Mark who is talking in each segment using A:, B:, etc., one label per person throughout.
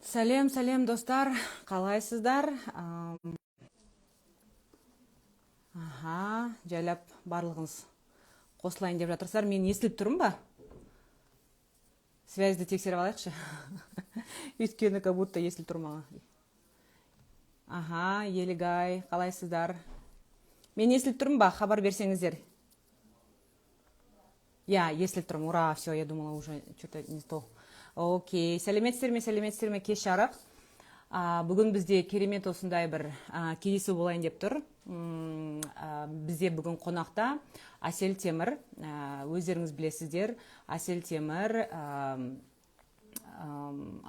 A: Сәлем, сәлем достар, қалайсыздар? Жайлап барлығыңыз қосылайын деп жатырсыздар. Мен естіліп тұрмын ба? Связьді тексеріп алайықшы. Өйткені как будто естіліп тұрмаған. Елігай, қалайсыздар? Мен естіліп тұрмын ба? Хабар берсеңіздер. Естіліп тұрмын. Ура, все, я думала уже что-то не то. Окей, сәлеметсіздер ме кеш жарық. Бүгін бізде керемет осындай бір кездесу болайын деп тұр. Бізде бүгін қонақта Асел Темір, өздеріңіз білесіздер. Асел Темір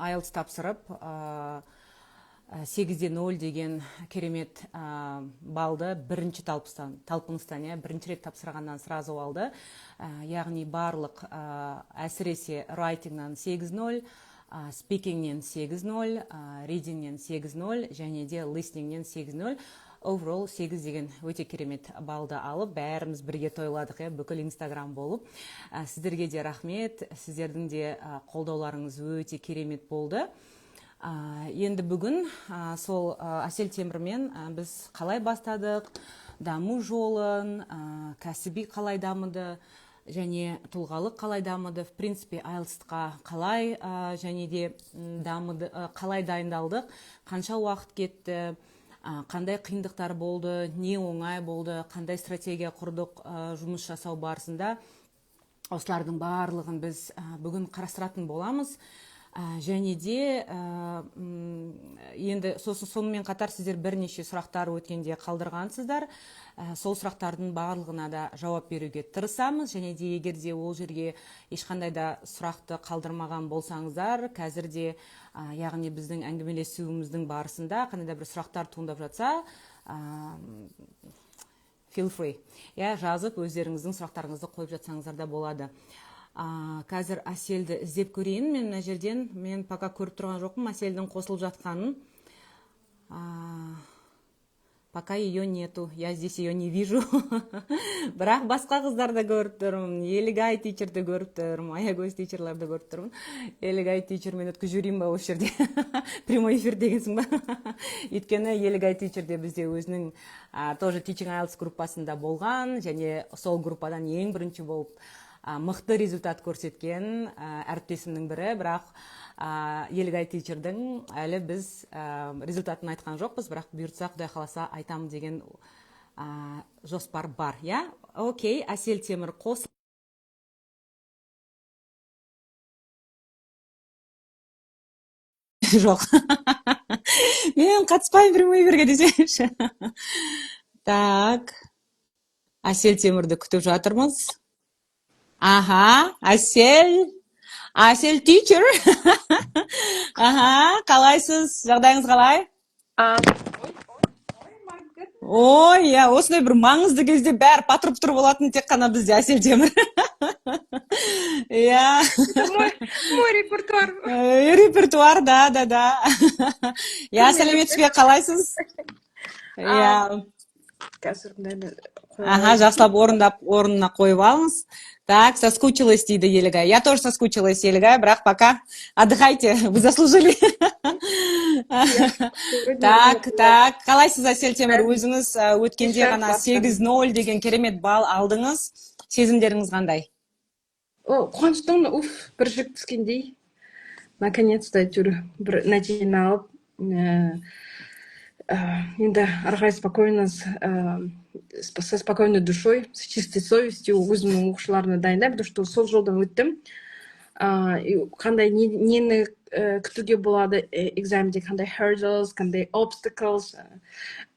A: IELTS тапсырып 8-0 деген керемет балды бірінші талпыныстан, бірінші рет тапсырғаннан сразу алды. Яғни барлық әсіресе writing-нан 8-0, speaking-нен 8-0, reading-нен 8-0 және де listening-нен 8-0. Overall 8 деген өте керемет балды алып, бәріміз бірге тойладық, бүкіл Instagram болып. Сіздерге де рахмет, сіздердің де қолдауларыңыз өте керемет болды. Енді бүгін сол Асел Темірмен біз қалай бастадық, даму жолын, кәсіби қалай дамыды, және тұлғалық қалай дамыды, в принципе, IELTS-қа қалай және де дамыды, қалай дайындалдық, қанша уақыт кетті, қандай қиындықтар болды, не оңай болды, қандай стратегия құрдық жұмыс жасау барысында. Осылардың барлығын біз бүгін қарастыратын боламыз. Және де енді сонымен қатар сіздер бірнеше сұрақтар өткенде қалдырғансыздар. Сол сұрақтардың барлығына да жауап беруге тырысамыз. Және де егер де ол жерге ешқандай да сұрақты қалдырмаған болсаңыздар, қазірде яғни біздің әңгімелесуіміздің барысында қандай да бір сұрақтар туындап жатса, feel free. Жазып өздеріңіздің сұрақтарыңызды қойып жатсаңыздар да болады. Қазір Аселді іздеп көрейін. Мен мына жерден, мен пока көріп тұрған жоқпын Аселдің қосылып жатқанын. Пока ее нету. Я здесь ее не вижу. Бірақ басқа қыздарды көріп тұрмын. Елігай тичерді көріп тұрмын. Аягөз тичерларды көріп тұрмын. Елігай тичермен өткізіп жүрейін ба осы жерде? Прямой эфир дегенсің ба? Өйткені Елігай тичерде бізде өзінің тоже Teaching IELTS группасында болған, және сол группадан ең бірінші болып мықты результат көрсеткен әріптесімнің бірі, бірақ Елігай тичердің әлі біз результатын айтқан жоқпыз, бірақ бұйыртса Құдай қаласа айтамын деген жоспар бар. Окей, Асел Темір қос. Жоқ. Мен қатыспайын прямой эфирге десеңші. Так. Асел Темірді күтіп жатырмыз. Асел teacher. Қалайсыз? Жағдайыңыз қалай? Осындай бір маңызды кезде бәрі патрып тұрып болатын тек қана бізде Асел Темір.
B: Мой репертуар.
A: Репертуар, да. Сәлеметсіз бе, қалайсыз? Жақсылап орнына қойып алыңыз. Так, соскучилась дейді Елігай. Я тоже соскучилась, Елігай, бірақ пока отдыхайте, вы заслужили. Так, қалайсыз Асел Темір, өзіңіз өткенде ғана 8-0 деген керемет бал алдыңыз. Сезімдеріңіз қандай?
B: Қуаныштың бір жүк түскендей. Наконец-то әйтеуір бір нәтижені алып, енді арғай спокойно, со спокойной душой, с чистой совестью өзімнің оқушыларына дайындаймын, потому что сол жолдан өттім. Қандай нені күтуге болады экзаменде, қандай hurdles, қандай obstacles,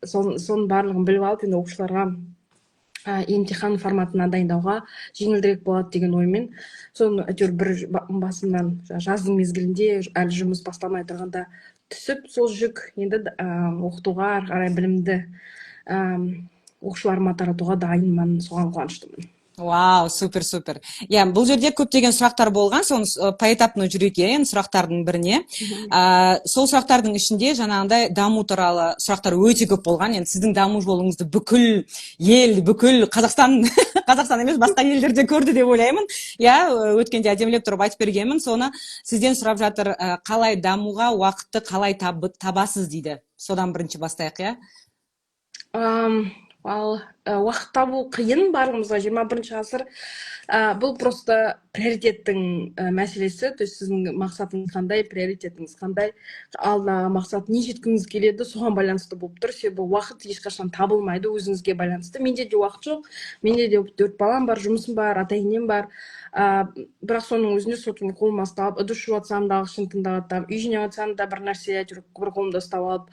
B: соның барлығын біліп алып, енді оқушыларға емтихан форматына дайындауға жеңілдірек болады деген оймен. Соны әйтеуір бір басынан жаздың мезгілінде әлі жұмыс басталмай тұрғанда түсіп, сол жүк енді оқытуға қарай білімді оқушыларыма таратуға дайынмын, соған қуаныштымын.
A: Вау, супер, супер. Иә, бұл жерде көптеген сұрақтар болған, соны поэтапно жүрейік, иә, енді сұрақтардың біріне. Сол сұрақтардың ішінде жаңағындай даму туралы сұрақтар өте көп болған. Енді сіздің даму жолыңызды бүкіл ел, бүкіл Қазақстан, Қазақстан емес, басқа елдерде көрді деп ойлаймын. Иә, өткенде әдемілеп тұрып айтып бергенмін. Соны сізден сұрап жатыр, қалай дамуға уақытты қалай табасыз дейді. Содан бірінші бастайық, иә?
B: Ал уақыт табу қиын барлығымызға 21 ғасыр. Бұл просто приоритеттің мәселесі. То есть сіздің мақсатыңыз қандай, приоритетіңіз қандай, алдына мақсат не жеткіңіз келеді, соған байланысты болып тұр. Себебі уақыт ешқашан табылмайды, өзіңізге байланысты. Менде де уақыт жоқ. Менде де 4 балам бар, жұмысым бар, ата-енем бар. Бірақ соның өзінде сол күні қолыма ұстап, ыдыс жуып жатсам да ағылшын тыңдап жатамын, үй жинап жатсам да бір нәрсе әйтеуір бір қолымда ұстап алып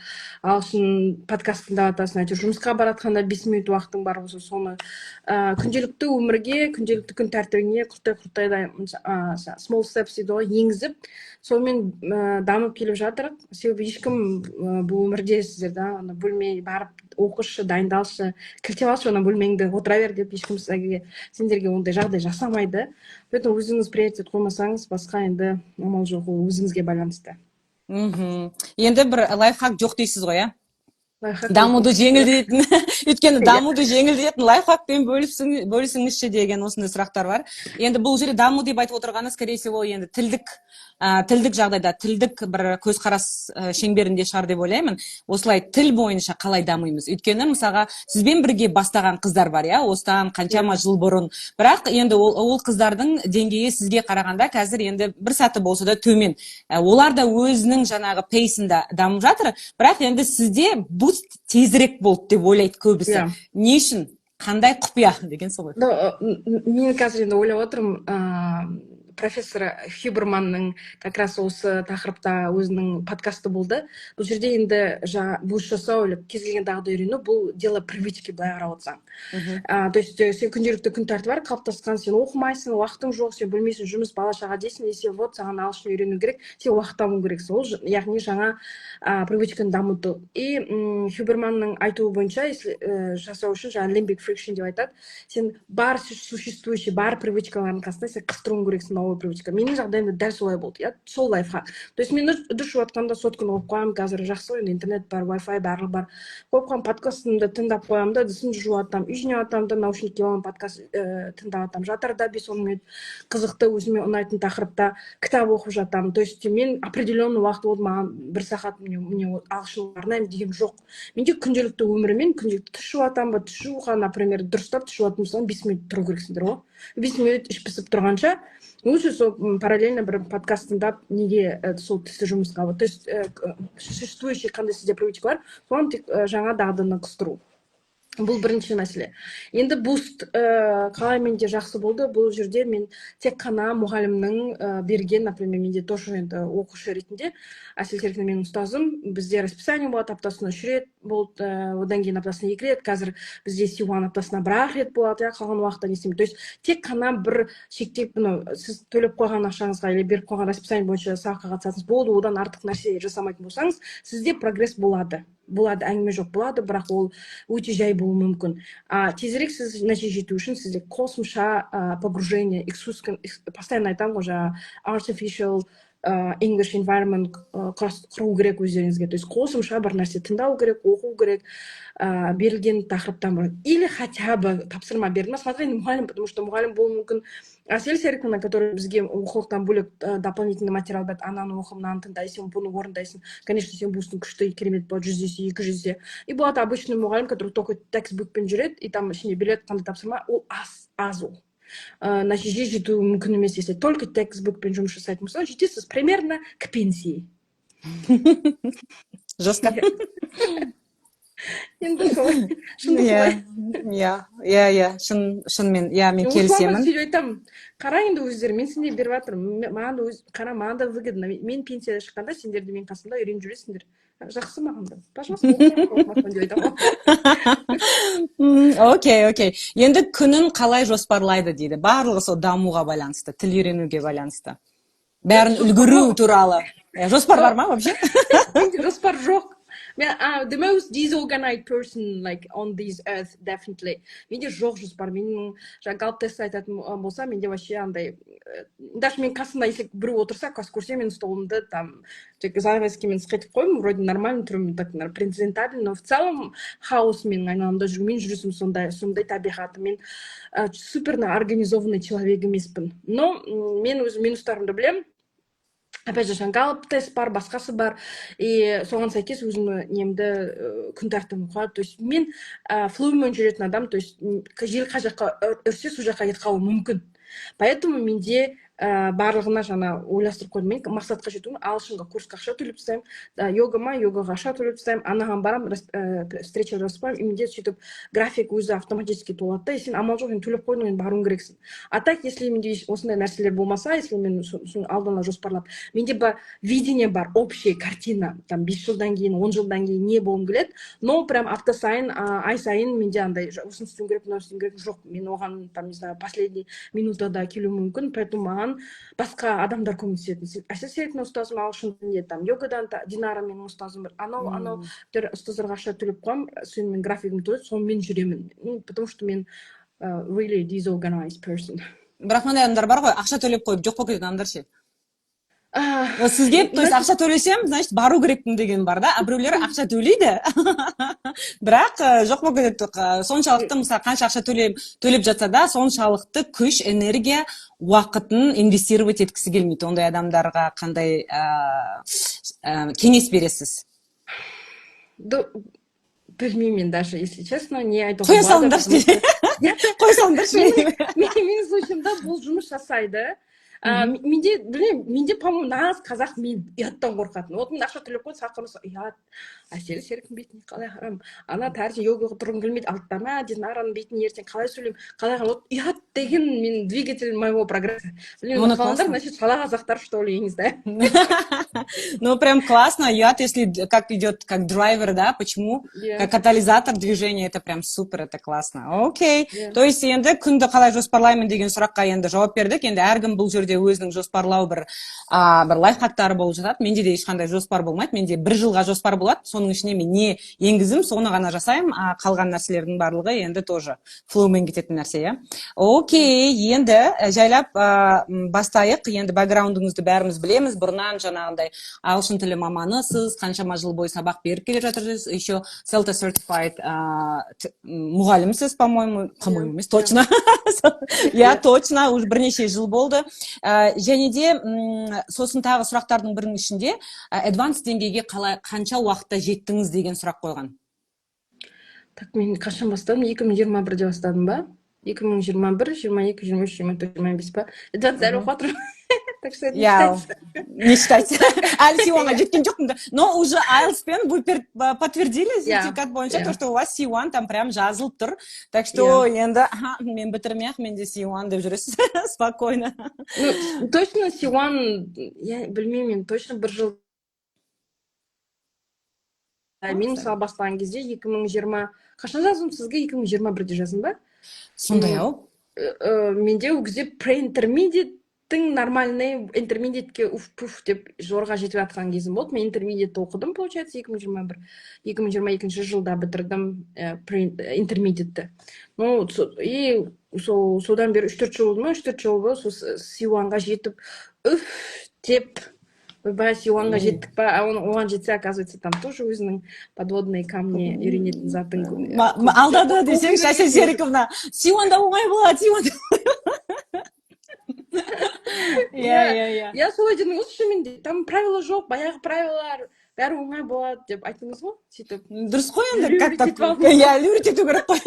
B: ағылшын подкаст тыңдап жатасың, әйтеуір жұмысқа баратқанда 5 минут уақытың бар болса соны күнделікті өмірге, күнделікті күн тәртібіне құртайдай small steps дейді ғой, енгізіп сонымен дамып келіп жатыр. Себебі ешкім бұл өмірде сіздер да бөлме барып оқышы, дайындалшы, кілтеп алшы ана бөлмеңді, отыра бер деп ешкім сендерге ондай жағдай жасамайды. Поэтому өзіңіз приоритет қоймасаңыз, басқа енді амал жоқ, ол өзіңізге байланысты.
A: Енді бір лайфхак жоқ дейсіз ғой, иә?
B: Лайфхак
A: Дамуды жеңілдететін, өйткені дамуды жеңілдететін лайфхакпен бөлісіңізші деген осындай сұрақтар бар. Енді бұл жерде даму деп айтып отырғаны, скорее всего, енді тілдік жағдайда, тілдік бір көзқарас шеңберінде шығар деп ойлаймын. Осылай тіл бойынша қалай дамимыз? Өйткені мысалға сізбен бірге бастаған қыздар бар, иә, осыдан қаншама жыл бұрын. Бірақ енді ол қыздардың деңгейі сізге қарағанда қазір енді бір саты болса да төмен. Олар да өзінің жаңағы пейсында дамып жатыр, бірақ енді сізде буст тезірек болды деп ойлайды көбісі. Не үшін? Қандай құпия деген сол ғой.
B: Мен қазір енді ойлап отырмын, профессор Хюберманның как раз осы тақырыпта өзінің подкасты болды. Бұл жерде енді буст жасау, кез келген дағды үйрену, бұл дело привычки, былай қарап отырсаң. То есть сен күнделікті күн тәртібі бар, қалыптасқан, сен оқымайсың, уақытың жоқ, сен білмейсің, жұмыс, бала-шаға дейсің, сен вот саған ағылшын үйрену керек, сен уақыт табу керексің. Ол яғни жаңа привычканы дамыту. И Хюберманның айтуы бойынша, жасау үшін жаңа лимбик фрикшн деп айтады. Сен бар существующий, бар привычкалардың қасында сен қыстыруың керексің новый привычка. Менің жағдайымда дәл солай болды, иә, сол лайфхак. То есть мен ыдыс жуып жатқанда сотканы оқып қоямын, қазір жақсы ғой, интернет бар, Wi-Fi барлығы бар. Қойып қоямын, подкастымды тыңдап қоямын да, ыдысымды жуып жатамын, үй жинап жатамын да, наушник киіп аламын, подкаст тыңдап жатамын, жатарда 5-10 минут қызықты өзіме ұнайтын тақырыпта кітап оқып жатамын. То есть мен определенный уақыт болды, маған бір сағат мне ағылшын арнаймын деген жоқ. Менде күнделікті өмірімен күнделікті түс жуып жатамын ба, түс жууға, например, дұрыстап түс жуатын болсаң 5 минут тұру керексіңдер ғой. 5 минут іш пісіп тұрғанша лучше сол параллельно бір подкаст тыңдап неге сол түсті жұмысқа. То есть существующий қандай сізде привычка бар, соған тек жаңа дағдыны қыстыру. Бұл бірінші мәселе. Енді буст қалай менде жақсы болды, бұл жерде мен тек қана мұғалімнің берген, например, менде тоже енді оқушы ретінде, Әсел Серкина менің ұстазым, бізде расписание болады, аптасына 3 рет болды, одан кейін аптасына 2 рет, қазір бізде C1 аптасына 1 рет болады, қалған уақытта не істеймін. То есть тек қана бір шектеп, сіз төлеп қойған ақшаңызға или беріп қойған расписание бойынша сабаққа қатысасыз болды, одан артық нәрсе жасамайтын болсаңыз, сізде прогресс болады, әңгіме жоқ болады, бірақ ол өте жай болуы мүмкін. Тезірек сіз нәтиже жету үшін сізде қосымша погружение, постоянно айтамын ғой, жаңа artificial English environment құру керек өздеріңізге. То есть қосымша бір нәрсе тыңдау керек, оқу керек, берілген тақырыптан бұрын. Или хотя бы тапсырма берді. Смотри, мұғалім, потому что мұғалім болуы мүмкін. Әсел Серкина, который бізге оқулықтан бөлек дополнительный материал берді, ананы оқып, мынаны тыңдайсың, бұны орындайсың. Конечно, сен бустың күшті, керемет болады, 100 есе, 200 есе. И болады обычный мұғалім, который только текстбукпен жүреді, и там ішіне береді қандай тапсырма, ол аз ол. Нәтиже жету мүмкін емес. Если только текстбукпен жұмыс жасайтын болса, жетесіз примерно к пенсии.
A: Жестко.
B: Енді солай.
A: Иә, шынымен, мен келісемін.
B: Сөйтіп айтамын, қара енді өздері, мен сендер беріп жатырмын, маған да выгодно. Мен пенсияда шыққанда сендерді мен қасымда үйреніп жүресіңдер. Жақсы маған да. Пожалуйста, деп айтамын.
A: Окей. Енді күнін қалай жоспарлайды дейді. Барлығы сол дамуға байланысты, тіл үйренуге байланысты. Бәрін үлгеру туралы. Жоспар бар ма вообще?
B: Жоспар жоқ. The most disorganized person like on this earth definitely. Менде жоқ жоспар. Менің жаңа галп тест айтатын болса, менде вообще андай даже мен қасымда если біреу отырса, класс көрсе, мен столымды там занавескімен сықетіп қоймын, вроде нормально тұрмын, так презентабельно, но в целом хаос менің айналамда жүр, мен жүрісім сондай табиғаты, мен супер организованный человек емеспін. Но мен өз минустарымды білемін. Опять же, галп тест бар, басқасы бар, и соған сәйкес өзімнің немді күн тәртібім қояды. То есть мен флумен жүретін адам, то есть жел қай жаққа үрсе, сол жаққа кетіп қалуы мүмкін. Поэтому менде барлығына жаңа ойластырып қойдым. Мен мақсатқа жетуім, ағылшынға курсқа ақша төлеп тастаймын, йогаға ақша төлеп тастаймын, анаған барамын, встреча жасапаймын, и менде сөйтіп график өзі автоматически толады да, и сен амал жоқ, төлеп қойдың, енді баруың керексің. А так, если менде осындай нәрселер болмаса, если мен алдына жоспарлап, менде видение бар, общая картина, там 5 жылдан кейін, 10 жылдан кейін не болғым келеді, но прям апта сайын, ай сайын менде андай осыны істеуім керек, мынаны істеуім керек, жоқ, мен оған там, не знаю, последний минутада келуі мүмкін, поэтому маған басқа адамдар көмектесетін. Әсет Серіктің ұстазым ағылшын тілінде, там йогадан Динара менің ұстазым бар. Анау ұстаздарға ақша төлеп қоямын, сонымен графигім толады, сонымен жүремін. Потому что мен really disorganized person.
C: Бірақ мындай адамдар бар ғой, ақша төлеп қойып жоқ болып кететін адамдар ше. Сізге, то есть ақша төлесем, значит, бару керекпін деген бар да, а біреулер ақша төлейді. Бірақ жоқ болып кетеді. Соншалықты мысалы қанша ақша төлеп жатса да, соншалықты күш, энергия, уақытын инвестировать еткісі келмейді. Ондай адамдарға қандай кеңес бересіз?
B: Білмеймін даже, если честно, не айтуға
C: болады. Қоя салыңдаршы. Қоя салыңдаршы.
B: Менің случайымда бұл жұмыс жасайды. Менде, по-моему, нағыз қазақ мен ұяттан қорқатын. Вот мен ақша төлеп қойды, сақырмаса, ұят. Әсел Серіктің бетіне қалай қарам? Ана тәржі йогаға тұрғым келмейді, алттама, Динараның бетіне ертең қалай сөйлеймін, қалай қарам? Вот ұят деген мен двигатель моего прогресса. Блин, қаландар, значит, шала қазақтар, что ли, я не знаю.
C: Ну, прям классно. Ұят, если как идет, как драйвер, да, почему? Как катализатор движения, это прям супер, это классно. Окей. То есть, енді күнді қалай жоспарлаймын деген сұраққа енді жауап бердік. Енді әркім бұл жерде өзінің жоспарлау бір лайфхактары болып жатады. Менде де ешқандай жоспар болмайды. Менде бір жылға жоспар болады. Соның ішіне мен не енгізім, соны ғана жасаймын. Қалған нәрселердің барлығы енді тоже флоумен кететін нәрсе, иә. Окей, енді жайлап бастайық. Енді бэкграундыңызды бәріміз білеміз. Бұрыннан жаңағындай ағылшын тілі маманысыз, қаншама жыл бойы сабақ беріп келе жатырсыз. Еще CELTA certified мұғалімсіз, по-моему, емес, точно. Я точно, уже бірнеше жыл болды. Және де сосын тағы сұрақтардың бірінің ішінде advanced деңгейге қанша уақытта жеттіңіз деген сұрақ қойған.
B: Так, мен қашан бастадым? 2021-де бастадым ба? 2021, 22, 23, 24, 25 ба? Дәл оқып жатырмын. Так что
C: не считайте. Әлі C1-ға жеткен жоқпын да. Но уже IELTS-пен вы подтвердили сертификат бойынша, то, что у вас C1 там прям жазылып тұр. Так что енді мен бітірмей-ақ, менде C1 деп жүресіз. Спокойно.
B: Ну, точно C1, я білмеймін, точно бір жыл. Мен мысалы бастаған кезде 2020, қашан жаздым сізге? 2021-де жаздым ба?
C: Сондай ау?
B: Менде ол кезде pre-intermediate-тің нормальный интермедиатке уф-пуф деп зорға жетіп жатқан кезім болды. Мен интермедиатты оқыдым, получается, 2022 жылда бітірдім интермедиатты. Ну, и содан бері 3-4 жыл болды ма? 3-4 жыл болды, сол C1-ға жетіп, уф деп, ойбай, C1-ға жеттік па? Оған жетсе, оказывается, там тоже өзінің подводные камни үйренетін затын.
C: Алдады десеңші, Әсел Серіковна, C1-да оңай болады, C1-да.
B: Я солай дедім, осы менде там правила жоқ, баяғы правилар бәрі оңай болады деп айтыңыз ғой, сөйтіп.
C: Дұрыс қой енді, лүрит ету керек қой.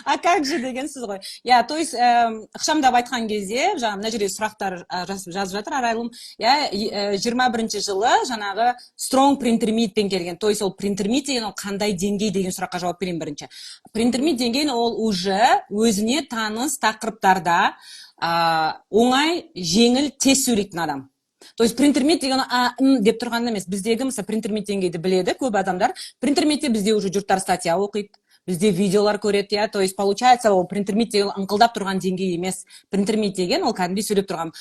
C: А как же дегенсіз ғой. То есть ықшамдап айтқан кезде, мына жерде сұрақтар жазып жатыр арайлым. 21 жылы жаңағы strong pre-intermediate-пен келген. То есть ол pre-intermediate деген ол қандай деңгей деген сұраққа жауап берейін бірінші. Pre-intermediate деген ол уже өзіне таныс тақырыптарда оңай, жеңіл, тез сөйлейтін адам. То есть принтермет деген деп тұрған емес. Біздегі мысалы принтермет деңгейді біледі көп адамдар. Принтерметте бізде уже жұрттар статья оқиды. бізде видеолар көреді, иә, то есть получается ол принтермит деген ыңқылдап тұрған деңгей емес. Принтермит деген ол кәдімгідей сөйлеп тұрған.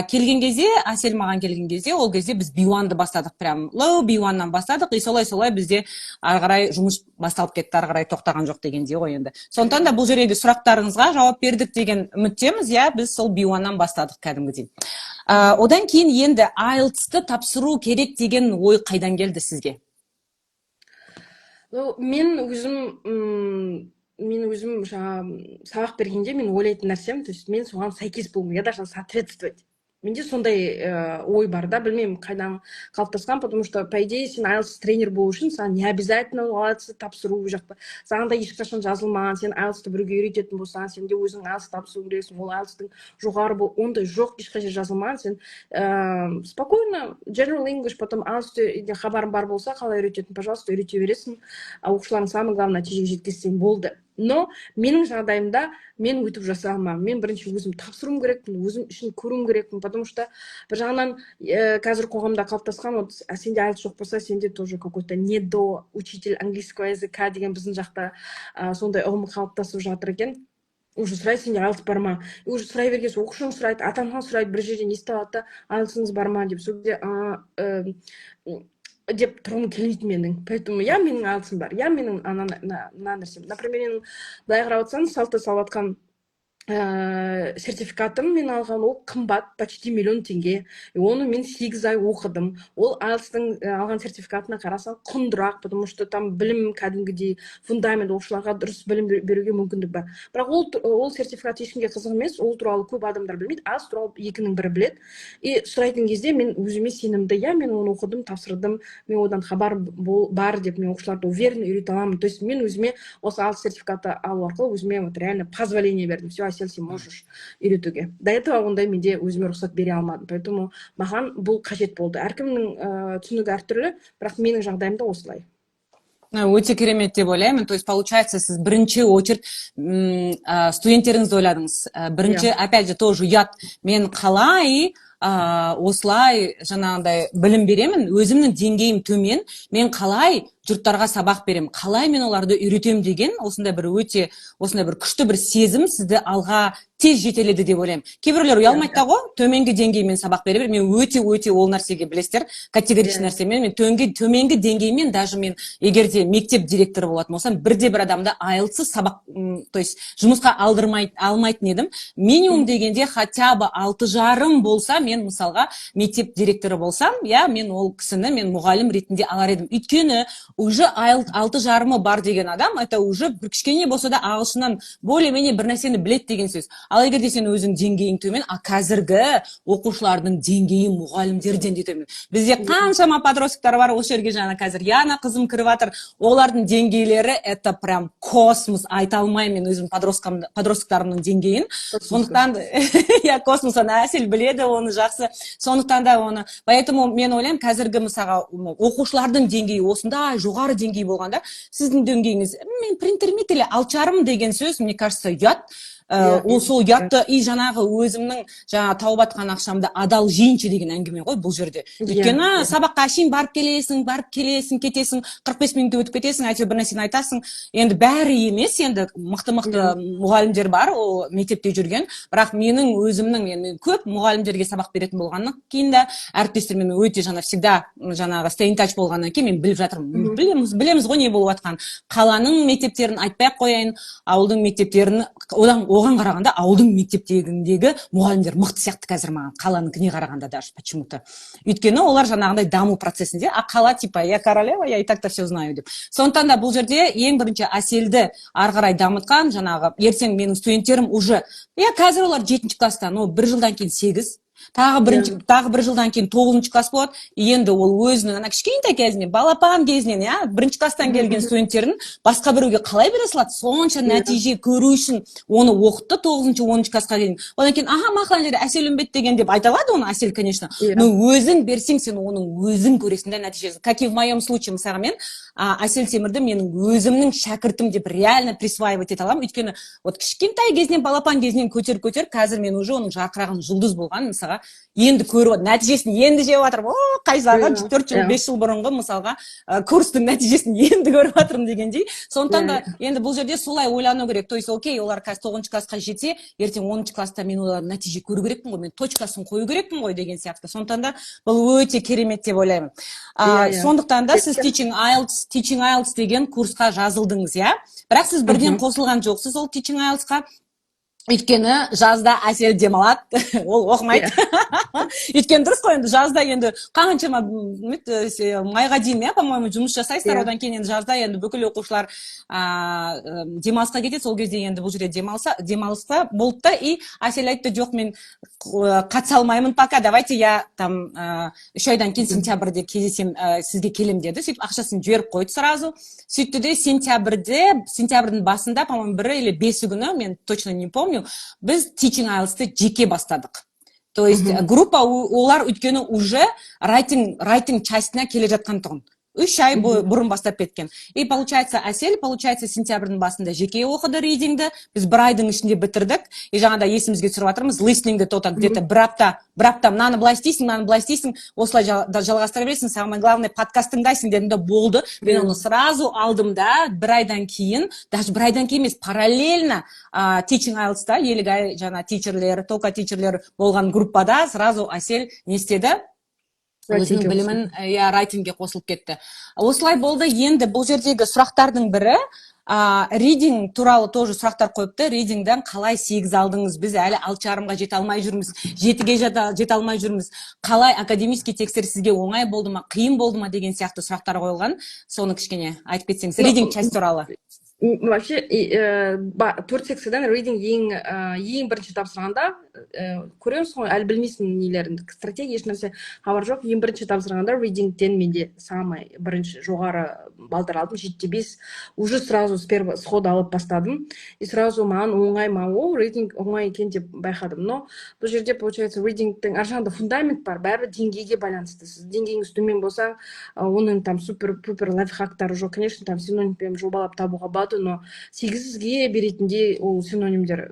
C: Келген кезде, Әсел маған келген кезде, ол кезде біз B1-ды бастадық, прям low B1-нан бастадық, и солай бізде ары қарай жұмыс басталып кетті, ары қарай тоқтаған жоқ дегендей ғой енді. Сондықтан да бұл жердегі сұрақтарыңызға жауап бердік деген үміттеміз, иә, біз сол B1-нан бастадық кәдімгідей. Одан кейін енді IELTS-ты тапсыру керек деген ой қайдан келді сізге?
B: Мен өзім сабақ бергенде мен ойлайтын нәрсем, то есть мен соған сәйкес болуым, я должна соответствовать. Менде сондай ой бар да, білмеймін қайдан қалыптасқан, потому что по идее сен IELTS тренер болу үшін саған не обязательно IELTS тапсыру жақта. Саған да ешқашан жазылмаған, сен IELTS-ты біреуге үйрететін болсаң, сен де өзің IELTS тапсыру керексің, ол IELTS-тың жоғары бол, ондай жоқ, ешқашан жазылмаған, сен спокойно General English, потом IELTS-ты хабарың бар болса, қалай үйрететін, пожалуйста, үйрете бересің, оқушыларың самый главный нәтижеге жеткізсең болды. Но менің жағдайымда мен өйтіп жаса алмаймын. Мен бірінші өзім тапсыруым керекпін, өзім үшін көруім керекпін, потому что бір жағынан қазір қоғамда қалыптасқан, вот сенде IELTS жоқ болса, сенде тоже какой-то недоучитель английского языка деген біздің жақта сондай ұғым қалыптасып жатыр екен. Уже сұрайды, сенде IELTS бар ма? И уже сұрай берген соң оқушың сұрайды, ата-анаң сұрайды, бір жерден естіп алады да, IELTS-ыңыз бар ма деп. Сол кезде деп тұрғым келмейді менің. Поэтому я менің IELTS-ым бар, я менің ана нәрсем. Например, былай қарап отырсаң, салты салып жатқан сертификатым мен алған, ол қымбат, почти $1 миллион. И оны мен 8 ай оқыдым. Ол IELTS-тың алған сертификатына қарасаң құндырақ, потому что там білім кәдімгідей фундамент, оқушыларға дұрыс білім беруге мүмкіндік бар. Бірақ ол сертификат ешкімге қызық емес, ол туралы көп адамдар білмейді, IELTS туралы екінің бірі біледі. И сұрайтын кезде мен өзіме сенімді, я мен оны оқыдым, тапсырдым, мен одан хабар бар деп мен оқушыларды уверенно үйрете аламын. То есть мен өзіме осы IELTS сертификатты алу арқылы өзіме вот реально позволение бердім. Все, Асел, сен можешь үйретуге. До этого ондай менде өзіме рұқсат бере алмадым. Поэтому маған бұл қажет болды. Әркімнің түсінігі әртүрлі, бірақ менің жағдайымда осылай.
C: Өте керемет деп ойлаймын. То есть получается, сіз бірінші очередь студенттеріңізді ойладыңыз. Бірінші, опять же, тоже ұят. Мен қалай осылай жаңағындай білім беремін, өзімнің деңгейім төмен, мен қалай жұрттарға сабақ беремін, қалай мен оларды үйретемін деген осындай бір өте, осындай бір күшті бір сезім сізді алға тез жетеледі деп ойлаймын. Кейбіреулер ұялмайды да ғой, төменгі деңгеймен сабақ бере бер. Мен өте ол нәрсеге білесіздер, категоричный нәрсемен, мен төменгі деңгеймен, даже мен егер де мектеп директоры болатын болсам, бірде бір адамды IELTS сабақ, то есть жұмысқа алмайтын едім. Минимум дегенде хотя бы 6,5 болса, мен мысалға мектеп директоры болсам, я мен ол кісіні мен мұғалім ретінде алар едім. Өйткені уже 6,5 бар деген адам, это уже бір кішкене болса да ағылшыннан более-менее бір нәрсені білет деген сөз. Ал егер де сен өзің деңгейің төмен, қазіргі оқушылардың деңгейі мұғалімдерден де төмен. Бізде қаншама подростктар бар, осы жерге жаңа қазір Яна қызым кіріп жатыр. Олардың деңгейлері это прям космос, айта алмаймын мен өзім подросттарымның деңгейін. Сондықтан я космостан Әсел біледі оны жақсы. Сондықтан да оны, поэтому мен ойлаймын, қазіргі мысалға оқушылардың деңгейі осындай жоғары деңгей болғанда, сіздің деңгейіңіз, мен принтермит или 6,5 деген сөз, мне кажется, ұят. Ол сол ұятты, и жаңағы өзімнің жаңа тауып атқан ақшамды адал жейінші деген әңгіме ғой бұл жерде. Өйткені сабаққа шейін барып келесің, кетесің, 45 минут өтіп кетесің, әйтеуір бір нәрсені айтасың. Енді бәрі емес, енді мықты мұғалімдер бар, ол мектепте жүрген. Бірақ менің өзімнің, мен көп мұғалімдерге сабақ беретін болғаннан кейін де әріптестермен өте всегда жаңағы stay in touch болғаннан кейін мен біліп жатырмын. Білеміз ғой не болып жатқан. Қаланың мектептерін айтпай қояйын, ауылдың мектептерін оған қарағанда ауылдың мектептегіндегі мұғалімдер мықты сияқты қазір маған, қаланыңкіне қарағанда даже почему-то. Өйткені олар жаңағындай даму процесінде, а қала типа я королева, я и так-то все знаю деп. Сондықтан да бұл жерде ең бірінші Әселді ары қарай дамытқан, жаңағы ертең менің студенттерім уже, қазір олар 7-ші класста, бір жылдан кейін 8, тағы бір жылдан кейін 9-ші класс болады. Енді ол өзінің ана кішкентай кезінен, балапан кезінен, бірінші класстан келген студенттерін басқа біреуге қалай бере салады? Сонша нәтиже көру үшін оны оқытты 9-ші, 10-ші классқа келген. Одан кейін, мақалан жерде Әсел үмбет деген деп айта алады оны Әсел, конечно. Но өзің берсең, сен оның өзің көресің да нәтижесін. Как и в моем случае, мысалға мен Әсел Темірді менің өзімнің шәкіртім деп реально присваивать ете аламын. Өйткені вот кішкентай кезінен, балапан кезінен көтер, қазір мен уже оның жарқыраған жұлдыз болған, мысалға мысалға енді көріп отыр, нәтижесін енді жеп жатырмын. О, қайсыға 4 жыл 5 жыл бұрынғы мысалға курстың нәтижесін енді көріп жатырмын дегендей. Сондықтан да енді бұл жерде солай ойлану керек. То есть окей, олар қазір 9 классқа жетсе, ертең 10 класста мен олардың нәтиже көру керекпін ғой, мен точкасын қою керекпін ғой деген сияқты. Сондықтан да бұл өте керемет деп ойлаймын. Сондықтан да сіз Teaching IELTS деген курсқа жазылдыңыз, иә? Бірақ сіз бірден қосылған жоқсыз ол Teaching IELTS-қа. Өйткені жазда Әсел демалады, ол оқымайды. Өйткені дұрыс қой, енді жазда енді қаншама майға дейін, по-моему, жұмыс жасайсыздар, одан кейін енді жазда енді бүкіл оқушылар демалысқа кетеді, сол кезде енді бұл жерде демалысқа болды да, и Әсел айтты, жоқ, мен қатыса алмаймын пока, давайте я там 3 айдан кейін сентябрьде кездесем, сізге келем деді. Сөйтіп ақшасын жіберіп қойды сразу. Сөйтті де сентябрьдің басында, по-моему, 1 или 5 күні, мен точно не помню, біз Teaching IELTS-ты жеке бастадық. То есть группа олар өйткені уже райтинг частина келе жатқан тұғын. 3 ай бұрын бастап кеткен. И получается, Әсел, сентябрьдің басында жеке оқыды рейдингді, біз 1 айдың ішінде бітірдік. И жаңада есімізге түсіріп жатырмыз, листингді где-то бір апта мынаны былай істейсің, осылай жалғастыра бересің, самое главное, подкаст тыңдайсың дедім де болды. Мен оны сразу алдым да, 1 айдан кейін, даже 1 айдан кейін емес, параллельно Teaching IELTS-та, елігі жаңа тичерлер, тока тичерлер болған группада сразу Әсел не істеді? Өзінің білімін райтингге қосылып кетті. Осылай болды. Енді бұл жердегі сұрақтардың бірі, ридинг туралы тоже сұрақтар қойыпты. Ридингден қалай 8 алдыңыз? Біз әлі 6,5-ға жете алмай жүрміз, 7-ге жете алмай жүрміз. Қалай академический текстер сізге оңай болды ма, қиын болды ма деген сияқты сұрақтар қойылған. Соны кішкене айтып кетсеңіз, ридинг часть туралы.
B: Вообще, 4 секциядан рейдинг ең бірінші тапсырғанда, көреміз ғой, әлі білмейсің нелерін, стратегия ешнәрсе хабар жоқ. Ең бірінші тапсырғанда рейдингтен менде самый бірінші жоғары балдар алдым, 7-5, уже сразу сходу алып бастадым. И сразу маған оңай ма, рейдинг оңай екен деп байқадым. Но бұл жерде, получается, рейдингтің аржағында фундамент бар, бәрі деңгейге байланысты. Сіз деңгейіңіз төмен болса, оның там супер лайфхактары жоқ. Конечно, там синонимпен жобалап табуға болады, но 8-ге беретінде ол синонимдер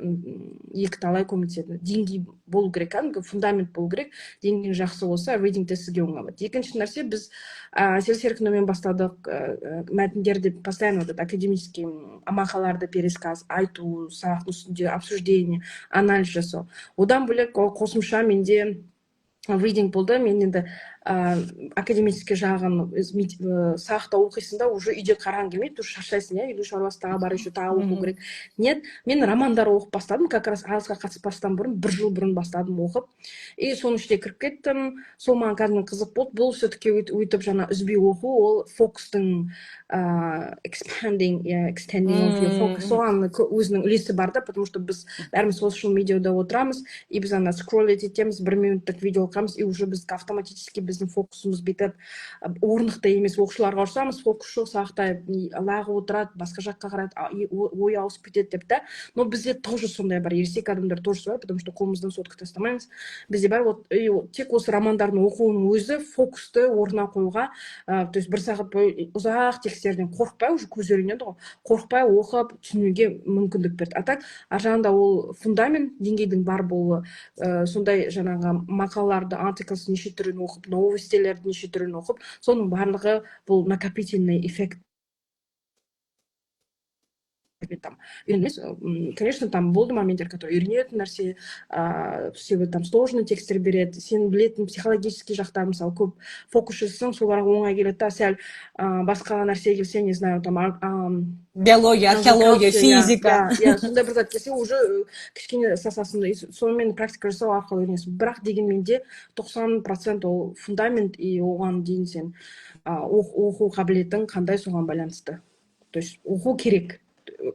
B: екі талай көмектеседі. Деңгей болу керек, фундамент болу керек. Деңгейің жақсы болса, рейдингте сізге оңай болады. Екінші нәрсе, біз Серкиномен бастадық, мәтіндерді постоянно академический мақалаларды пересказ, айту, сабақтың үстінде обсуждение, анализ жасау. Одан бөлек қосымша менде рейдинг болды. Мен енді академический жағын сабақта оқисың да, уже үйде қараң келмейді, уже шаршайсың, үйдің шаруасы тағы бар, еще тағы оқу керек. Нет, мен романдар оқып бастадым, как раз IELTS-ға қатыспастан бұрын, 1 жыл бұрын бастадым оқып. И соның ішіне кіріп кеттім. Сол маған кәдімгі қызық болды. Бұл все-таки өйтіп жаңа үзбей оқу, ол фокустың extending of your focus. Соған өзінің үлесі бар да, потому что біз бәріміз social медиада отырамыз, и біз ана скроллить етеміз, 1 минуттық видео оқамыз, и уже біз автоматически біздің фокусымыз бетіп, орнықты емес, оқушыларға ұрсамыз, фокус жоқ, сабақта лағы отырады, басқа жаққа қарайды, ой ауысып кетеді деп та. Но бізде тоже сондай бар, ересек адамдар тоже бар, потому что қолымыздан сотка тастамаймыз. Бізде бар, тек осы романдардың оқуының өзі фокусты орнына қоюға, то есть 1 сағат бойы ұзақ текстерден қорықпай, уже көз үйренеді ғой, қорықпай оқып түсінуге мүмкіндік берді. А так, аржағында ол фундамент, деңгейдің бар болуы, сондай жаңағы мақалаларды, articles неше түрін оқып, новостелерді неше түрін оқып, соның барлығы бұл накопительный эффект. Конечно, там болды моменттер, которые үйренетін нәрсе, себебі там сложный текстер береді, сен білетін психологический жақтар, мысалы, көп фокус жасасаң, соларға оңай келеді, та сәл басқа нәрсе келсе, не знаю, там
C: биология, археология, физика.
B: Сондай бір зат келсе, уже кішкене сасасында, сонымен практика жасау арқылы үйренесің. Бірақ дегенменде 90% ол фундамент, и оған дейін сен оқу қабілетің қандай соған байланысты. То есть оқу керек.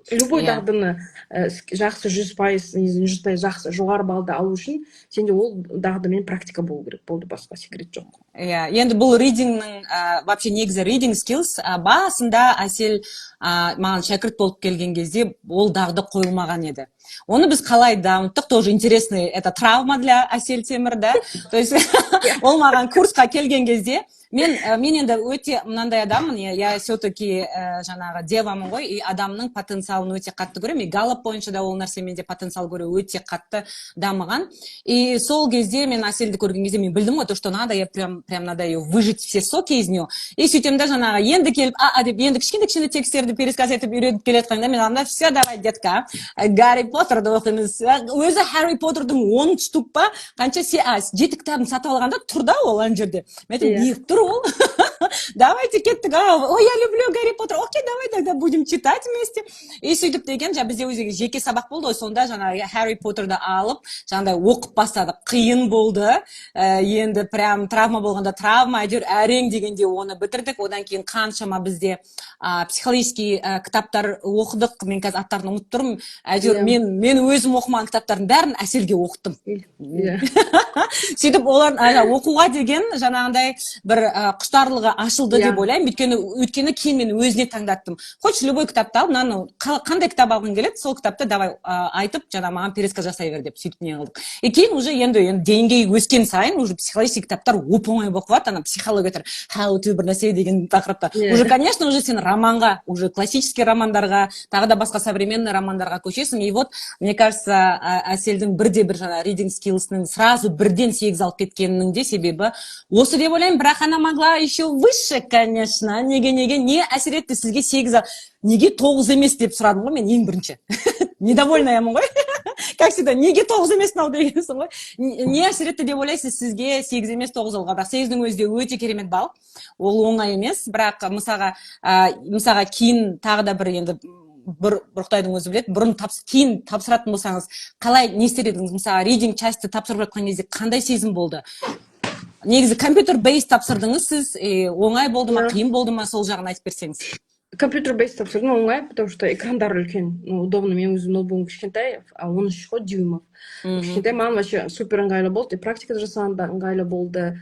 B: Любой дағдыны жақсы 100%, жақсы жоғары балды алу үшін сенде ол дағдымен практика болу керек. Болды, басқа секрет жоқ.
C: Енді бұл ридингнің, вообще негізі reading skills, басында Әсел маған шәкірт болып келген кезде ол дағды қойылмаған еді. Оны біз қалай дамыттық, тоже интересный, это травма для Әсел Темір, да? То есть ол маған курсқа келген кезде мен енді өте мынандай адаммын, я все-таки жаңағы девамын ғой, и адамның потенциалын өте қатты көремін. И галлап бойынша да ол нәрсе менде потенциал көру өте қатты дамыған. И сол кезде мен Әселді көрген кезде мен білдім ғой, то, что надо, я прям надо ее выжить все соки из нее. И сөйтем да жаңағы енді келіп, деп енді кішкене текстерді пересказ етіп үйретіп келе жатқанда мен анда все, давай, детка, Гарри Поттерді оқимыз. Өзі Харри Поттердің 10 штук па, қанша 7 кітабын сатып алғанда тұр да ол ана жерде. Мен айтамын, неғып тұр ол? Давайте кеттік, ой, я люблю Гарри Поттер, окей, давай тогда будем читать вместе. И сөйтіп деген, бізде өзі жеке сабақ болды, сонда жаңағы Харри Поттерді алып, жаңағыдай оқып бастадық. Қиын болды, енді прям травма болғанда травма, әйтеуір әрең дегенде оны бітірдік. Одан кейін қаншама бізде психологический кітаптар оқыдық. Мен қазір аттарын ұмытып тұрмын. Әйтеуір мен өзім оқымаған кітаптардың бәрін Әселге оқыттым. Сөйтіп олар оқуға деген жаңағындай бір құштарлығы ашылды деп ойлаймын. Өйткені кейін мен өзіне таңдаттым. Хочешь любой кітапты ал, мынаны қандай кітап алғың келеді, сол кітапты давай айтып, жаңа маған пересказ жасай бер деп сөйтіп не қылдық. И кейін уже енді деңгей өскен сайын уже психологический кітаптар оп-оңай болып қалады, ана психология how to бір нәрсе деген тақырыпта. Уже, конечно, уже сен романға, уже классический романдарға, тағы да басқа современный романдарға көшесің. И вот, мне кажется, Әселдің бірде-бір жаңа reading skills'ның сразу бірден 8 алып кеткенінің де себебі осы деп ойлаймын. Бірақ она могла еще выше, конечно. Неге не әсер етті сізге 8 неге 9 емес деп сұрадым ғой мен ең бірінші. Недовольнаямын ғой. Как всегда, неге 9 емес мынау дегенсің ғой. Не әсер етті деп ойлайсыз сізге 8 емес 9 алға. Бірақ 8-дің өзі де өте керемет балл. Ол оңай емес. Бірақ мысалға кейін тағы да бір енді бір Құдайдың өзі біледі, кейін тапсыратын болсаңыз, қалай не істер едіңіз? Мысалы, reading частьті тапсырып жатқан кезде қандай сезім болды? Негізі компьютер-бейс тапсырдыңыз сіз, оңай болды ма, қиын болды ма, сол жағын айтып берсеңіз.
B: Компьютер-бейс тапсырдым оңай, потому что экрандар үлкен, удобно. Мен өзім ноутбугым кішкентай, 13 қой дюймов. Кішкентай, маған вообще супер ыңғайлы болды, практика жасағанда ыңғайлы болды.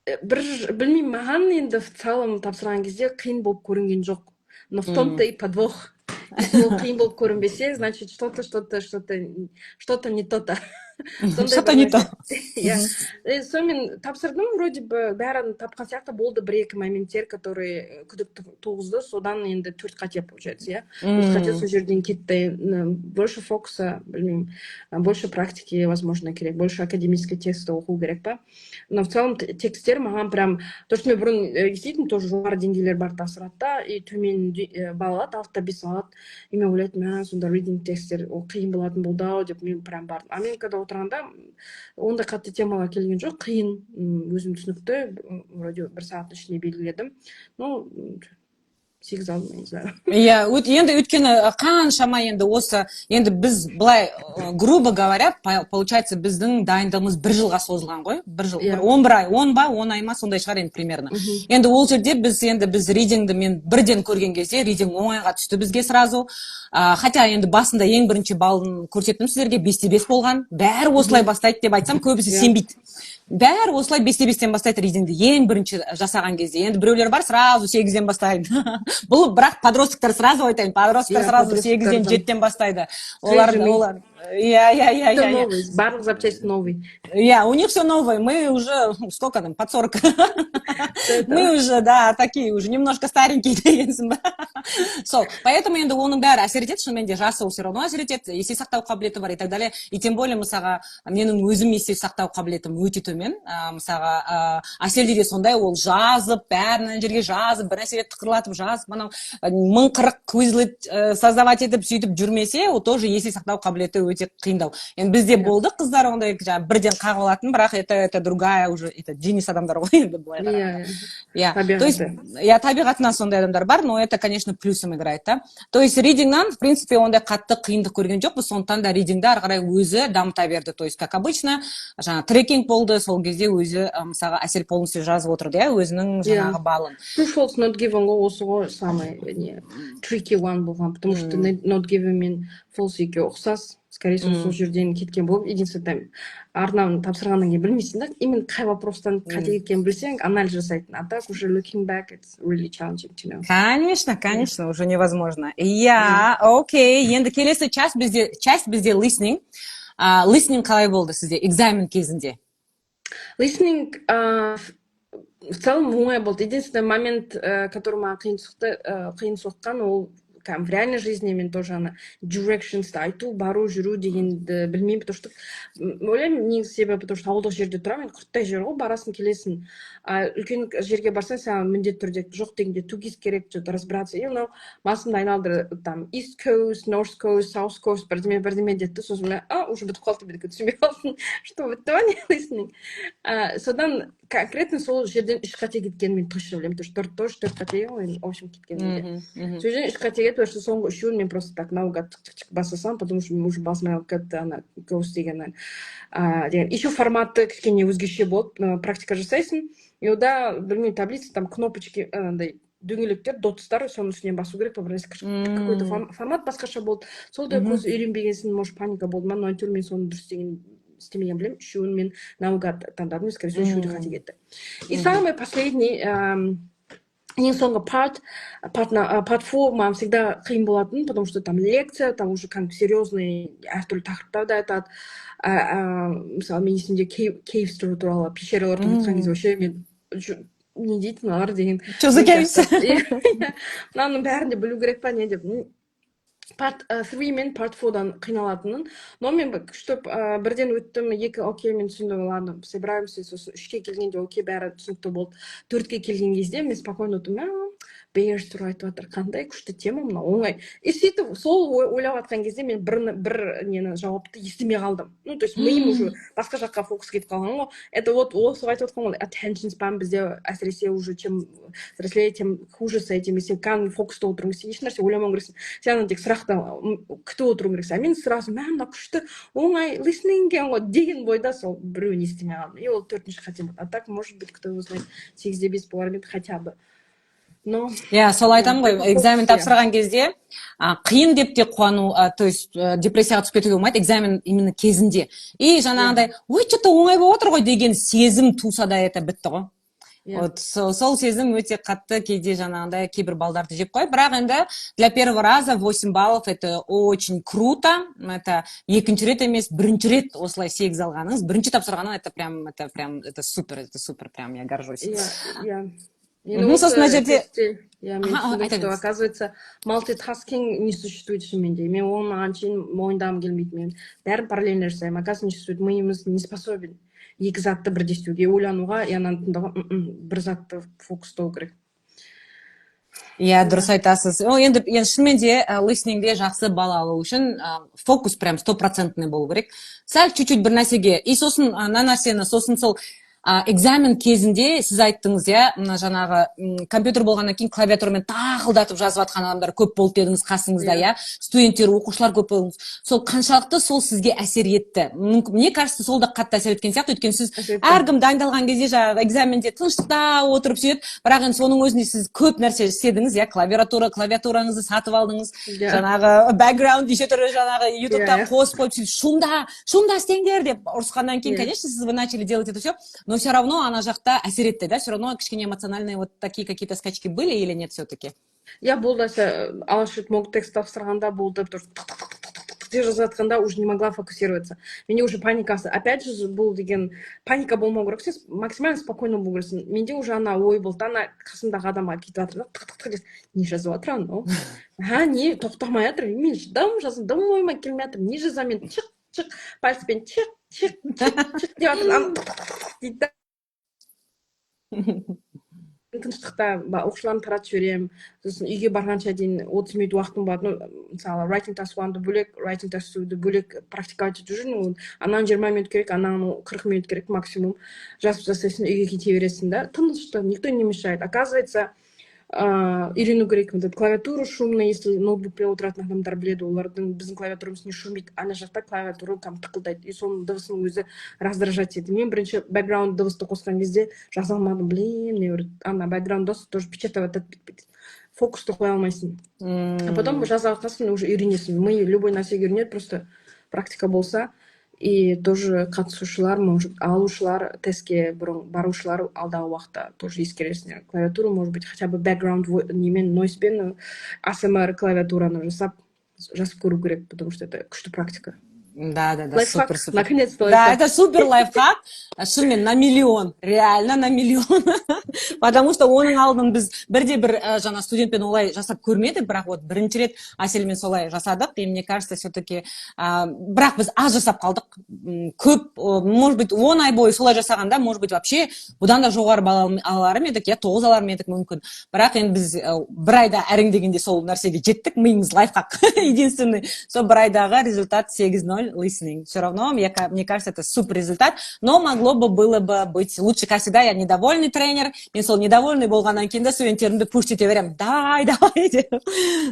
B: Білмеймін, маған енді в целом тапсырған кезде қиын болып көрінген жоқ. Но в том-то и подвох. Если ол қиын болып көрінбесе, значит, что-то не то-то.
C: Что-то не то.
B: Сонымен тапсырдым, вроде бы бәрін тапқан сияқты болды, 1-2 моменттер, которые күдік туғызды, содан енді 4 қате получается, 4 қате сол жерден кетті. Больше фокуса, білмеймін, больше практики, возможно, керек, больше академический тексті оқу керек па. Но в целом тексттер маған прям, то, что мен бұрын естейтін, тоже жоғары деңгейлер бар тапсырады, и төмен балл алады, 6-5 алады. И мен ойлайтын, сонда reading тексттер қиын болатын болды ау деп мен прям бардым. Америкада отырғанда ондай қатты темаға келген жоқ, қиын, өзім түсінікті, вроде 1 сағаттың ішінде белгіледім. Ну, 8 алдым, не знаю.
C: Енді өйткені қаншама енді осы, енді біз былай, грубо говоря, получается, біздің дайындығымыз 1 жылға созылған ғой, 1 жыл, 11 ай, 10 ай ма, сондай шығар енді примерно. Енді ол жерде біз readingді мен бірден көрген кезде, reading оңайға түсті бізге сразу. Хотя енді басында ең бірінші балын көрсеттім сіздерге, 5-5 болған. Бәрі осылай бастайды деп айтсам, көбісі сенбейді. Бәрі осылай 5-5-тен бастайды readingді ең бірінші жасаған кезде. Енді біреулер бар, сразу 8-ден бастайды. Бұл бірақ подростықтар сразу айтайын, подростықтар сразу 8-ден 7-ден бастайды. Олар.
B: Барлық запчасти новый.
C: У них все новое. Мы уже, сколько там, под 40. Мы уже, да, такие уже, немножко старенькие дегенсің ба. Поэтому енді оның бәрі әсер етеді, шынымен де жасы все равно әсер етеді, есте сақтау қабілеті бар и так далее. И тем более, мысалға, менің өзім есте сақтау қабілетім өте төмен. Мысалға, Әселде де сондай, ол жазып, бәрін жерге жазып, бір нәрселерді тықырлатып жазып, мынау 1040 квизлет создавать етіп, сөйтіп жүрмесе, ол тоже есте сақтау қабілеті өте қиындау. Енді бізде болды қыздар ондай бірден қағып алатын, бірақ это другая уже, это Денис адамдар ғой енді былай қарап. То есть, табиғатынан сондай адамдар бар, но это, конечно, плюсом играет, да. То есть, readingнан, в принципе, ондай қатты қиындық көрген жоқпыз, сондықтан да readingді ары қарай өзі дамыта берді. То есть, как обычно, жаңа трекинг болды, сол кезде өзі, мысалға, Әсел полностью жазып отырды, өзінің жаңағы балын.
B: True false not given ғой, осы ғой самый tricky one болған, потому что not given мен false екеуі ұқсас. Скорее всего, сол жерден кеткен болып, единственное, арнаны тапсырғаннан кейін білмейсің да, именно қай вопростан қате кеткенін білсең, анализ жасайтын. А так уже looking back, it's really challenging to know.
C: Конечно, уже невозможно. Окей, енді келесі часть бізде listening. Listening қалай болды сізде, экзамен кезінде?
B: Listening в целом оңай болды. Единственный момент, который маған қиын соққан, ол в реальной жизни мен тоже ана directions'ты айту, бару, жүру дегенді білмеймін, потому что ойлаймын негізі себебі, потому что ауылдық жерде тұрамын, құрттай жер ғой, барасың келесің. Үлкен жерге барсаң, саған міндетті түрде жоқ дегенде тугис керек, что-то разбираться. И мынау басымды айналдырды, там East Coast, North Coast, South Coast, бірдеме деді, сосын мен, уже бітіп қалды деп түсінбей қалдым, что бітті ма не listening. Содан конкретно сол жерден үш қате кеткенін мен точно білемін, потому что төрт қате ғой, в общем, кеткен менде. Сол жерден үш қате кетті, что соңғы үшеуін мен просто так наугад чик-чик басасам, потому что уже басыма кетті ана ghost деген. Еще форматы кішкене өзгеше болды, практика жасайсың, и ода, білмеймін, таблица, там кнопочки, андай дөңгелектер, дотстар, соның үстінен басу керек, какой-то формат басқаша болды. Сол да көз үйренбегенсін, может, паника болды ма, но әйтеуір мен соны дұрыс істемеген білемін, үшеуін мен наугад таңдадым, скорее всего, үшеуі де қате кетті. И самый последний, ең соңғы part 4 маған всегда қиын болатын, потому что там лекция, там уже серьезный әртүрлі тақырыптарды айтады. Мысалы, мен есімде caves туралы, пещераларды ұмытқан кезде вообще мен не дейді мыналар деген.
C: Что за caves?
B: Мынаның бәрін де білу керек па не деп. Part 3 мен part 4-дан қиналатынын. Но мен күштіп бірден өттім, 2 окей, мен түсіндім, ладно, собираемся, сосын 3-ке келгенде окей, бәрі түсінікті болды. 4-ке келген кезде мен спокойно отырмын, Bears туралы айтып жатыр, қандай күшті тема мына, оңай. И сөйтіп сол ойлап жатқан кезде мен бір нені жауапты естімей қалдым. Ну, то есть миым уже басқа жаққа фокус кетіп қалған ғой. Это вот осы айтып жатқан ғой, attention span бізде әсіресе уже чем взрослее, тем хуже с этим. Если кәдімгі фокуста отыруың керек, ешнәрсе ойламауың керексің. Сен тек сұрақты күтіп отыруың керексің. Мен сразу мына күшті оңай listening ғой деген бойда сол біреуін естімей қалдым. И ол 4-ші қате болды. А так, может быть, кто знает, 8-де 5 болар еді хотя бы.
C: Иә, сол айтамын ғой, экзамен тапсырған кезде қиын деп те қуану, то есть депрессияға түсіп кетуге болмайды, экзамен именно кезінде. И жаңағындай, ой, что-то оңай болып отыр ғой деген сезім туса да это бітті ғой. Вот сол сезім өте қатты кейде жаңағындай кейбір балдарды жеп қойып, бірақ енді для первого раза 8 баллов это очень круто. Это екінші рет емес, бірінші рет осылай 8 алғаныңыз, бірінші тапсырғаның это супер, прям я горжусь.
B: Ну, собственно, жерде, я что, оказывается, мультитаскинг не существует в менде. Мен оны анчейін мойындағым келмейді, мен бәрін параллельно жасаймын. Оказывается, не существует, миымыз не способен екі затты бірдей істеуге, ойлануға, и ананы тыңдауға бір затты фокустау керек.
C: Иә, дұрыс айтасыз. Енді шынымен де listeningде жақсы бал алу үшін фокус прям 100% болу керек. Сәл чуть-чуть бір нәрсеге, и сосын нәрсені, сосын сол экзамен кезінде сіз айттыңыз, иә, жаңағы компьютер болғаннан кейін клавиатурамен тақылдатып жазып жатқан адамдар көп болды дедіңіз қасыңызда, иә, студенттер, оқушылар көп болдыңыз. Сол қаншалықты сол сізге әсер етті? Мне кажется, сол да қатты әсер еткен сияқты, өйткені сіз әркім дайындалған кезде жаңағы экзаменде тыныштықта отырып сөйтіп, бірақ енді соның өзінде сіз көп нәрсе істедіңіз, иә, клавиатураңызды сатып алдыңыз, жаңағы бэкграунд неше түрлі жаңағы ютубта қосып қойып сөйтіп шумда істеңдер деп ұрысқаннан кейін, конечно, сіз вы начали делать это все, но все равно она жақта әсер етті, да? Все равно кішкене эмоциональные вот такие какие-то скачки были или нет все-таки?
B: Я болды, алғаш рет мог текст тапсырғанда болды, где жазатқанда уже не могла фокусироваться. Менде уже паникасы. Опять же, был деген паника болмау керек, сен максимально спокойно болу керексің. Менде уже ана ой болды, ана қасымдағы адамға кетіп жатыр да, тық не жазып жатыр анау? Не тоқтамай жатыр, мен дым ойыма келмей жатыр, не жазамын мен, чық пальцепен чық деп жатыр, дейді да. Тыныштықта оқушыларымды таратып жіберемін, сосын үйге барғанша дейін 30 минут уақытым болады. Мысалы writing task 1-ды бөлек, writing task 2-ды бөлек практиковать етіп жүрмін. Анаған 20 минут керек, анаған 40 минут керек максимум. Жазып жасайсың, үйге кете бересің да. Тыныштық, никто не мешает. Оказывается, үйрену керек. Клавиатура шумная, если ноутбукпен отыратын адамдар біледі, олардың біздің клавиатурамыз не шумит, ана жақта клавиатура тықылдайды, и соның дыбысының өзі раздражать етеді. Мен бірінші бэкграунд дыбысты қосқан кезде жаза алмадым, ана бэкграунд дыбыс тоже печатать етеді, фокусты қоя алмайсың. А потом жаза алғасын уже үйренесің. Мы любой нәрсеге үйренеді, просто практика болса. И тоже қатысушылар, может, алушылар, тестке барушылар алдағы уақытта тоже ескересіңдер. Клавиатура, может быть, хотя бы background немен, нойспен ASMR клавиатураны жасап көру керек, потому что это күшті практика.
C: Да,
B: Лайфхак,
C: супер.
B: наконец-то
C: Да,
B: лайфхак.
C: это супер лайфхак. Шынымен на миллион, реально на миллион. Потому что оның алдын біз бірде бір жаңа студентпен олай жасап көрмедік, бірақ вот бірінші рет Әселмен солай жасадық. И мне кажется, все-таки бірақ біз аз жасап қалдық. Көп, может быть, 10 ай бойы солай жасағанда, может быть, вообще бұдан да жоғары балл алар ма едік, я 9 алар ма едік мүмкін. Бірақ енді біз бір айда әріңдегенде сол нәрсеге жеттік. Миымыз лайфхак. Единственный. Сол бір айдағы результат 8-0 listening. Все равно, мне кажется, это супер результат. Но могло бы было бы быть лучше. Как всегда, я недовольный тренер. Мен сол недовольный болғаннан кейін де студенттерімді пуш ете беремін. Давай деп.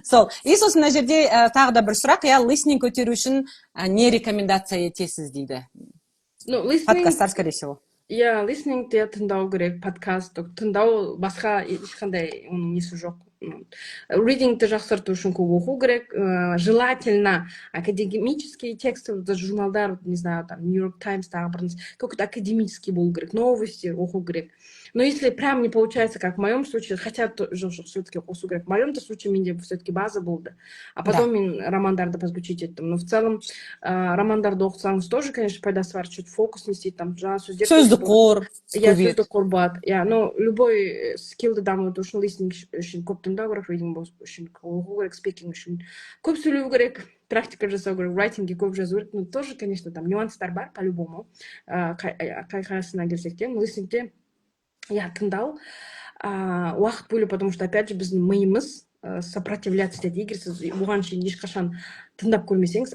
C: Сол. И сосын мына жерде тағы да бір сұрақ. Я listening көтеру үшін не рекомендация етесіз дейді. Подкасттар, скорее всего.
B: Иә, listening те тыңдау керек, подкаст тыңдау, басқа ешқандай оның несі жоқ. Readingті жақсарту үшін көп оқу керек. Желательно академические тексты, журналдар, не знаю, там New York Times, какой-то академический болу керек, новости оқу керек. Но если прям не получается, как в моем случае, хотя все-таки оқу керек, в моем-то случае менде все-таки база болды. А потом мен романдарды подключить еттім. Но в целом романдарды оқысаңыз тоже, конечно, пайдасы бар, чуть фокус не істейді, там жаңа сөздер.
C: Сөздік қор.
B: Иә, сөздік қор болады. Иә, но любой скиллді дамыту үшін, listening үшін көп тыңдау керек, reading үшін оқу керек, speaking үшін көп сөйлеу керек, практика жасау керек, writingге көп жазу керек. Ну, тоже, конечно, там нюанстар бар, по-любому. Қайсына келсек те, listeningте иә, тыңдау, уақыт бөлу, потому что, опять же, біздің миымыз сопротивляться етеді. Егер сіз оған шейін ешқашан тыңдап көрмесеңіз,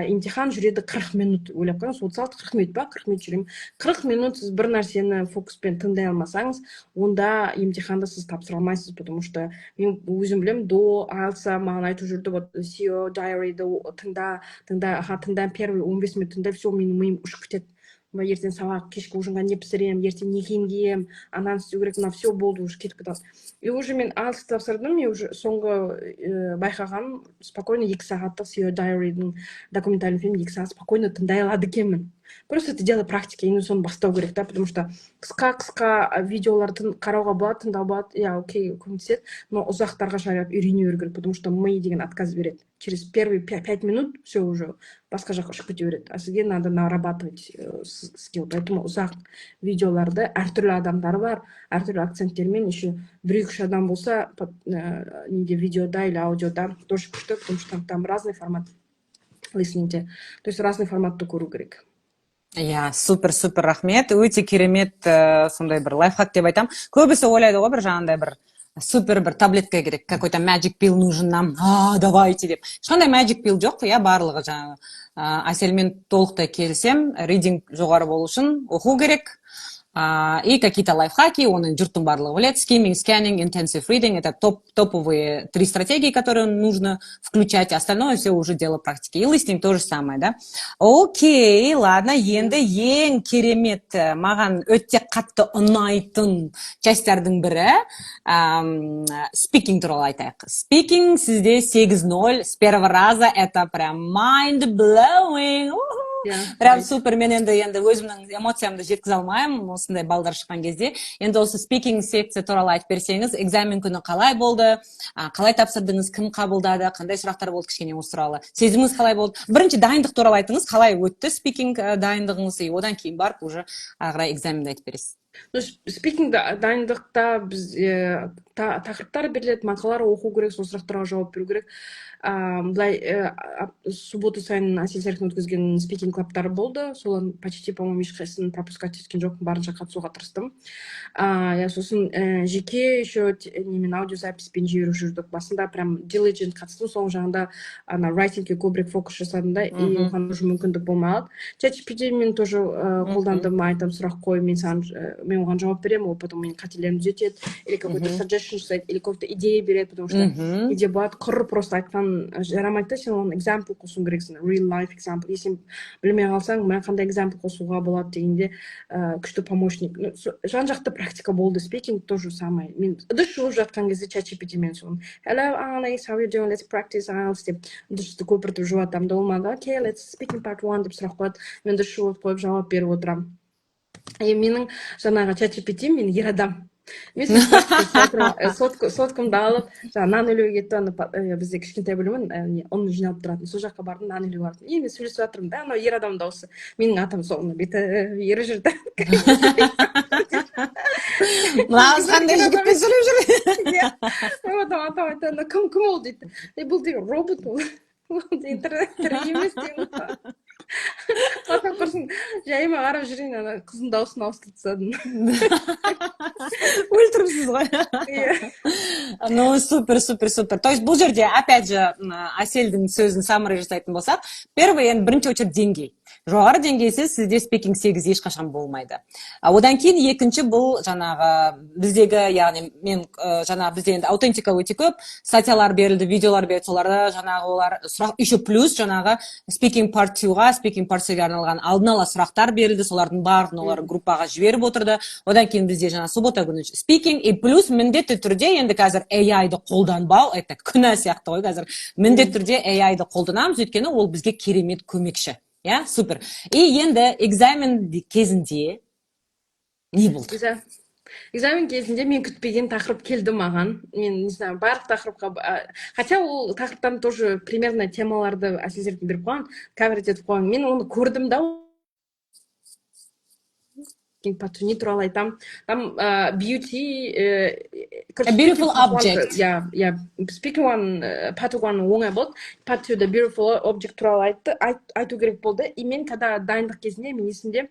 B: емтихан жүреді 40 минут, ойлап қараңыз, 36-40 минут па, 40 минут жүремін. 40 минут сіз бір нәрсені фокуспен тыңдай алмасаңыз, онда емтиханды сіз тапсыра алмайсыз, потому что мен өзім білемін, до IELTS маған айтып жүрді, вот CEO diary'ді тыңда, первый 15 минут тыңдай, все, менің миым ұшып кетеді. Ертең сабақ, кешкі ужинға не пісіремін, ертең не киім киемін, ананы істеу керек, мына все болды, уже кетіп кетеді. И уже мен IELTS тапсырдым, мен уже соңғы байқағаным, спокойно 2 сағаттық CEO diary'дің документальный фильм 2 сағат спокойно тыңдай алады екенмін. Просто это дело практики, енді соны бастау керек, да, потому что қысқа видеоларды қарауға болады, тыңдау болады, иә, окей, көмектеседі, но ұзақтарға шайып үйрене беру керек, потому что ми деген отказ береді. Через первые 5 минут все уже басқа жаққа ұшып кете береді. А сізге надо нарабатывать скилл. Поэтому ұзақ видеоларды әртүрлі адамдар бар, әртүрлі акценттермен, еще 1-2 адам болса, неде видеода или аудиода тоже күшті, потому что там разный формат listeningте. То есть разный форматты көру керек.
C: Иә, супер рахмет. Өте керемет сондай бір лайфхак деп айтам. Көбісі ойлайды ғой, бір жаңағындай бір супер бір таблетка керек, какой-то magic pill нужен нам, давайте деп. Ешқандай magic pill жоқ, иә, барлығы жаңағы. Әселмен толықтай келісем, reading жоғары болу үшін оқу керек. И какие-то лайфхаки, оның жұрттың барлығы біледі. Skimming, scanning, intensive reading — это топовые 3 стратегии, которые нужно включать. Остальное все уже дело практики. И listening то же самое, да? Окей, ладно, енді ең керемет маған өте қатты ұнайтын частардың бірі speaking туралы айтайық. Speaking сізде 8-0 с первого раза, это прям mind-blowing. Прям супер, мен енді өзімнің эмоциямды жеткізе алмаймын осындай балдар шыққан кезде. Енді осы спикинг секция туралы айтып берсеңіз, экзамен күні қалай болды, қалай тапсырдыңыз, кім қабылдады, қандай сұрақтар болды, кішкене осы туралы сезіміңіз қалай болды? Бірінші дайындық туралы айтыңыз, қалай өтті спикинг дайындығыңыз, и одан кейін барып уже ағырай экзаменді айтып бересіз.
B: Спикинг дайындықта біз тақырыптар беріледі, мақалалар оқу керек, сол сұрақтарға жауап беру керек. Былай суббота сайын Әсел Серіктің өткізген спикинг клабтары болды. Солан почти, по-моему, ешқайсысын пропускать еткен жоқпын, барынша қатысуға тырыстым. Сосын жеке еще немен аудиозаписпен жіберіп жүрдік. Басында прям diligent қатыстым, соң жағында writingке көбірек фокус жасадым да, и оған уже мүмкіндік болмады. ChatGPT мен тоже қолдандым, айтам, сұрақ қой, мен оған жауап беремін, ол потом менің қателерімді түзетеді, или какой-то suggestion жасайды, или какой-то идея береді, потому что идея болады, құр просто айтқан жарамайды, сен оның example қосуың керексің, real life example. Если білмей қалсаң, мен қандай example қосуға болады дегенде күшті помощник. Жан-жақты практика болды, speaking тоже самое. Мен дұрыс жуып жатқан кезде ChatGPT мен соны hello Alex, how are you doing, let's practice IELTS деп дұрысты көпіртіп жуатамын да, болмады, okay, let's speaking part 1 деп сұрақ қояды, мен дұрыс жуып қойып жауап беріп отырамын. Менің жаңағы ChatGPT мен ер адам. мен сөйтіп соткамды алып жаңағы нан илеуге кетті, ана бізде кішкентай бөлме ұн жиналып тұратын, сол жаққа бардым, нан илеуге бардым. Мен сөйлесіп жатырмын да, анау ер адам дауысы, менің атам соны бүйтіп еріп жүрді.
C: Мынауыз қандай жігітпен сөйлеп жүр.
B: Атам айтады, кім ол дейді. Бұл деген робот ол. Тірі емес деймін. Атам құрсын, жайыма қарап жүрейін, ана қыздың дауысын ауыстырып тастадым.
C: Өлтіріпсіз ғой. Ну, супер, супер, супер. То есть бұл жерде, опять же, Аселдің сөзін саммари жасайтын болсақ, первый, енді бірінші очередь деңгей. Жоғары деңгейсіз сізде speaking 8 ешқашан болмайды. Одан кейін екінші бұл жаңағы біздегі, яғни мен жаңағы бізде енді аутентика өте көп, статьялар берілді, видеолар берілді, соларда жаңағы олар сұрақ, еще плюс жаңағы speaking part 2-ға, speaking part 2-ге арналған алдын ала сұрақтар берілді, солардың барлығын олар группаға жіберіп отырды. Одан кейін бізде жаңа суббота күні speaking, и плюс міндетті түрде енді қазір AI-ды қолданбау, это күнә сияқты ғой қазір. Міндетті түрде AI-ды қолданамыз, өйткені ол бізге керемет көмекші. Я, супер. И енді экзамен кезінде не болды?
B: Экзамен кезінде мен күтпеген тақырып келді маған. Мен, не знаю, барлық тақырыпқа, хотя ол тақырыптарын тоже примерно темаларды әсерден беріп қойған, каверить етіп қойған. Мен оны көрдім да, не туралы айтам. Там beauty,
C: A beautiful object.
B: Yeah, speaking one, part one оңай болды. Part two, the beautiful object туралы айту керек болды. И мен когда дайындық кезінде, мен есімде,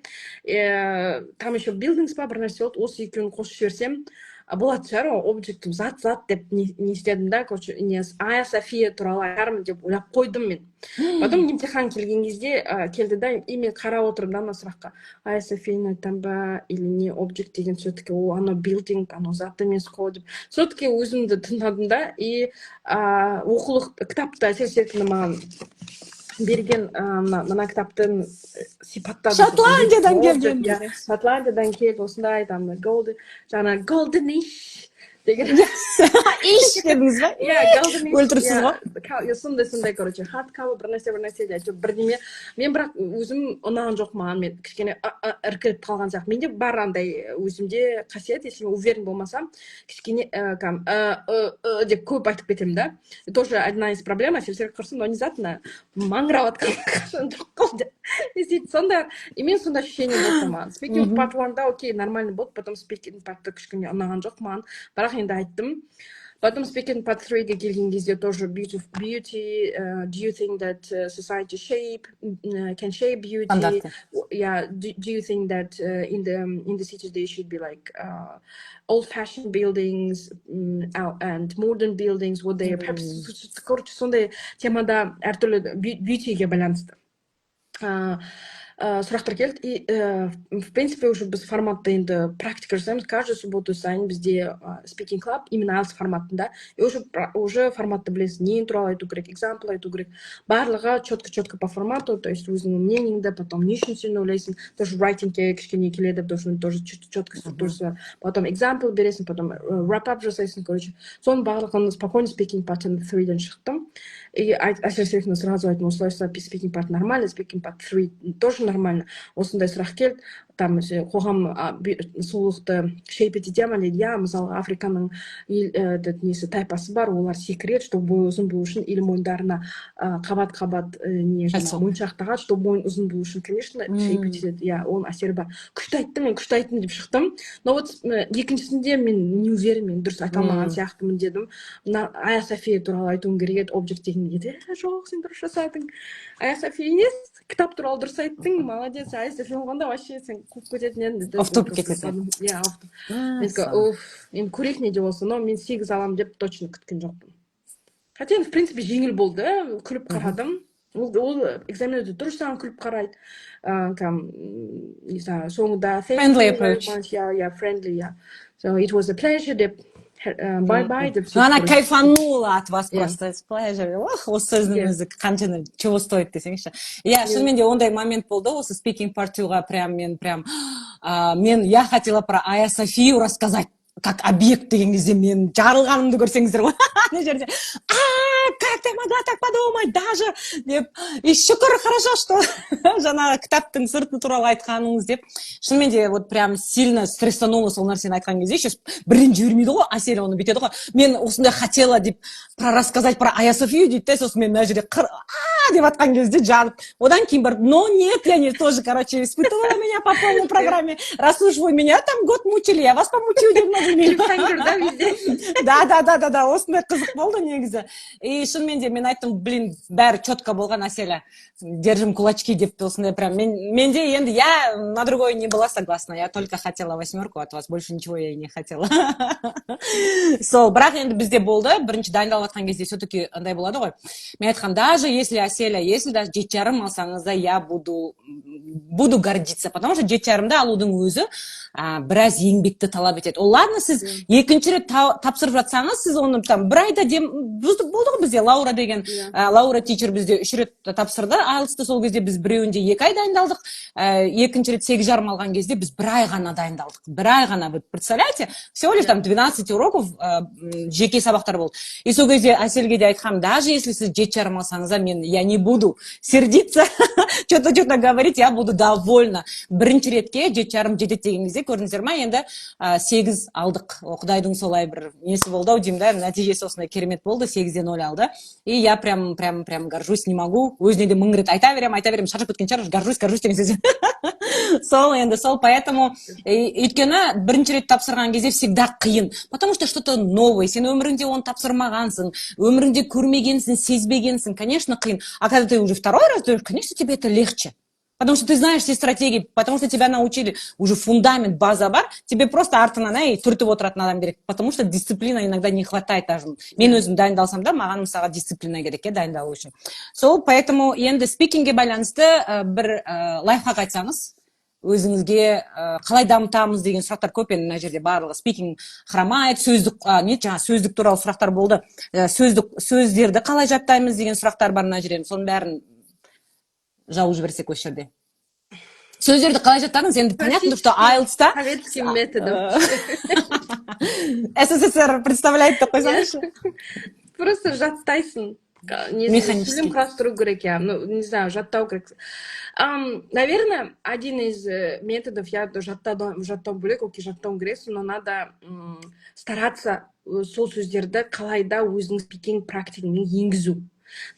B: там еще buildings па бір нәрсе болды, осы екеуін қосып жіберсем, болады шығар, объектім зат деп не істедім да, Айя София туралы айтармын деп ойлап қойдым мен. Потом емтихан келген кезде келді да, и мен қарап отырдым да ана сұраққа. Айя Софияны айтам ба, или не объект деген все-таки ол ана билдинг, ана зат емес қой деп. Все-таки өзімді тыңдадым да, и оқулық кітапты әсер секілді маған берген мына кітаптың сипаттары.
C: Шотландиядан келген.
B: Шотландиядан келді, осындай там жаңа golden-ish деген.
C: Иш дедіңіз ба? Өлтіріпсіз ғой?
B: Сондай, короче, hardcover бір нәрсе де бірдеме. Мен бірақ өзім ұнаған жоқ маған, мен кішкене іркіліп қалған сияқты. Менде бар андай өзімде қасиет, если мен уверен болмасам, кішкене деп көп айтып кетемін да. Тоже одна из проблем, әсерсер құрсын, но внезапно маңырап атқан жоқ қылды. Сонда, и мен сонда ощущение болды маған. Speaking part 1-да окей, нормально болды, потом speaking part-ды кішкене ұнаған жоқ маған. Бірақ енді айттым. Потом speaking part 3-ге келген кезде тоже beauty, do you think that society can shape beauty? Yeah, do you think that in the city there should be like old-fashioned buildings and modern buildings, what their purpose? Короче, сондай темада әртүрлі beautyге байланысты сұрақтар келді. И, в принципе, уже біз форматта енді практика жасаймыз. Каждую субботу сайын бізде speaking club именно алыс форматында. И уже форматты білесің, не туралы айту керек, экзампл айту керек. Барлығы четко по формату, то есть өзіңнің мнениеңді, потом не үшін сен ойлайсың, тоже writingке кішкене келеді, тоже четко структурасы. Потом экзампл бересің, потом wrap-up жасайсың, короче. Соның барлығын спокойно speaking part 3-ден шықтым. И әсерсекіне сразу айтым, осылайша speaking part нормально, speaking part 3 тоже нормально. Осындай сұрақ келді. Там қоғам сұлулықты шейп етеді ма дейді. Я, мысалы, Африканың несі тайпасы бар, олар секрет, чтобы бойы ұзын болу үшін, или мойындарына қабат моншақ тағады, чтобы мойын ұзын болу үшін, конечно, шейп етеді. Я, оның әсері бар. Күшті айттым деп шықтым. Но вот екіншісінде мен не уверен, мен дұрыс айта алмаған сияқтымын дедім. Айя София туралы айтуым керек еді, объект деген еді. Жоқ, сен дұрыс жасадың. Айя София емес, кітап туралы дұрыс айттың, молодец. Айя София болғанда вообще сен қуып кететін едім.
C: Офтоп кететін.
B: Иә, офтоп. Мен көрек не де болса, но мен 8 алам деп точно күткен жоқпын. Хотя, в принципе, жеңіл болды, күліп қарадым. Ол экзаменде дұрыс саған күліп қарайды. Соңында
C: friendly approach.
B: Yeah, friendly, yeah. So it was a pleasure деп bye-bye деп.
C: Она кайфанула от вас просто. It's pleasure. Осы сөздің өзі қаншаны чего стоит десеңші. Я шынымен де ондай момент болды. Осы speaking part 2-ға я хотела про Айя Софию рассказать как объект деген кезде мен жарылғанымды көрсеңіздер ғой. Ана жерде как ты могла так подумать, даже деп, и шүкір, хорошо, что жаңағы кітаптың сырты туралы айтқаныңыз деп, шынымен де вот прям сильно стресстанула сол нәрсені айтқан кезде, сейчас бірін жібермейді ғой, Әсел оны бүйтеді ғой, мен осындай хотела деп рассказать про Ая Софию дейді де, сосын мен мына жерде деп атқан кезде жанып, одан кейін барып, но нет, я не тоже, короче, испытывала меня по полной программе, раз уж вы меня там год мучили, я вас помучу деп да, осындай қызық болды негізі. И шынымен де мен айттым, блин, бәрі четко болған, Әселя, держим кулачки деп осындай прям, менде енді я на другой не была согласна, я только хотела 8 от вас, больше ничего я и не хотела. Сол, бірақ енді бізде болды, бірінші дайындалып жатқан кезде все-таки андай болады ғой. Мен айтқам, даже если Әселя, если даже 7,5 алсаңыз да, я буду гордиться, потому что 7,5-ды алудың өзі біраз еңбекті талап етеді. Ол ладно, сіз екінші рет тапсырып жатсаңыз, сіз оны там бір айда болды ғой бізде Лаура деген, Лаура тичер бізде 3 рет тапсырды, IELTS-ты сол кезде біз біреуінде 2 ай дайындалдық, екінші рет 8,5 алған кезде біз бір ай ғана дайындалдық. Бір ай ғана, вы представляете, всего лишь там 12 уроков жеке сабақтар болды. И сол кезде Әселге де айтқам, даже если сіз 7,5 алсаңыз, я не буду сердиться, что-то говорить, я буду довольна. Бірінші ретке 7,5 жетеді деген кезде, көрдіңіздер ма, енді 8 алдық. Құдайдың солай бір несі болды ау деймін да, нәтижесі осындай керемет болды, 8-ден 0 алды. И я прям горжусь, не могу. Өзіне де 1000 рет айта берем, шаршап кеткен шығар, горжусь деген сөз. Сол, поэтому өйткені бірінші рет тапсырған кезде всегда қиын, потому что что-то новое, сен өміріңде оны тапсырмағансың, өміріңде көрмегенсің, сезбегенсің, конечно, қиын. А когда ты уже второй раз делаешь, конечно, тебе это легче. Потому что ты знаешь все стратегии, потому что тебя научили, уже фундамент, база бар, тебе просто артынан түртіп отыратын адам керек, потому что дисциплина иногда не хватает даже. Мен өзім дайындалсам да, маған мысалға дисциплина керек, дайындалу үшін. Сол, поэтому енді спикингге байланысты бір лайфхак айтсаңыз, өзіңізге қалай дамытамыз деген сұрақтар көп, енді мына жерде барлығы спикинг хромайды, сөздік туралы сұрақтар болды, сөздерді қалай жаттаймыз деген сұрақтар бар мына жерде, соның бәрін жауып жіберсек осы жерде. Сөздерді қалай жаттадыңыз? Енді понятно, что IELTS-та
B: советским методом.
C: СССР представляет такой, знаешь?
B: Просто жаттайсың. Сөйлем құрастыру керек, не знаю, жаттау керек. Наверное, один из методов, я жаттау бөлек, окей, жаттау керек, но надо стараться сол сөздерді қалайда өзінің спикинг практикіне енгізу.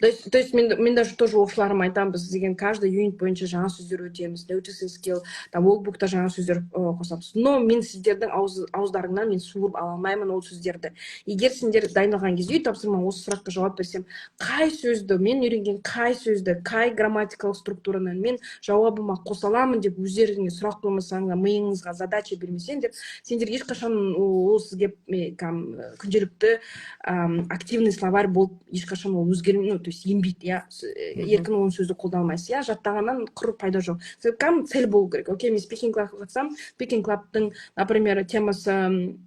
B: То есть мен даже тоже оқушыларыма айтамын, біз деген каждый юнит бойынша жаңа сөздер өтеміз, noticing skill, там оқбукта жаңа сөздер қосамыз. Но мен сіздердің ауыздарыңнан мен суырып ала алмаймын ол сөздерді. Егер сендер дайындалған кезде үй тапсырма осы сұраққа жауап берсем, қай сөзді, мен үйренген қай сөзді, қай грамматикалық структурадан мен жауабыма қоса аламын деп өздеріңе сұрақ қоймасаңдар, миыңызға задача бермесеңдер, сендер ешқашан ол сізге күнделікті активный словарь болып ешқашан ол өзгермейді. Ну, то есть енбейді, еркін оның сөзді қолданмайсыз, жаттағаннан құр пайда жоқ. Цель болу керек. Окей, мен спикинг клаб қатысам, спикинг клабтың, например, темасы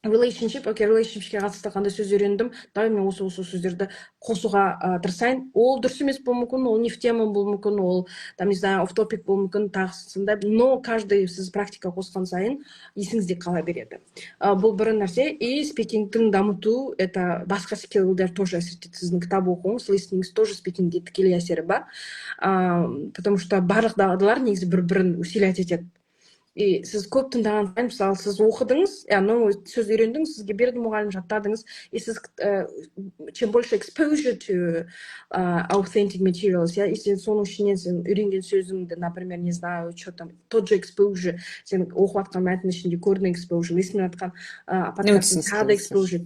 B: relationship, relationshipке қатысты қандай сөз үйрендім, давай мен осы сөздерді қосуға тырысайын. Ол дұрыс емес болуы мүмкін, ол не в тему болуы мүмкін, ол, там, не знаю, off topic болуы мүмкін, тағысында, но каждый сіз практика қосқан сайын есіңізде қала береді. Бұл бір нәрсе. И спикингтің дамыту, это басқа скиллдер тоже әсер етеді. Сіздің кітап оқуыңыз, listening тоже спикингге тікелей әсері бар. Потому что барлық дағдылар негізі бір-бірін усилять етеді. И сіз көп тыңдаған сайын, мысалы, сіз оқыдыңыз, сөз үйрендіңіз, сізге берді мұғалім, жаттадыңыз, и сіз чем больше exposure to authentic materials, если соның ішінен сен үйренген сөзіңді, например, не знаю, что там, тот же exposure, сен оқып атқан мәтін ішінде көрдің exposure, listening атқан подкастың тағы exposure,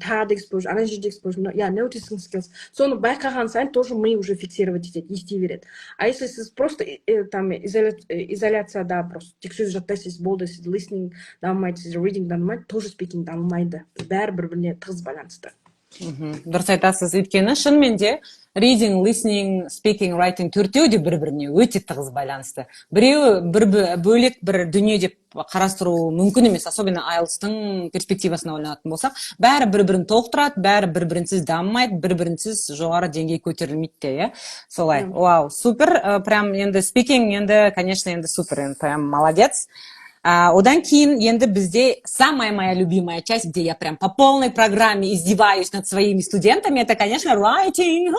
B: ана жерде exposure, noticing skills, соны байқаған сайын тоже мы уже фиксировать етеді, ести береді. А если сіз просто там изоляцияда просто тек сөз жаттайсыз, болды, сіз listening дамымайды, сіз reading дамымайды, тоже speaking дамымайды. Бәрі бір-біріне тығыз байланысты.
C: Дұрыс айтасыз, өйткені шынымен де reading, listening, speaking, writing төртеуі де бір-біріне өте тығыз байланысты. Біреуі бөлек бір дүние деп қарастыру мүмкін емес, особенно IELTS-тың перспективасына ойланатын болсақ, бәрі бір-бірін толықтырады, бәрі бір-бірінсіз дамымайды, бір-бірінсіз жоғары деңгей көтерілмейді де, солай. Вау, супер, прям енді speaking, енді, конечно, енді супер, прям молодец. Одан кейін енді бізде самая моя любимая часть, где я прям по полной программе издеваюсь над своими студентами, это, конечно, writing.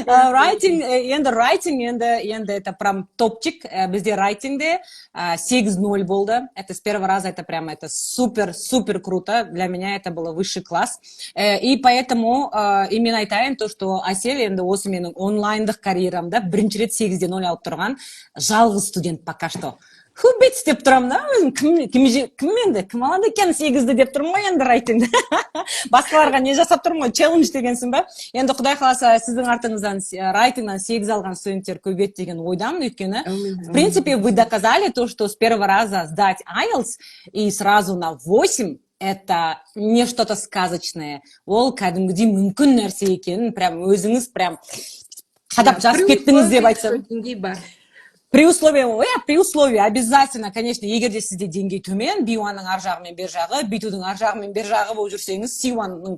C: Writing енді это прям топчик. Бізде writingде 8-0 болды. Это с первого раза, это прям это супер круто. Для меня это было высший класс. И поэтому именно айтайын то, что Асель енді осы менің онлайндық карьерамда бірінші рет 8-0 алып тұрған жалғыз студент пока что. Хубец деп тұрамын да, кім алады екен 8-ді деп тұрмын ғой енді райтингді. Басқаларға не жасап тұрмын ғой, челлендж дегенсің ба? Енді Құдай қаласа сіздің артыңыздан райтингнан 8 алған студенттер көбейеді деген ойдамын, өйткені в принципе вы доказали то, что с первого раза сдать IELTS и сразу на 8 это не что-то сказочное. Ол кәдімгідей мүмкін нәрсе екенін прям өзіңіз прям қадап жазып кеттіңіз деп айтсам. При условии, обязательно, конечно, егер де сізде деңгей төмен, B1-ның ар жағы мен бер жағы, B2-дің ар жағы мен бер жағы болып жүрсеңіз, C1-ның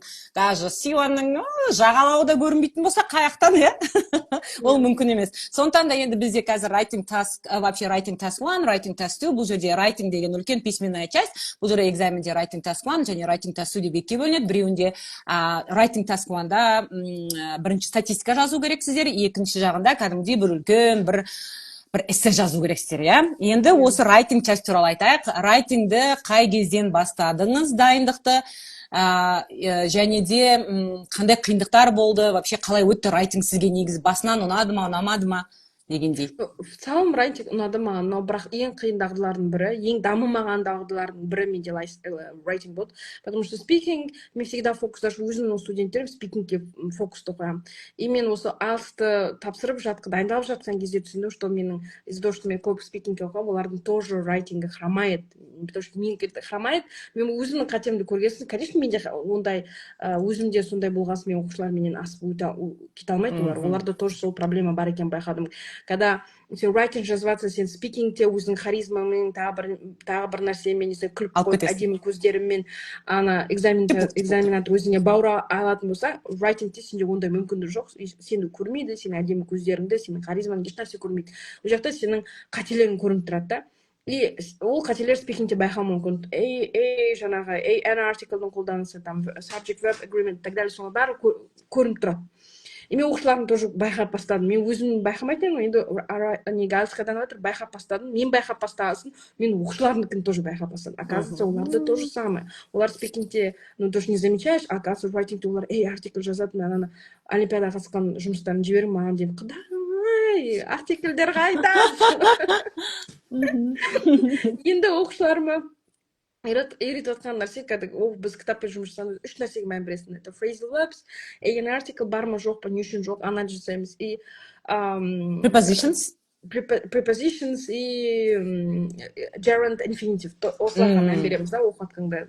C: жағалауы да көрінбейтін болса, қаяқтан, ол мүмкін емес. Сондықтан да енді бізде қазір writing task, вообще writing task 1, writing task 2, бұл жерде writing деген үлкен письменная часть, бұл жерде экзаменде writing task 1 және writing task 2 деп екіге бөлінеді. Біреуінде writing task 1-да бірінші статистика жазу керек сіздер, екінші жағында кәдімгідей бір үлкен бір эссе жазу керексіздер, иә? Енді осы райтинг часть туралы айтайық. Райтингді қай кезден бастадыңыз дайындықты, және де қандай қиындықтар болды, вообще қалай өтті райтинг сізге негізі басынан ұнады ма, ұнамады ма дегендей.
B: В целом райтинг ұнады маған, но бірақ ең қиын дағдылардың бірі, ең дамымаған дағдылардың бірі менде райтинг болды. Потому что спикинг, мен всегда фокус, даже өзімнің студенттерім спикингке фокусты қоямын. И мен осы IELTS-ты тапсырып дайындалып жатқан кезде түсіндім, что менің, из-за того, что мен көп спикингке оқығам, олардың тоже райтингі хромает. Потому что менікі хромает, мен өзімнің қатемді көргесін, конечно, менде ондай, өзімде сондай болғасын, мен оқушылар менен асып кете алмайды, оларда тоже сол проблема бар екен байқадым. Когда сен райтинг жазыватсың, сен спикингте өзің харизмамен, тағы бір нәрсемен, күліп қойып, әдемі көздерімен, экзаменатор өзіңе бауыра алатын болса, райтингте сенде ондай мүмкіндік жоқ, сені көрмейді, сенің әдемі көздеріңді, сенің харизмаңды еш нәрсе көрмейді. Ол жақта сенің қателерің көрініп тұрады да. И ол қателер спикингте байқауы мүмкін. Жаңағы an article-ның қолданысы, там subject verb agreement, так далее, соның бәрі көрініп тұрады. И мен оқушыларым тоже байқап бастадым. Мен өзім байқамайтын, енді IELTS-дан өтір байқап бастадым. Мен байқап бастасын, мен оқушыларымдікін тоже байқап бастадым. Оказывается, оларда то же самое. Олар спикингте, тоже не замечаешь, а оказывается, в райтингте олар, артикль жазады, мен ананы олимпиадаға қатысқан жұмыстарын жіберіп, маған деймін, құдай, артикльдер қайда? Енді оқушыларыма үйретіп отқан нәрсе, біз кітаппен жұмыс жасаймыз, 3 нәрсеге мән бересің. Это phrasal verbs, an article бар ма жоқ па, не үшін жоқ, анализ жасаймыз. И prepositions и gerund infinitive. Осыларға мән береміз да, оқытқанда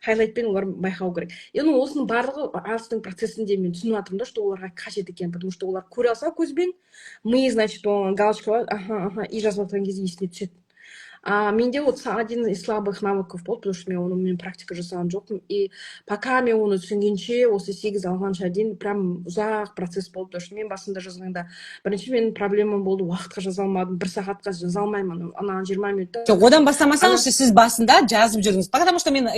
B: хайлайтпен олар байқау керек. Енді осының барлығы IELTS-тың процесінде мен түсініп жатырмын да, что оларға қажет екен, потому что олар көре алса көзбен, мы, значит, галочка қояды, и жазып жатқан кезде есіне түседі. Менде вот один из слабых навыков болды, потому что мен практика жасаған жоқпын. И пока мен оны түсінгенше, осы 8 алғанша дейін прям ұзақ процесс болды. Потому что мен басында жазғанда, бірінші менің проблемам болды, уақытқа жаза алмадым, 1 сағатқа жаза алмаймын, анаған 20 минутта.
C: Жоқ, одан бастамасаңыз, сіз басында жазып жүрдіңіз. Потому что мен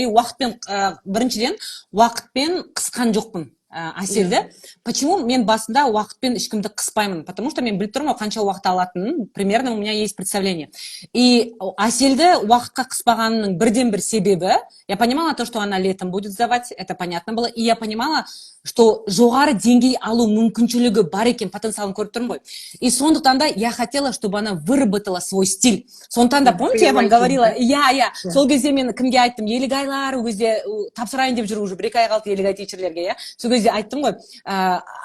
C: біріншіден уақытпен қысқан жоқпын. Аселді. Почему мен басында уақытпен ешкімді қыспаймын? Потому что мен біліп тұрмын, қанша уақыт алатынын, примерно у меня есть представление. И Аселді уақытқа қыспағанның бірден-бір себебі, я понимала то, что она летом будет сдавать, это понятно было, и я понимала, что жоғары деңгей алу мүмкіншілігі бар екен, потенциалын көріп тұрмын ғой. И сондықтан да я хотела, чтобы она выработала свой стиль. Сондықтан да, помните, я вам говорила, сол кезде мен кімге айттым, елігайлар, ол кезде тапсырайын деп жүр уже, 1-2 ай қалды елігай тичерлерге, сол кезде айттым ғой,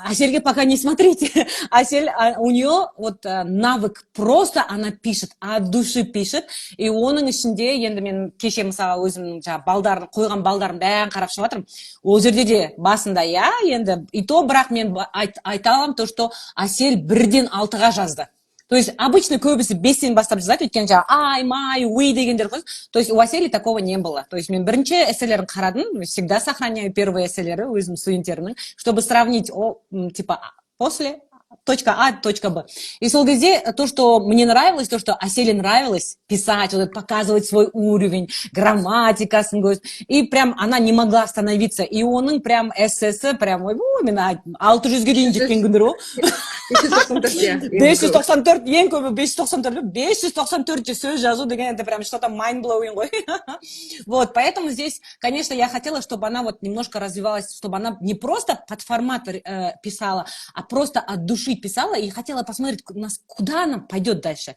C: Аселге пока не смотрите. Асель, у нее вот навык, просто она пишет, от души пишет, и оның ішінде, енді мен кеше мысалы өзімнің қойған балдарын бәрін қарап шығып жатырмын, ол жерде де басында, енді, и то, бірақ мен айта аламын, то, что Асель 1-ден 6-ға жазды. То есть обычно көбісі 5-тен бастап жазады, өйткені ай, май, уи дегендер қойды. То есть у Асели такого не было. То есть мен бірінші эсселерін қарадым, всегда сохраняю первые эсселері өзім студенттерімнің, чтобы сравнить, типа, после точка А, точка Б. И сол кезде то, что мне нравилось, то, что Аселе нравилось писать, вот это, показывать свой уровень, грамматикасын көз. И прям она не могла остановиться. И оның прям эссесі прям, ой, мен 600-ге дейін жеткен күндер ғой.
B: 594, иә.
C: 594 ең көбі 594 сөз жазу деген это прям что-то mind-blowing ғой. Вот, поэтому здесь, конечно, я хотела, чтобы она вот немножко развивалась, чтобы она не просто под формат писала, а просто от души писала и хотела посмотреть, куда она пойдет дальше.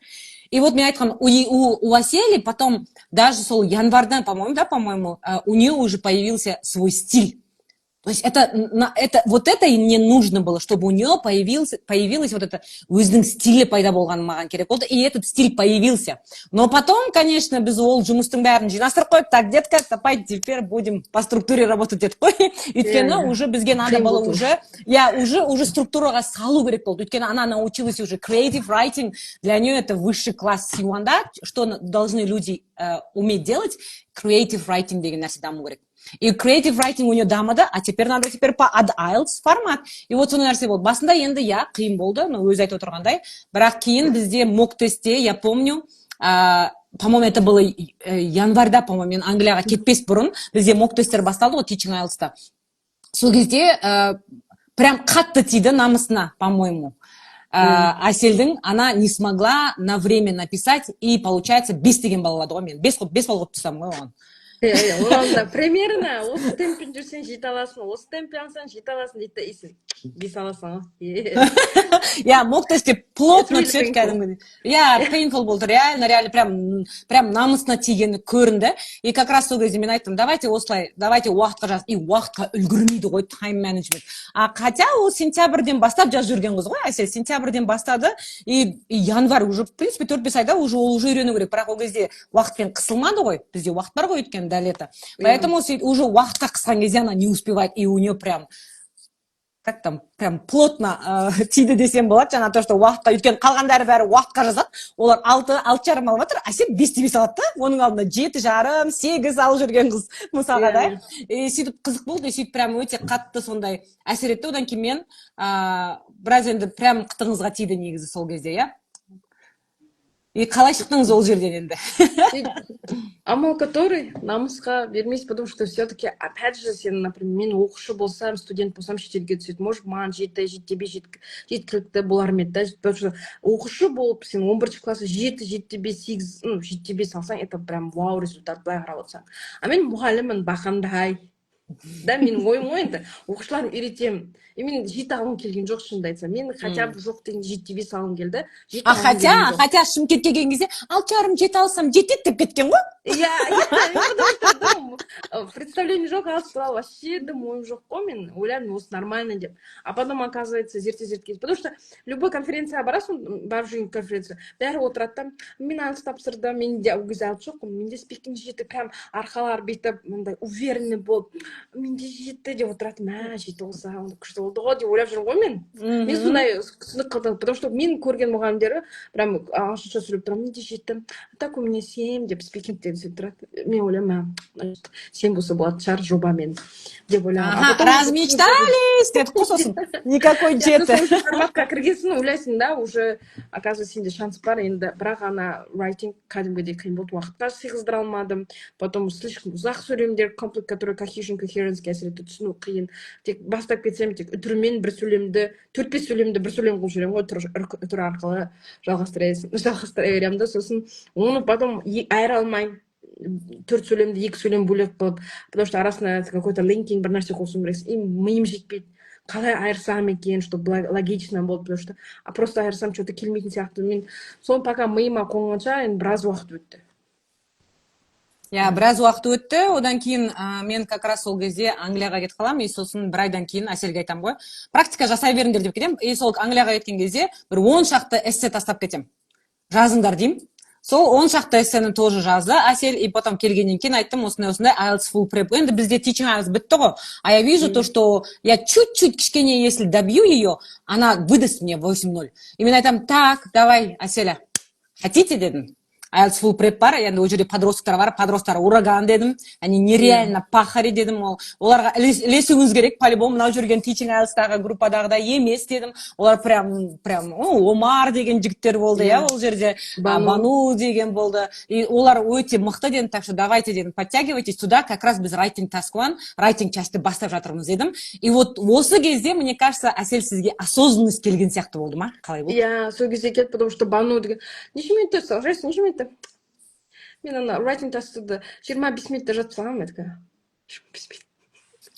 C: И вот мне айтқан, у Асели потом, даже сол январдан, по-моему, у нее уже появился свой стиль. То есть вот это и мне нужно было, чтобы у нее появилась вот это өзінің стилі пайда болғаны маған керек болды, и этот стиль появился. Но потом, конечно, біз ол жұмыстың бәрін жинастырып қойып, так, детка, давай теперь будем по структуре работать дедік қой. Өйткені уже бізге надо было уже структураға салу керек болды. Өйткені она научилась уже creative writing, для нее это высший класс C1, да, что должны люди уметь делать, creative writing деген нәрсе даму керек. И creative writing у нее дамыды, а теперь надо по IELTS формат. И вот сондай нәрсе болды. Басында енді қиын болды, но өзі айтып отырғандай. Бірақ кейін бізде мок-тестте, я помню, по-моему, это было январда, по-моему, мен Англияға кетпес бұрын, бізде мок-тесттер басталды ғой, teaching IELTS-та. Сол кезде прям қатты тиді намысына, по-моему. Аселдің, она не смогла на время написать, и получается 5 деген бал алады ғой мен. 5 бал қойып тастадым ғой оған.
B: Оланда примерно осы темппен жүрсең жете аласың, осы темппен алсаң жете аласың дейді да, исің бес аласың ғой.
C: Я мок-тестте плотно түседі кәдімгідей. Painful болды, реально прям намысына тигені көрінді. И как раз сол кезде мен айттым, давайте уақытқа жаз. И уақытқа үлгірмейді ғой, time management. Хотя ол сентябрьден бастап жазып жүрген қыз ғой, Асел сентябрьден бастады, и январь уже, в принципе, 4-5 айда уже үйрену керек. Бірақ ол кезде уақытпен қысылмады ғой, бізде уақыт бар ғой өткен до лета. Поэтому уже уақытқа қысқан кезде она не успевает, и у нее прям плотно тиді десем болады, жаңа то, что уақытқа, өткен қалғандары бәрі уақытқа жазады, олар 6,5 алып жатыр, а сен 5 алады да, оның алдында 7,5, 8 алып жүрген қыз, мысалға да. И сөйтіп қызық болды, и сөйтіп прям өте қатты сондай әсер етті, одан кейін мен біраз енді прям қытыңызға тиді негізі сол кезде, иә. И қалай шықтыңыз ол жерден енді?
B: Амал который намысқа бермейсіз, потому что все-таки, опять же, сен, например, мен оқушы болсам, студент болсам, шетелге түседі, может, маған тебе жеткілікті болар ма еді, да, потому что оқушы болып, сен 11 классы 7,5 алсаң, это прям вау результат, былай қарап отырсаң. А мен мұғаліммін, бақандай. Да, менің ойым ғой енді, оқушыларын үйретемін. И мен 7 алғым келген жоқ, шынымды айтсам. Мен хотя бы жоқ деген 7,5 алғым келді.
C: Хотя Шымкентке келген кезде 6,5-7 алсам жетеді деп кеткен ғой.
B: Представление жоқ, вообще ойым жоқ қой, мен ойлаймын, осы нормально деп. А потом оказывается, зерте. Потому что любой конференцияға барасың, барып жүрген конференция, бәрі отырады да, мен айлс тапсырдым, менде ол кезде алып жоқ, менде спикинг жетті, прям арқалар бүйтіп, мындай уверенный болып, менде жетті деп отырады, жетті болса, күшті болды ғой деп ойлап жүрмін ғой мен. Мен сондай түсінік қылдым, потому что мен көрген мұғалімдері прям ағылшынша сөйлеп тұрам, менде жетті, так у меня 7 деп спикингтен сөйтіп тұрады. Мен ойлаймын, 7 болса болады шығар жобамен деп ойлаймын.
C: Размечтались деп қосасың, никакой жеті.
B: Форматқа кіргенсің, ойлайсың да, уже оказывается сенде шанс бар, енді бірақ ана writing кәдімгідей қиын болды, уақытқа сыйғыздыра алмадым, потом слишком ұзақ сөйлемдер, комплект, который cohesion-coherence әсер етті, түсіну қиын. Тек бастап кетсем, тек үтірмен бір сөйлемді, 4-5 сөйлемді бір сөйлем қылып жүремін ғой, үтір арқылы жалғастыра беремін да, сосын оны потом айыра алмаймын. 4 сөйлемді 2 сөйлем бөлек қылып, потому что арасына какой-то линкинг бір нәрсе қосуым керек, и миым жетпейді. Қалай айырсам екен, чтобы логично болды, потому что просто айырсам что-то келмейтін сияқты. Мен соны пока миыма қонғанша біраз уақыт өтті.
C: Біраз уақыт өтті, одан кейін мен как раз сол кезде Англияға кетіп қаламын, и сосын бір айдан кейін Әселге айтамын ғой, практика жасай беріңдер деп кетемін, и сол Англияға кеткен кезде бір 10 шақты эссе тастап кетемін. Жазыңдар деймін. Сол 10 шақты эссені тоже жазды Әсел, и потом келгеннен кейін айттым, осындай IELTS full prep. Енді бізде teaching IELTS бітті ғой, а я вижу то, что я чуть-чуть кішкене, если добью ее, она выдаст мне 8,0. И мен айтам, так, давай, Әселя, хотите, дедім? IELTS full prep бар, енді ол жерде подростктар бар, подростктар ураган дедім, они нереально пахари дедім, оларға ілесуіңіз керек, по-любому мынау жүрген teaching IELTS-тағы группадағыдай емес дедім, олар прям Омар деген жігіттер болды, иә, ол жерде Бану деген болды, и олар өте мықты дедім, так что давайте дедім, подтягивайтесь туда, как раз біз writing task one, writing частьті бастап жатырмыз дедім, и вот осы кезде, мне кажется, Әсел сізге осознанность келген сияқты болды ма? Қалай болды?
B: иә, сол кезде келді, потому что Бану деген неше минутта сұрайсың, неше минутта мен ана writing тастыды 25 минутта жатып саламын, мен такая 25 минут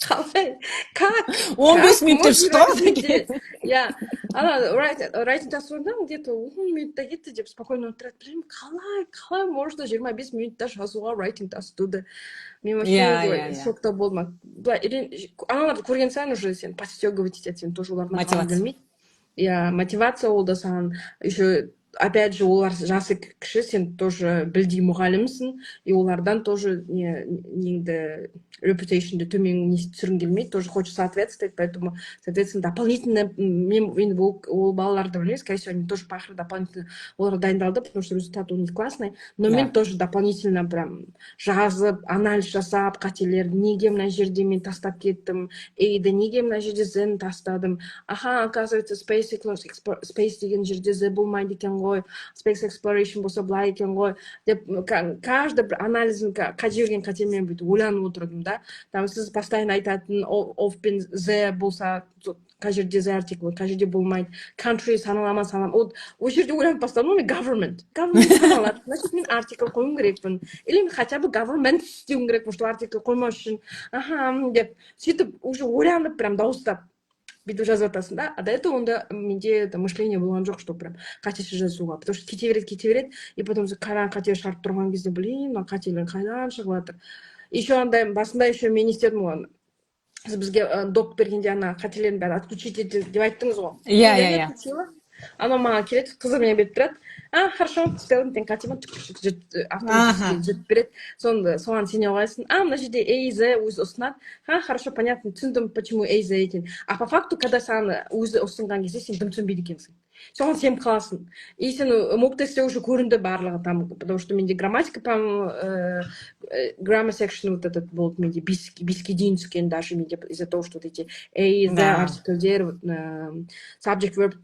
B: қалай, как
C: 15 минутта что?
B: иә, ана writing тастыда где-то 10 минутта кетті деп спокойно отырады, білмеймін, қалай можно 25 минутта жазуға writing тастыды. Мен вообще шокта болдым. Аналарды көрген сайын уже сен подстегивать етеді, сен тоже олардың мотивация білмейді. иә, мотивация ол да саған еще опять же олар жасы кіші, сен тоже білдей мұғалімсің, и олардан тоже неңді репутационды төмен түсіргің келмейді, тоже хочешь соответствовать, поэтому соответственно дополнительно мен ол балаларды білмеймін, скорее всего они тоже пахры дополнительно олар дайындалды, потому что результат у них классный, но мен тоже дополнительно прям жазып анализ жасап қателерді, неге мына жерде мен тастап кеттім, эйді неге мына жерде зен тастадым, аха, оказывается space деген жерде зе болмайды екен ғой, space exploration болса былай екен ғой деп каждый бір анализін қай жерген қатемен бүйтіп ойланып отырдым да. Там сіз постоянно айтатын of пен зе болса қай жерде зе артикл, қай жерде болмайды, country саналама ол жерде ойланып бастадым, мен government саналады, значит мен артикл қоюым керекпін, или мен хотя бы government істеуім керек, потому что артикл қоймау үшін, аха деп сөйтіп уже ойланып прям дауыстап бүйтіп жазып жатасың да, а до этого онда менде мышление болған жоқ, что прям қатесіз жазуға, потому что кете береді, и потом қате шығарып тұрған кезде, блин, мына қателер қайдан шығып жатыр. Еще андай басында еще мен істедім ғой, сіз бізге доп бергенде ана қателердің бәрін отключить деп айттыңыз ғой.
C: Иә.
B: Анау маған келеді, қызы мен беріп тұрады, хорошо, спеллингтен қатема автоматически жібіп береді, соған сене қоясың, мына жерде эйзе өзі ұсынады, хорошо, понятно, түсіндім, почему эйзе екен, а по факту, когда саған өзі ұсынған кезде сен дым түсінбейді екенсің, соған сеніп қаласың, и сен мок тестте уже көрінді барлығы там, потому что менде грамматика, по-моему, grammar section вот этот болды менде 5-ке дейін түскен, даже менде из-за того, что вот эти эйзе артиклдер, subject verb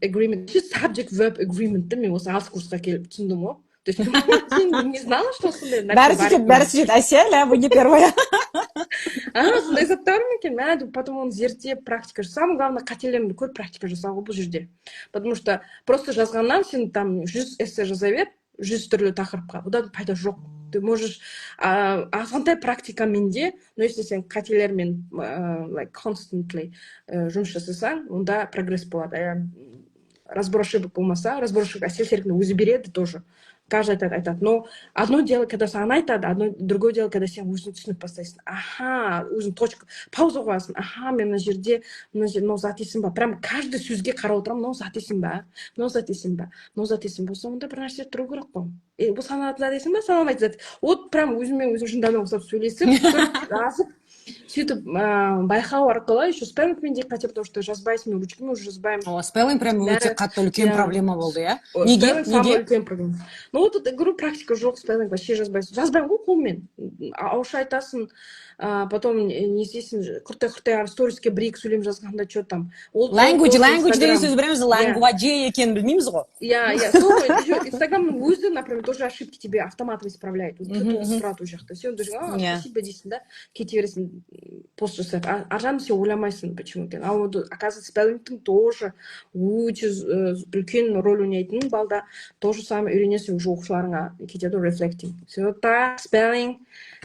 B: agreement мен осы алыс курсқа келіп түсіндім ғой. То есть не знала, что сондай нәрсе бар.
C: Бәрі сөйтеді, Әсел, вы не первая.
B: Сондай заттар ма екен, потом оны зерттеп практика жасау, самое главное қателеріңді көріп практика жасау бұл жерде, потому что просто жазғаннан сен там 100 эссе жаза бер 100 түрлі тақырыпқа, одан пайда жоқ. Ты можешь сондай практика менде, но если сен қателермен like constantly жұмыс жасасаң, онда прогресс болады. Разбор ошибок болмаса, разбор ошибок Әсел Серікнің өзі береді тоже. Каждый айтады. Но одно дело, когда саған айтады, другое дело, когда сен өзің түсініп бастайсың. Аха, өзің точка, пауза қоясың. Аха, мен мына жерде, мынау зат есім ба. Прям каждый сөзге қарап отырамын, мынау зат есім ба, мынау зат есім ба, мынау зат есім болса, онда бір нәрсе тұру керек қой. Бұл саналатын зат есім ба, саналмайтын зат. Вот прям өзімен өзім жындармен қосып сөйлесіп, жазып, сөйтіп байқау арқылы еще спеллингмен де қате, потому что жазбайсың, мен ручкамен уже жазбаймын.
C: Спеллинг прям өте қатты үлкен проблема болды, иә?
B: Неге? Үлкен проблема. Ну вот говорю, практика жоқ, спеллинг вообще жазбайсың. Жазбаймын ғой қолмен. Ауызша айтасың, потом не істейсің, құртай сториске бір-екі сөйлем жазғанда что там.
C: Language деген сөз білеміз, language екенін білмейміз ғой.
B: Иә, сол Инстаграмның өзі, например, тоже ошибки тебе автоматом исправляет. Сразу жақта. Сен даже спасибо дейсің да, кете бересің пост жасап. Аржан сен ойламайсың, почему екен. А вот, оказывается, спеллингтің тоже өте үлкен роль ойнайтын балда тоже самое үйренесің уже оқушыларыңа кетеді reflecting. Все так, спеллинг,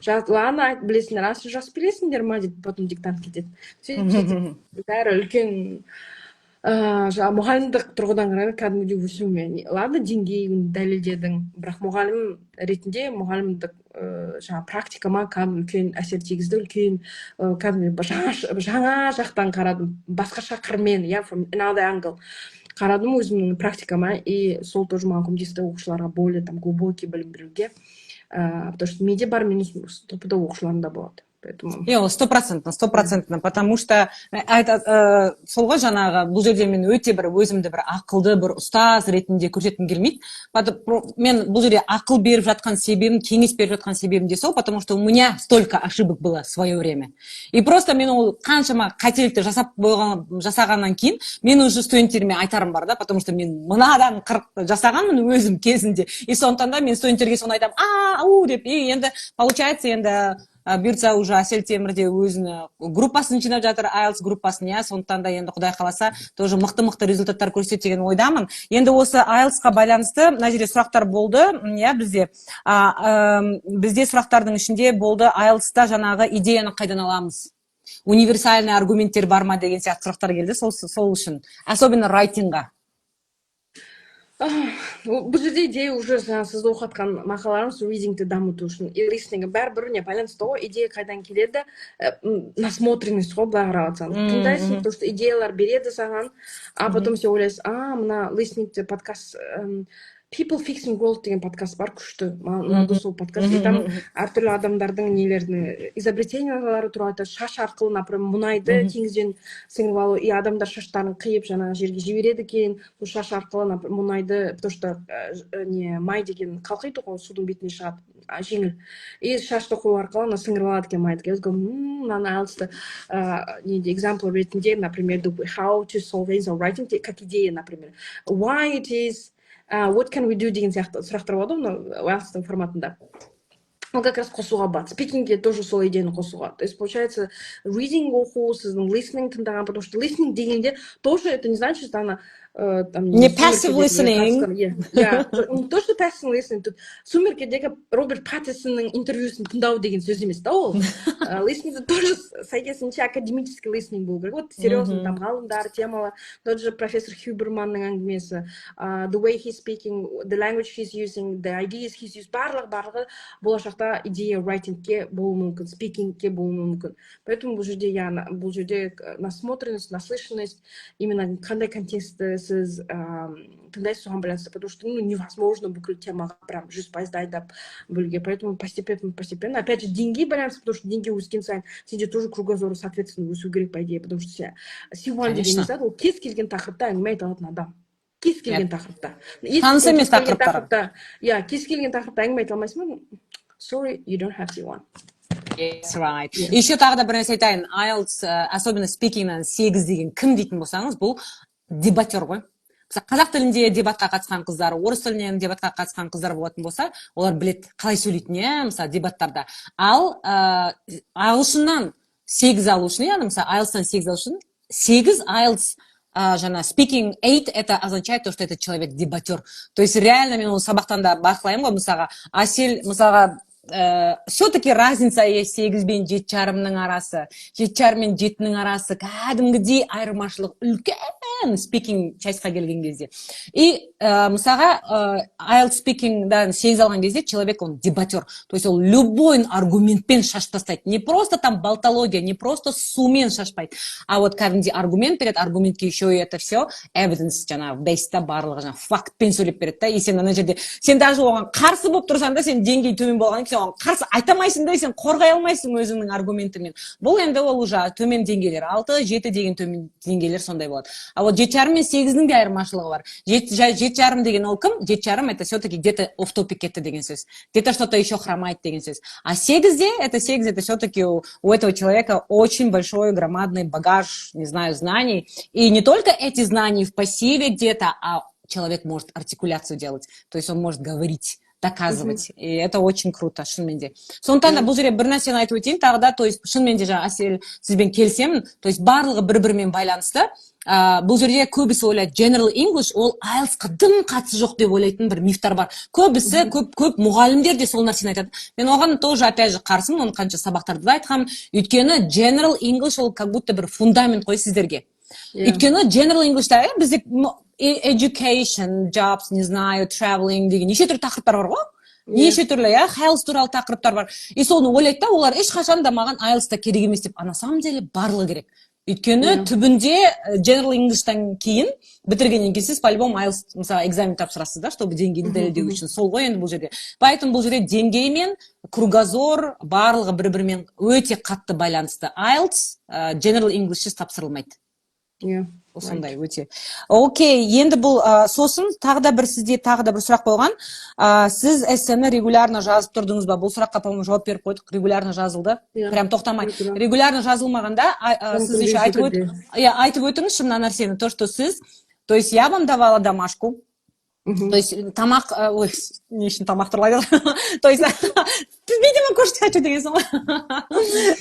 B: ладно, білесіңдер, сен жазып білесіңдер ма дейді, потом диктант кетеді. Бәрі үлкен мұғалімдік тұрғыдан қарай кәдімгідей өсумен. Ладно, деңгейін дәлелдедің, бірақ мұғалім ретінде мұғалімдік практикама кәдімгі үлкен әсер тигізді, үлкен кәдімгі жаңа жақтан қарадым, басқаша қырмен, from another angle қарадым өзімнің практикама, и сол тоже маған көмектесті оқушыларға более глубокий білім беруге, потому что менде бар минус стопудово оқушыларында болады. Поэтому...
C: Ол 100%, потому что сол ғой жаңағы бұл жерде мен өте бір өзімді бір ақылды бір ұстаз ретінде көрсеткім келмейді. Мен бұл жерде ақыл беріп жатқан себебім, кеңес беріп жатқан себебім де сол, потому что у меня столько ошибок было в свое время. И просто мен ол қаншама қателікті жасағаннан кейін мен уже студенттеріме айтарым бар да, потому что мен мынадан 40 жасағанмын өзім кезінде. И сондықтан да мен студенттерге соны айтамын, деп, и енді получается енді бұйыртса уже Әсел Темір де өзінің группасын жинап жатыр, IELTS группасын, иә, сондықтан да енді Құдай қаласа тоже мықты результаттар көрсетеді деген ойдамын. Енді осы IELTS-қа байланысты мына жерде сұрақтар болды, иә, бізде сұрақтардың ішінде болды IELTS-та жаңағы идеяны қайдан аламыз? Универсальный аргументтер бар ма деген сияқты сұрақтар келді, сол үшін. Особенно райтинға.
B: Бұл жерде идея уже сіз оқытқан мақалаларыңыз readingті дамыту үшін listening'і бәрібіріне байланысты ғой, идея қайдан келеді, насмотренность ғой, былай қарап жатсаң. Тыңдайсың, потому что идеялар береді саған, а потом сен ойлайсың, мына listening'те подкаст People Fixing World деген подкаст бар, күшті. Мынау сол подкаст. И там әртүрлі адамдардың нелердің изобретениялары туралы айтады. Шаш арқылы, например, мұнайды теңізден сіңіріп алу, и адамдар шаштарын қиып жаңағы жерге жібереді екен. Сол шаш арқылы мұнайды, потому что май деген қалқиды ғой, судың бетіне шығады, жеңіл. И шашты қою арқылы сіңіріп алады екен майды. Мынаны IELTS-ты example ретінде, например, how to solve writing, как идея, например. Why it is what can we do деген сияқты сұрақтар болады мынау IELTS-тың форматында. Ол как раз қосуға болады. Спикингке тоже сол идеяны қосуға. То есть, получается, reading оқу, сіздің listening тыңдаған, потому что listening дегенде тоже это не значит, что она
C: не passive listening.
B: Не то, что passive listening. Тут «Сумеркедегі Роберт Паттинсонның интервьюсын тыңдау деген сөз емес, да ол. Listening тоже сәйкесінше академический listening болу керек. Вот серьезно, там ғалымдар, темалы, тот же профессор Хюберманның әңгімесі, the way he's speaking, the language he's using, the ideas he's using, барлығы болашақта идея writingке болуы мүмкін, speakingке болуы мүмкін. Поэтому бұл жерде насмотренность, наслышанность, именно қандай контекстті сіз тыңдайсыз соған байланысты, потому что невозможно бүкіл темаға прям 100% айдап бөлге. Поэтому постепенно, опять же, деньги байланысты, потому что деньги өскен сайын сенде тоже кругозоры соответственно өсу керек по идее, потому что C1 деген зат ол кез келген тақырыпта әңгіме айта алатын адам. Кез келген тақырыпта.
C: Таныс емес тақырыптар.
B: Иә, кез келген тақырыпта әңгіме айта алмайсың ба? Sorry, you don't have C1.
C: Yes, right. Еще тағы да бір нәрсе айтайын. IELTS, особенно спикингнан 8 деген кім дейтін болсаңыз, бұл дебатер ғой. Қазақ тілінде дебатқа қатысқан қыздар, орыс тілінен дебатқа қатысқан қыздар болатын болса, олар білет қалай сөйлейтін, мысалы, дебаттарда. Ал ағылшыннан 8 алу үшін, яғни, мысалы, IELTS-тан 8 алу үшін, 8 IELTS speaking 8 это означает то, что этот человек дебатер. То есть реально мен ол сабақтан да бақылаймын ғой, мысалға, Әсел, мысалға, все-таки разница есть 8 бен 7,5-ның арасы, 7,5 мен 7-ның арасы кәдімгідей айырмашылық үлкен спикинг частьқа келген кезде. И мысалға IELTS спикингдан 8 алған кезде человек он дебатер, то есть ол любой аргументпен шашып тастайды, не просто там болтология, не просто сумен шашпайды, а вот кәдімгідей аргумент береді, аргументке еще и это все evidence жаңағы бейста барлығы жаңағы фактпен сөйлеп береді да, и сен ана жерде сен даже оған қарсы болып тұрсаң да, сен деңгей төмен болған сен оған қарсы айтамайсың да, сен қорғай алмайсың өзіңнің аргументімен. Бұл енді ол уже төмен деңгейлер, 6-7 деген төмен деңгейлер сондай болады. А вот 7,5 мен 8-ның де айырмашылығы бар. 7,5 деген ол кім? 7,5 это все-таки где-то офф-топик кетті деген сөз. Где-то что-то еще хромает деген сөз. А 8-де, это все-таки у этого человека очень большой громадный багаж, не знаю, знаний. И не только эти знания в пассиве где-то, а человек может артикуляцию делать. То есть он может говорить, доказывать. И это очень круто, шынымен де. Сондықтан да бұл жерде бір нәрсені айтып өтейін, тағы да, то есть шынымен де жаңа Әсел сізбен келісемін, то есть барлығы бір-бірімен байланысты. Бұл жерде көбісі ойлайды, General English ол IELTS-қа дым қатысы жоқ деп ойлайтын бір мифтар бар. Көбісі, көп мұғалімдер де сол нәрсені айтады. Мен оған тоже опять же қарсымын, оны қанша сабақтарда да айтқанмын. Өйткені General English ол как будто бір фундамент қой сіздерге. Өйткені General English'та бізде education, jobs, не знаю, traveling деген неше түрлі тақырыптар бар ғой? Неше түрлі, IELTS туралы тақырыптар бар. И соны ойлайды да, олар ешқашан да маған IELTS-та керек емес деп, а на самом деле барлығы керек. Өйткені түбінде General English'тан кейін бітіргеннен кейін сіз по-любому IELTS мысалы экзамен тапсырасыз да, чтобы деңгейді дәлелдеу үшін. Сол ғой енді бұл жерде. Поэтому бұл жерде деңгей мен кругозор барлығы бір-бірімен өте қатты байланысты. IELTS General English'сіз тапсырылмайды. Осындай өте. Окей, енді бұл сосын тағы да бір сізде тағы да бір сұрақ болған. Сіз эссені регулярно жазып тұрдыңыз ба? Бұл сұраққа, по-моему, жауап беріп қойдық. Регулярно жазылды. Прям тоқтамай. Регулярно жазылмағанда сіз еще айтып өтіңізші мына нәрсені. То, что сіз, то есть я вам давала домашку. То есть тамақ, ой, не үшін тамақ тұрлайды. То есть, видимо, кушать хочу дегенсің ғой.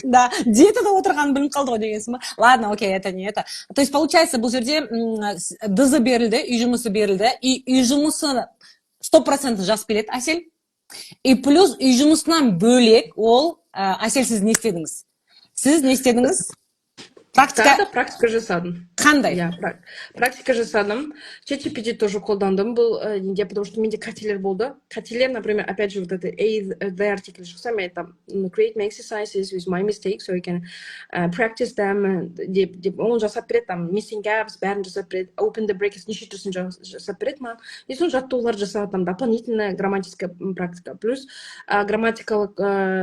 C: Да, диетада отырғанын біліп қалды ғой дегенсің ба? Ладно, окей, это не это. То есть, получается, бұл жерде дызы берілді, үй жұмысы берілді, и үй жұмысы 100% жазып келеді, Әсел. И плюс үй жұмысынан бөлек ол, Әсел, сіз не істедіңіз? Сіз не істедіңіз?
B: Практика жасадым.
C: Қандай?
B: Практика жасадым. ChatGPT тоже қолдандым. Бұл неге, потому что менде қателер болды. Қателер, например, опять же, вот это the article жасасам, я там create my exercises with my mistakes, so I can practice them. Деп оны жасап береді, там missing gaps, бәрін жасап береді, open the brackets, неше түрсін жасап береді маған. И соны жаттығулар жасап, там дополнительная грамматическая практика. Плюс грамматикалық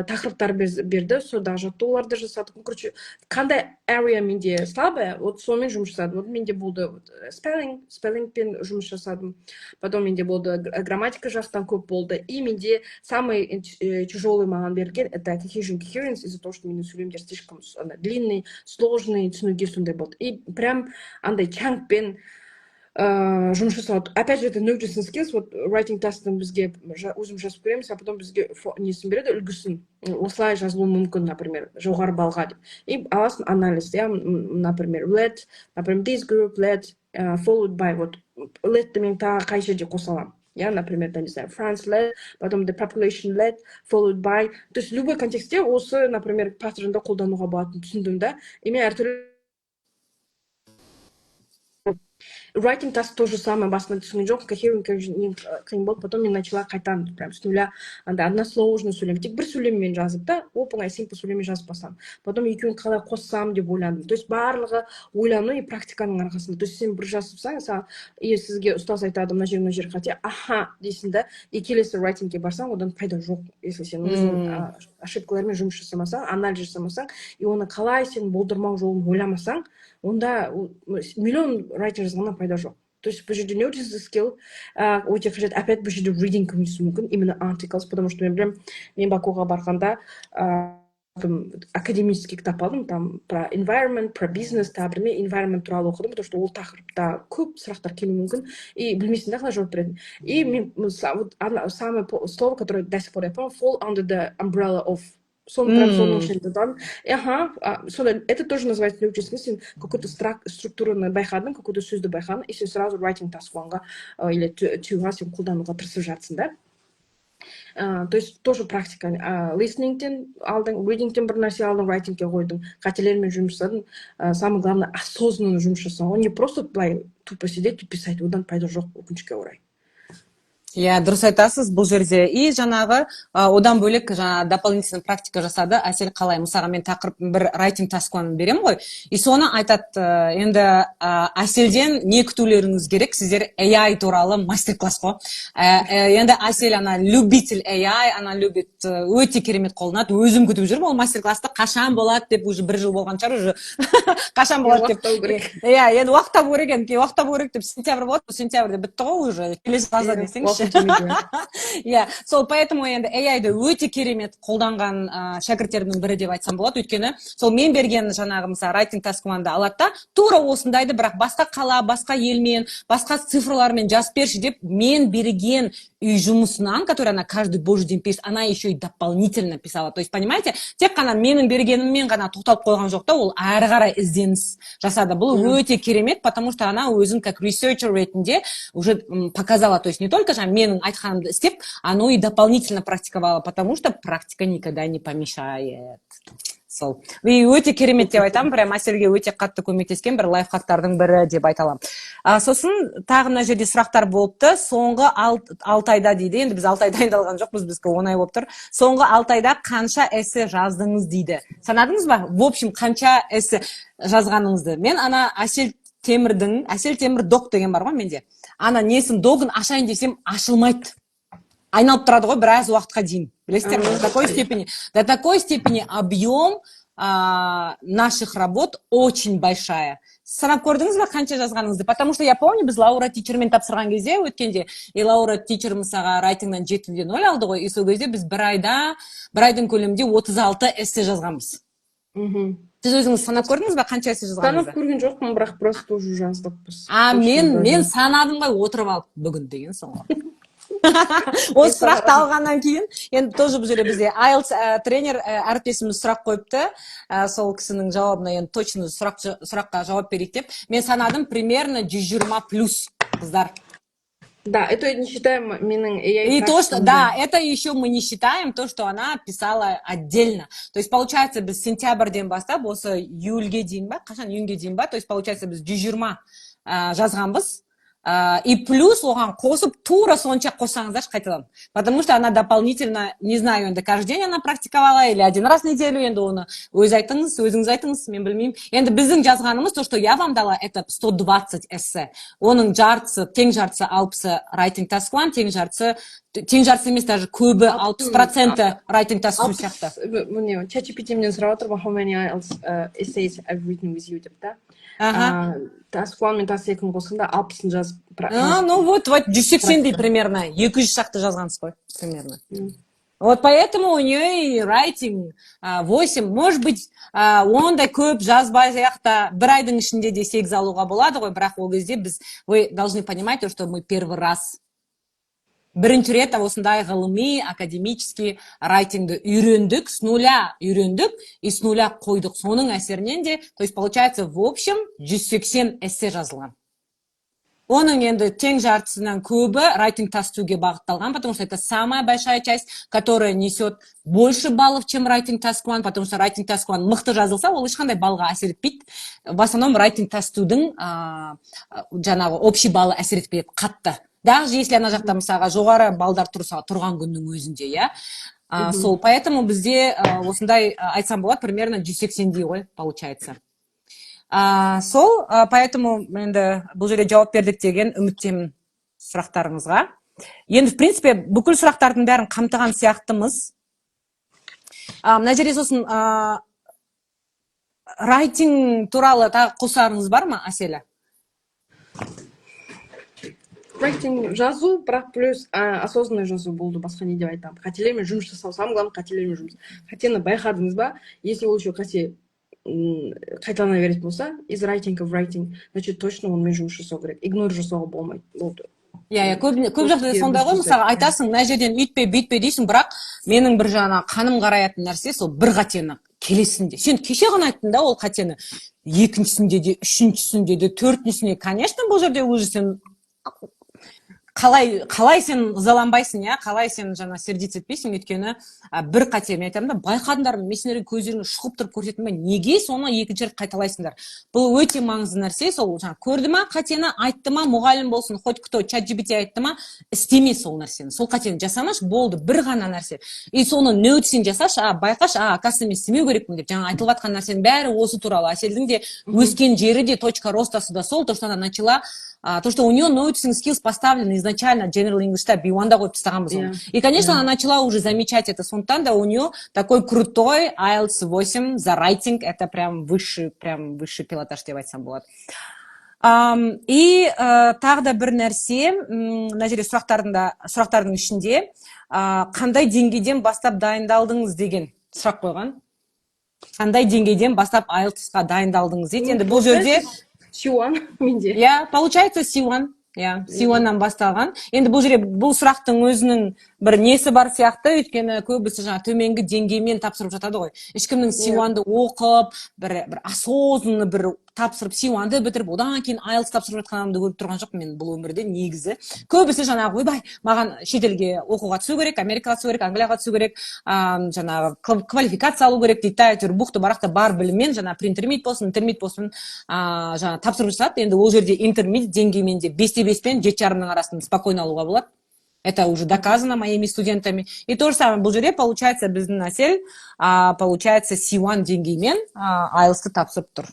B: тақырыптар берді, сода жаттығуларды жасадық. Короче, қандай area менде слабая, вот сонымен жұмыс жасадым. Вот менде болды спеллингпен жұмыс жасадым. Потом менде болды грамматика жақтан көп болды. И менде самый тяжелый маған берген это cohesion coherence, из-за того, что менің сөйлемдер слишком длинный, сложный, түсінуге сондай болды. И прям андай чаңпен жұмыс жасауды. Опять же, это noticing skills, вот writing тестін бізге өзім жазып көреміз, а потом бізге несін береді, үлгісін. Осылай жазылуы мүмкін, например, жоғары балға деп. И аласың анализ, я, например, let, например, this group, let, followed by, вот, let мен тағы қай жерде қосалам. Я, например, не знаю, France led, потом the population led, followed by. То есть любой контексте осы, например, паттернды қолдануға болатынын түсіндім да. И мен әртүрлі writing task то же самое, басында түсінген жоқ, coherent қиын болды, потом мен начала қайтадан прям с нуля, анда односложно сөйлем, тек бір сөйлеммен жазып та, оп-оңай simple сөйлеммен жазып басам. Потом екеуін қалай қоссам деп ойландым. То есть барлығы ойлану и практиканың арқасында. То есть сен бір жазыпсаң, егер сізге ұстаз айтады, мына жер қате, аха дейсің да, и келесі writingке барсаң, одан пайда жоқ. Если сен өзің ошибкалармен жұмыс жасамасаң, анализ жасамасаң, и оны қалай сен болдырмау жолын ойламасаң, онда миллион writer жазғаннан пайда жоқ. То есть бұл жерде notice skill өте қажет. Опять бұл жерде reading көмектесуі мүмкін, именно articles, потому что мен Бакуға барғанда академический кітап алдым, там про environment, про бизнес, табірме environment туралы оқыдым, потому что ол тақырыпта көп сұрақтар келуі мүмкін, и білмейсің да қалай жауап береді. И мен самое слово, которое до сих пор я помню, fall under the umbrella of. Это тоже называется noticing, какую-то структураны байқадың, какую-то сөзді байқадың, и сен сразу writing task one-ға или two-ға сен қолдануға тырысып жатсың да. То есть тоже практика. Listening-тен алдың, reading-тен бір нәрсе алдың, writing-ке қойдың, қателермен жұмыс жасадың. Самое главное, осознанно жұмыс жасау. Не просто былай тупо сидеть и писать, одан пайда жоқ, өкінішке орай.
C: Иә, дұрыс айтасыз бұл жерде. И жаңағы одан бөлек жаңа дополнительный практика жасады. Әсел қалай? Мысалға мен тақырып бір writing тасканы берем ғой. И соны айтады, енді Әселден не күтулеріңіз керек? Сіздер AI туралы мастер-класс қой. Енді Әсел ана любитель AI, ана любит өте керемет қолынады. Өзім күтіп жүрмін ол мастер-классты. Қашан болады деп уже бір жыл болған шығар уже. Қашан болады деп. Иә, енді уақыт табу керек екен. Уақыт табу керек деп сентябрь болады. Сентябрьде бітті ғой уже. Келесі жазда десеңші. Иә, сол поэтому енді AI-ды өте керемет қолданған шәкірттердің бірі деп айтсам болады. Өйткені сол мен берген жаңағы мысалы writing task-ды алады да, тура осындайды, бірақ басқа қала, басқа елмен, басқа цифрлармен жазып берші деп мен берген үй жұмысынан, который она каждый божий день пишет, она еще и дополнительно писала. То есть, понимаете, тек қана менің бергеніммен ғана тоқталып қойған жоқ та, ол әрі қарай ізденіс жасады. Бұл өте керемет, потому что она өзін как researcher ретінде уже показала. То есть, не только же менің айтқанымды істеп, оно и дополнительно практиковала, потому что практика никогда не помешает. сол. И өте керемет деп айтамын, прям Әселге өте қатты көмектескен бір лайфхактардың бірі деп айта аламын. Сосын тағы мына жерде сұрақтар болыпты. Соңғы 6 айда дейді. Енді біз 6 ай дайындалған жоқпыз, бізге 10 ай болып тұр. Соңғы 6 айда қанша эссе жаздыңыз дейді. Санадыңыз ба? В общем, қанша эссе жазғаныңызды. Мен ана Әсел Темір док деген бар ғой менде. Ана несін догын ашайын десем ашылмайды. Айналып тұрады ғой біраз уақытқа дейін. Білесіздер ме? До такой степени объем наших работ очень большая. Санап көрдіңіз ба қанша жазғаныңызды? Потому что я помню, біз Лаура тичермен тапсырған кезде өткенде, и Лаура тичер мысаға райтингнан 7-ден 0 алды ғой, и сол кезде біз бір айдың көлемінде 36 эссе жазғанбыз. Сіз өзіңіз санап көрдіңіз ба қанша эссе жазғаныңызды?
B: Санап көрген жоқпын, бірақ просто уже жаздықпыз.
C: Мен санадым ғой, отырып алып бүгін деген соң. Осы сұрақты алғаннан кейін, енді тоже бұл жерде бізде IELTS тренер әріптесіміз сұрақ қойыпты, сол кісінің жауабына енді точно сұраққа жауап берейік деп. Мен санадым примерно 120 плюс қыздар.
B: Да, это не считаем менің AI.
C: И то, что, да, это еще мы не считаем то, что она писала отдельно. То есть, получается, біз сентябрьден бастап, осы июльге дейін ба, қашан июньге дейін ба, то есть, получается, біз 120 жазғанбыз. И плюс оған қосып тура сонша қоссаңыздар қайтадан. Потому что она дополнительно, не знаю, енді каждый день она практиковала или один раз в неделю, енді оны өзіңіз айтыңыз, мен білмеймін. Енді біздің жазғанымыз, то, что я вам дала, это 120 эссе. Оның тең жартысы 60 writing task one, тең жартысы емес, даже көбі 60% writing task two сияқты.
B: Міне, ChatGPT-мен сұрап отырмын, how many IELTS essays I've written with you деп та. Task one мен task second қосқанда 60-ын жазып.
C: Ну вот 180 примерно, 200 шақты жазғансыз ғой, примерно. Вот поэтому у нее и writing 8, может быть, ондай көп жазбай сияқты бір айдың ішінде де 8 алуға болады ғой, бірақ ол кезде біз, вы должны понимать, что мы первый раз бірінші рет осындай ғылыми, академический райтингді үйрендік, с нуля үйрендік и с нуля қойдық. Соның әсерінен де, то есть получается в общем 180 эссе жазылған. Оның енді тең жартысынан көбі writing task 2-ге бағытталған, потому что это самая большая часть, которая несет больше баллов, чем writing task 1, потому что writing task 1 мықты жазылса, ол ешқандай балға әсер етпейді. В основном writing task 2-дің жаңағы общий баллы әсер етпейді қатты. Даже если ана жақта мысалға жоғары балдар тұрған күннің өзінде, я. Сол, поэтому бізде осындай айтсам болады, примерно 180-дей ғой, получается. Сол, поэтому енді бұл жерде жауап бердік деген үміттемін сұрақтарыңызға. Енді, в принципе, бүкіл сұрақтардың бәрін қамтыған сияқтымыз. Мына жерде сосын райтинг туралы тағы қосарыңыз бар ма, Әселі?
B: Writing жазу, бірақ плюс осознанный жазу болды, басқа не деп айтамын. Қателермен жұмыс жасау, самое главное, қателермен жұмыс. Қатені байқадыңыз ба? Если ол еще қате қайталана беретін болса, из writing of writing, значит, точно онымен жұмыс жасау керек. Игнор жасауға болмайды. Болды.
C: Көп жағдайда сондай ғой, мысалға айтасың, мына жерден үйтпе, бүйтпе дейсің, бірақ менің бір жағына қаным қараятын нәрсе, сол бір қатені келесінде. Сен кеше ғана айттың да ол қатені. Екіншісінде де, үшіншісінде де, төртіншісінде, конечно, бұл жерде уже сен қалай сен ызаланбайсың, я, қалай сен жаңа сердиться етпейсің, өйткені бір қате, мен айтамын да, байқадыңдар, мен сендерге көздеріңе шұқып тұрып көрсеттім бе, неге соны екінші рет қайталайсыңдар? Бұл өте маңызды нәрсе, сол жаңа көрді ма қатені, айтты ма, мұғалім болсын, хоть кто, ChatGPT айтты ма, істеме сол нәрсені, сол қатені жасамаш, болды, бір ғана нәрсе. И соны нөтсен жасаш, байқаш, оказывается, мен істемеу керекпін деп, жаңа айтылып жатқан нәрсенің бәрі осы туралы. Әселдің де өскен жері де, точка ростасы да сол, то, что она начала. То, что у нее noticing skills поставлены изначально General English'та B1-да қойып тастағанбыз оны. И, конечно, она начала уже замечать это. Сондықтан да у нее такой крутой IELTS 8 за writing. Это прям высший пилотаж деп айтсам болады. И тағы да бір нәрсе, мына жерде сұрақтардың ішінде қандай деңгейден бастап дайындалдыңыз деген сұрақ қойған. Қандай деңгейден бастап IELTS-қа дайындалдыңыз дейді. Енді бұл жерде
B: C1 менде.
C: Я, получается C1. Я, C1-нан басталған. Енді бұл жерде бұл сұрақтың өзінің бір несі бар сияқты, өйткені көбісі жаңа төменгі деңгеймен тапсырып жатады ғой. Ешкімнің C1-ды оқып, бір осознанно бір тапсырып C1-ды бітіріп, одан кейін IELTS тапсырып жатқанымды көріп тұрған жоқпын мен бұл өмірде негізі. Көбісі жаңағы ойбай, маған шетелге оқуға түсу керек, Америкаға түсу керек, Англияға түсу керек, жаңағы квалификация алу керек дейді, әйтеуір бұқты барақта бар біліммен, жаңа интермит болсын, жаңа тапсырып жатады. Енді ол жерде интермит деңгеймен де 5-5 пен 7,5-ның арасын спокойно алуға болады. Это уже доказано моими студентами. И то же самое, бұл жерде получается біздің Әсел, получается C1 деңгеймен IELTS-ты тапсырып тұр.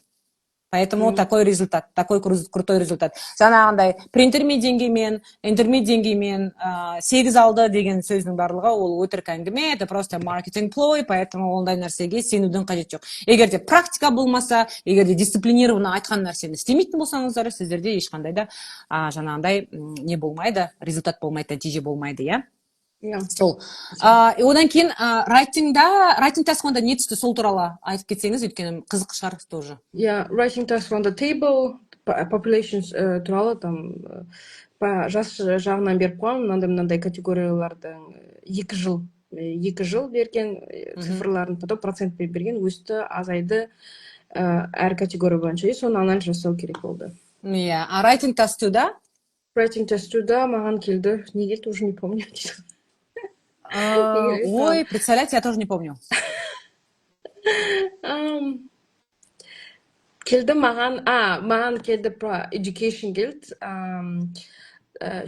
C: Поэтому такой результат, такой крутой результат. Жаңағындай интермит деңгеймен 8 алды деген сөздің барлығы ол өтірік әңгіме, это просто маркетинг плой, поэтому ондай нәрсеге сенудің қажеті жоқ. Егер де практика болмаса, егер де дисциплинированно айтқан нәрсені істемейтін болсаңыздар, сіздерде ешқандай да жаңағындай не болмайды, результат болмайды, нәтиже болмайды, иә? Сол. Одан кейін райтинг тасқанда не түсті, сол туралы айтып кетсеңіз, өйткені қызық шығар тоже.
B: Writing task on the table, populations туралы там жас жағынан беріп қойған, мынандай категориялардың 2 жыл берген цифрларын, потом процент берген, өсті, азайды әр категория бойынша, соны анализ жасау керек болды.
C: Writing task-да?
B: Writing task-да маған келді, неге тоже не помню.
C: Ой, представляете, я тоже не помню.
B: Келді маған келді про education келді.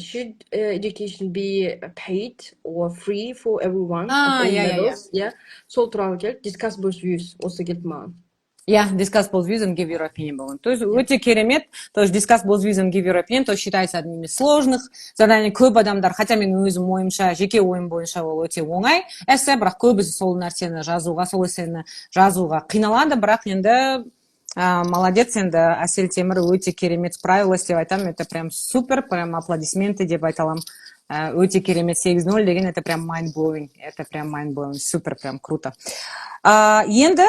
B: Should education be paid or free for everyone? Сол туралы келді. Discuss both views. Осы келді маған.
C: Discuss both views and give your opinion болған. То есть өте керемет. То есть discuss both views and give your opinion, то считается одним из сложных заданий. Көп адамдар, хотя мен өзім ойымша, жеке ойым бойынша ол өте оңай эссе, бірақ көбісі сол нәрсені жазуға, сол эссені жазуға қиналады, бірақ енді молодец, енді Әсел Темір өте керемет справилась деп айтамын. Это прям супер, прям аплодисменты деп айталам. Өте керемет 8-0 деген, это прям mind-blowing. Это прям mind-blowing. Супер, прям круто. Енді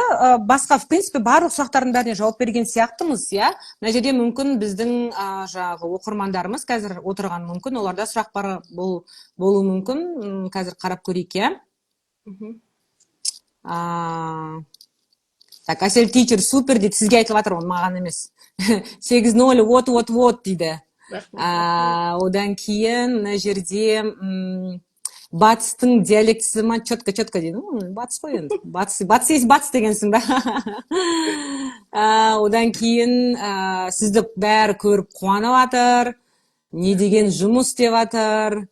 C: басқа, в принципе, барлық сұрақтардың бәріне жауап берген сияқтымыз, иә? Мына жерде мүмкін біздің жаңағы оқырмандарымыз қазір отырған мүмкін, оларда сұрақ бар болуы мүмкін. Қазір қарап көрейік, иә? Так, Әсел Teacher супер дейді, сізге айтылып жатыр, маған емес. 8-0, вот дейді. Одан кейін мына жерде батыстың диалектісі ма, четко дейді. Батыс қой енді. Батыс есть батыс дегенсің ба? Одан кейін сізді бәрі көріп қуанып жатыр. Не деген жұмыс деп жатыр.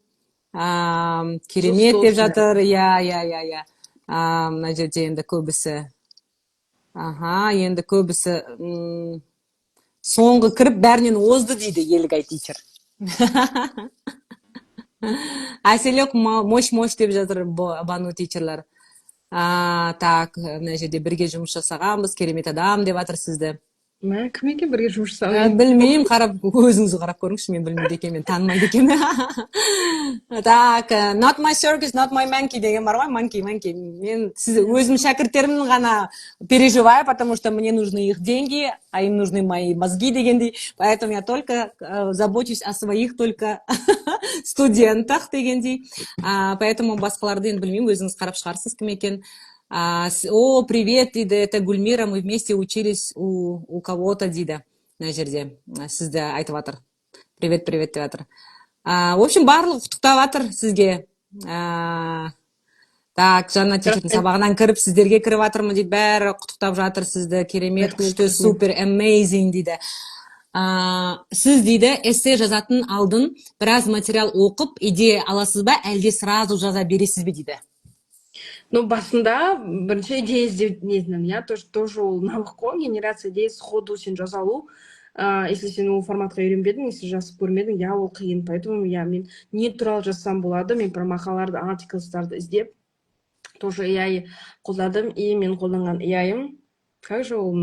C: Керемет деп жатыр. Мына жерде енді көбісі. Енді көбісі соңғы кіріп бәрінен озды дейді Елгай Teacher. Әселек мош деп жатыр Бану Teacherлар. Так, мына жерде бірге жұмыс жасағанбыз, керемет адам деп жатыр сізді.
B: Кім екен бірге жұмыс жасаған?
C: Білмеймін, өзіңізді қарап көріңізші, мен білмейді екен, мен танымайды екен. Так, not my circus, not my monkey деген бар ғой, monkey. Мен өзім шәкірттерімнің ғана переживаю, потому что мне нужны их деньги, а им нужны мои мозги дегендей. Поэтому я только забочусь о своих только студентах дегендей. Поэтому басқаларды енді білмеймін, өзіңіз қарап шығарсыз кім екен. О, привет, дейді, это Гульмира, мы вместе учились у кого-то, дейді, мына жерде сізді айтып жатыр. Привет деп жатыр. В общем, барлық құттықтап жатыр сізге. Так, Жанна Teacherдің сабағынан кіріп, сіздерге кіріп жатырмын дейді, бәрі құттықтап жатыр сізді, керемет, күшті, супер, amazing дейді. Сіз дейді, эссе жазатын алдын біраз материал оқып, идея аласыз ба, әлде сразу жаза бересіз бе дейді.
B: Басында бірінші идея іздеу нетінен, тоже ол навык қой, генерация идея сходу сен жаза алу. Если сен ол форматқа үйренбедің, если жазып көрмедің, ол қиын. Поэтому мен не туралы жазсам болады, мен про мақалаларды, артиклстарды іздеп, тоже AI қолдадым, и мен қолданған AI-ым, как же ол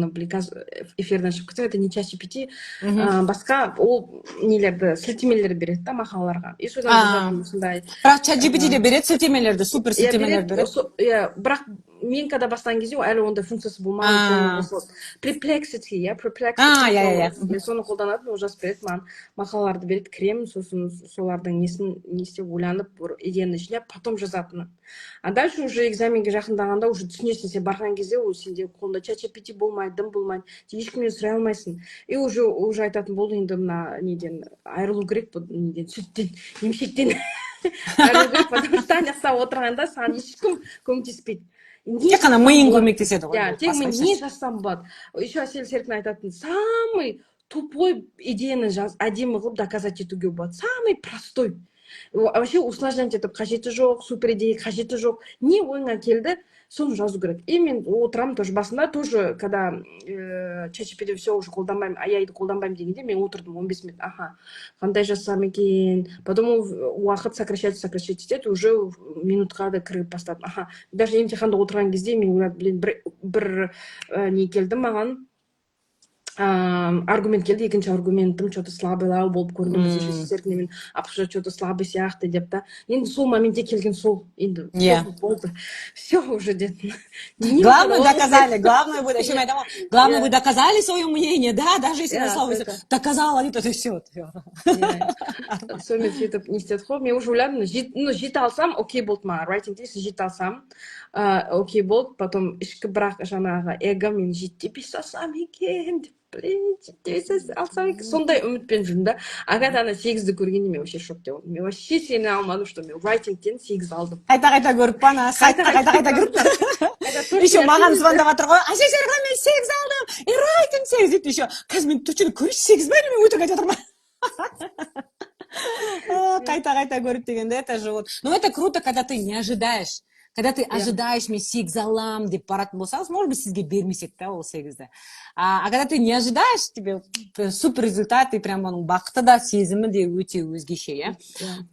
B: эфирден шығып кетсе, это не ChatGPT, басқа ол нелерді, сілтемелерді береді да мақалаларға. И содан жазатын осындай.
C: Бірақ ChatGPT де береді сілтемелерді, супер сілтемелерді береді.
B: Бірақ мен когда бастаған кезде әлі ондай функциясы болмаған үшін perplexity иә
C: иә.
B: соны қолданатын ол жазып береді маған мақалаларды береді кіремін сосын солардың не істеп ойланып бір идеяны жинап потом жазатынмын а дальше уже экзаменге жақындағанда уже түсінесің сен барған кезде ол сенде қолында чат GPT болмайды дым болмайды сен ешкімнен сұрай алмайсың и уже айтатын болды енді мына неден айырылу керек бұл неден сүттен емшектен айырылу керек потому что ана жақта отырғанда саған ешкім көмектеспейді
C: тек қана миың көмектеседі ғой
B: иә тек мен не жазсам болады еще әсел серіктің айтатын самый тупой идеяны әдемі қылып доказать етуге болады самый простой вообще усложнять етіп қажеті жоқ супер идея қажеті жоқ не ойыңа келді соны жазу керек и мен отырамын тоже басында тоже когда чат все уже қолданбаймын AI-ды қолданбаймын дегенде мен отырдым 15 минут аха қандай жазсам екен потом уақыт сокращается етеді уже минутқа да кіріп бастадым аха даже емтиханда отырған кезде мен ойладым блин бір не келді маған аргумент келді екінші аргументім что-то слабыйлау болып көрінді серкіне мен апша что-то слабый сияқты деп та енді сол моментте келген сол енді болды все уже дедім
C: главное доказали главное вы еще айтамын главное вы доказали свое мнение да даже если на слово доказала это все
B: сонымен сөйтіп не істедік қой мен уже ойладым жете алсам окей болды маған райтингте жете алсам окей болды потом ішкі бірақ жаңағы эго мен жетпей салсам екен деп блин алсам екен сондай үмітпен жүрдім да а когда ана 8-ді көргенде мен вообще шокте болдым мен вообще сене алмадым что мен райтингтен 8 алдым
C: қайта көріп па ана сайтта қайта көріп еще маған звондап жатыр ғой әсел серікжан мен 8 алдым и райтинг 8 дейді еще қазір мен түрчені көрші 8 ба или мен өтірік айтып жатырмын қайта көріп дегенде это же вот но это круто когда ты не ожидаешь когда ты ожидаешь мен 8 алам деп баратын болсаңыз может быть сізге бермес еді да ол 8-ді а когда ты не ожидаешь тебе супер результат и прям оның бақыты да сезімі де өте өзгеше иә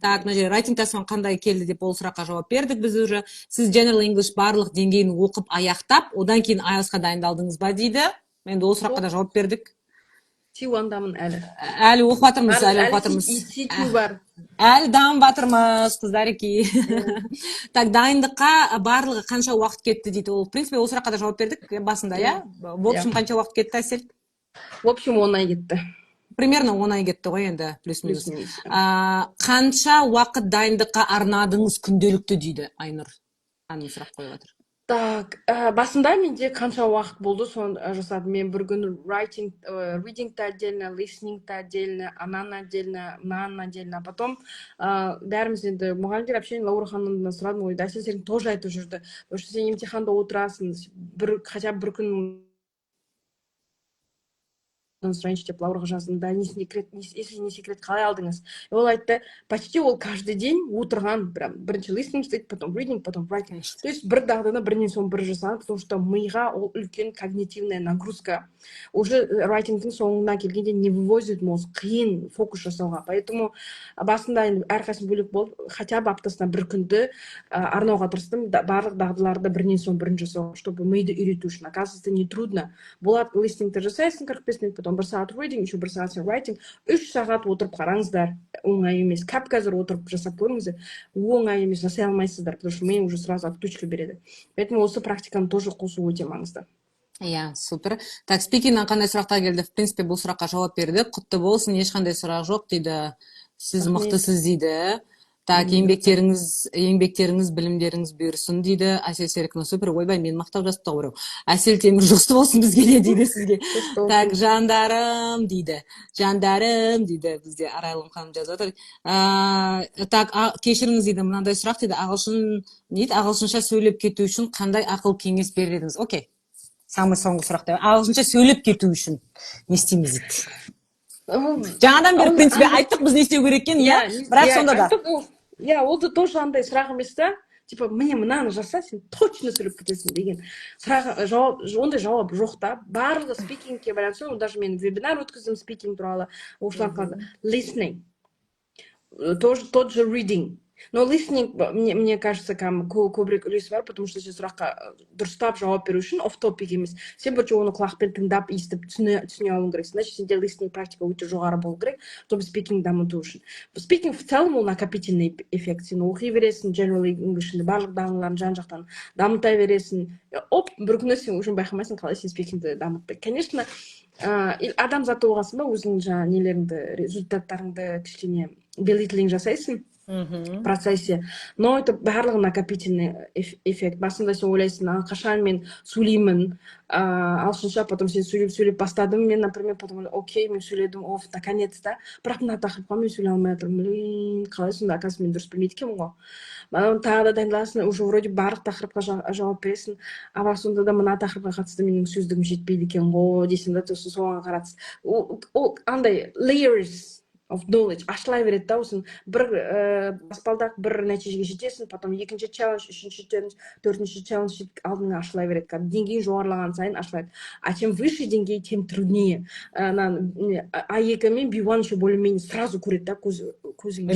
C: так мына жерде райтинг тәсілі қандай келді деп ол сұраққа жауап бердік біз уже сіз General English барлық деңгейін оқып аяқтап одан кейін IELTS-қа дайындалдыңыз ба дейді енді ол сұраққа да жауап бердік
B: T1-дамын
C: әлі оқып жатырмыз
B: C2 бар
C: әлі дамып жатырмыз қыздареки так дайындыққа барлығы қанша уақыт кетті дейді ол в принципе ол сұраққа да жауап бердік басында иә в общем қанша уақыт кетті әсел
B: в общем 10 ай кетті
C: примерно 10 ай кетті ғой енді плюс-минус қанша уақыт дайындыққа арнадыңыз күнделікті дейді Айнұр ханым сұрақ қойып жатыр
B: так басында менде қанша уақыт болды соны жасадым мен бір күн reading-то отдельно listening-то отдельно ананы отдельно мынаны отдельно потом бәріміз енді мұғалімдер общение Лаура ханымнан сұрадым ой әсел сен тоже айтып жүрді потому что сен емтиханда отырасың хотя бы бір күн раньше деп Лаураға жаздым да если не секрет қалай алдыңыз ол айтты почти ол каждый день отырған прям бірінші listening істейді потом reading потом writing то есть бір дағдыны бірінен соң бірі жасаған потому что миға ол үлкен когнитивная нагрузка уже writingтің соңына келгенде не вывозит мозг қиын фокус жасауға поэтому басында енді әрқайсысы бөлек болып хотя бы аптасына бір күнді арнауға тырыстым барлық дағдыларды бірінен соң бірін жасауға чтобы миды үйрету үшін оказывается не трудно болады listeningті жасайсың 45 минут потом 1 сағат reading еще 1 сағат writing 3 сағат отырып қараңыздар оңай емес қазір отырып жасап көріңіздер оңай емес жасай алмайсыздар потому что ми уже сразу отключка береді поэтому осы практиканы тоже қосу өте маңызды
C: иә супер так спикингнан қандай сұрақтар келді в принципе бұл сұраққа жауап бердік құтты болсын ешқандай сұрақ жоқ дейді сіз мықтысыз дейді так еңбектеріңіз білімдеріңіз бұйырсын дейді әсел серікова супер ойбай мен мақтап жазыпты ғой әсел темір жұғысты болсын бізге де дейді сізге так жандарым дейді бізде арайлым ханым жазып жатыр так кешіріңіз дейді мынандай сұрақ дейді ағылшынша сөйлеп кету үшін қандай ақыл кеңес берер едіңіз окей самый соңғы сұрақ ағылшынша сөйлеп кету үшін не істейміз дейді жаңадан бері в принципе айттық біз не істеу керек екенін иә бірақ сонда да
B: иә ол да тоже андай сұрақ емес та типа мне мынаны жаса сен точно сөйлеп кетесің деген ондай жауап жоқ та барлығы спикингке байланысты даже мен вебинар өткіздім спикинг туралы оқушыларға listening тот же reading Но listening, мне кажется, көбірек үлесі бар, потому что сен сұраққа дұрыстап жауап беру үшін офф топик емес. Сен бірінші оны құлақпен тыңдап, естіп, түсіне алуың керексің. Значит, сенде listening практика өте жоғары болу керек, чтобы speaking дамыту үшін. Speaking в целом ол накопительный эффект. Сен оқи бересің, general English'інде барлық дағдыларын жан-жақтан дамыта бересің. Оп, бір күні сен уже байқамайсың қалай сен speakingді дамытпай. Конечно, адамзат болғасын ба, өзің жаңа нелеріңді, результаттарыңды кішкене belittling жасайсың процессе, но это барлығы накопительный эффект. Басында сен ойлайсың, қашан мен сөйлеймін, ағылшынша, потом сен сөйлеп бастадым, мен, например, потом окей, мен сөйледім, наконец-то, бірақ мына тақырыпқа мен сөйлей алмай жатырмын, қалай сонда, оказывается, мен дұрыс білмейді екенмін ғой. Тағы да дайындаласың, уже вроде барлық тақырыпқа жауап бересің, бірақ сонда да мына тақырыпқа қатысты менің сөздігім жетпейді екен ғой дейсің да, соған қаратсыз. Ол андай layers of knowledge ашыла береді да, осың бір баспалдақ бір нәтижеге жетесің, потом екінші челлендж, үшінші челлендж, төртінші челлендж алдыңа ашыла береді. Деңгей жоғарылаған сайын ашылады. А чем выше деңгей, тем труднее. А2 мен B1 еще более-менее сразу көреді да, көзіңе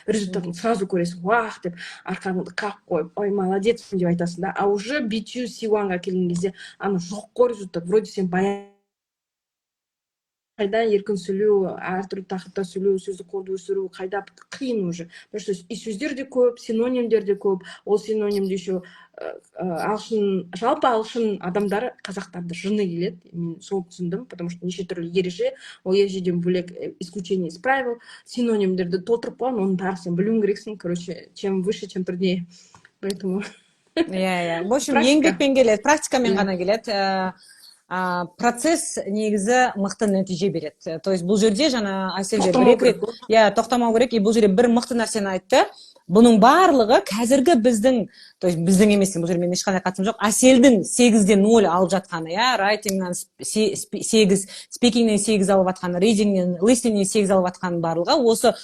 B: результатын сразу көресің, уах деп арқаңды қақ қойып, ой, молодецпін деп айтасың да. А уже B2, C1-ға келген кезде ана жоқ қой результат, вроде сен қайда еркін сөйлеу, әртүрлі тақырыпта сөйлеу, сөздік қорды өсіру, қайда қиын уже. Потому что и сөздер де көп, синонимдер де көп. Ол синонимде еще жалпы ағылшын адамдары қазақтарды жыны келеді. Мен сол түсіндім, потому что неше түрлі ереже, ол ережеден бөлек исключение из правил, синонимдерді толтырып қойған, оны тағы сен білуің керексің. Короче, чем выше, тем труднее. Поэтому
C: В общем, еңбекпен келеді, практикамен ғана келеді. Процесс негізі мықты нәтиже береді. То есть бұл жерде жаңа Әселде тоқтамау керек. И бұл жерде бір мықты нәрсені айтты. Бұның барлығы қазіргі біздің емес, бұл жерде мен ешқандай қатысым жоқ, Әселдің 8-ден 0 алып жатқаны, райтингнан 8, спикингнен 8 алып жатқаны, ридингнен, листингнен 8 алып жатқаны барлығы осы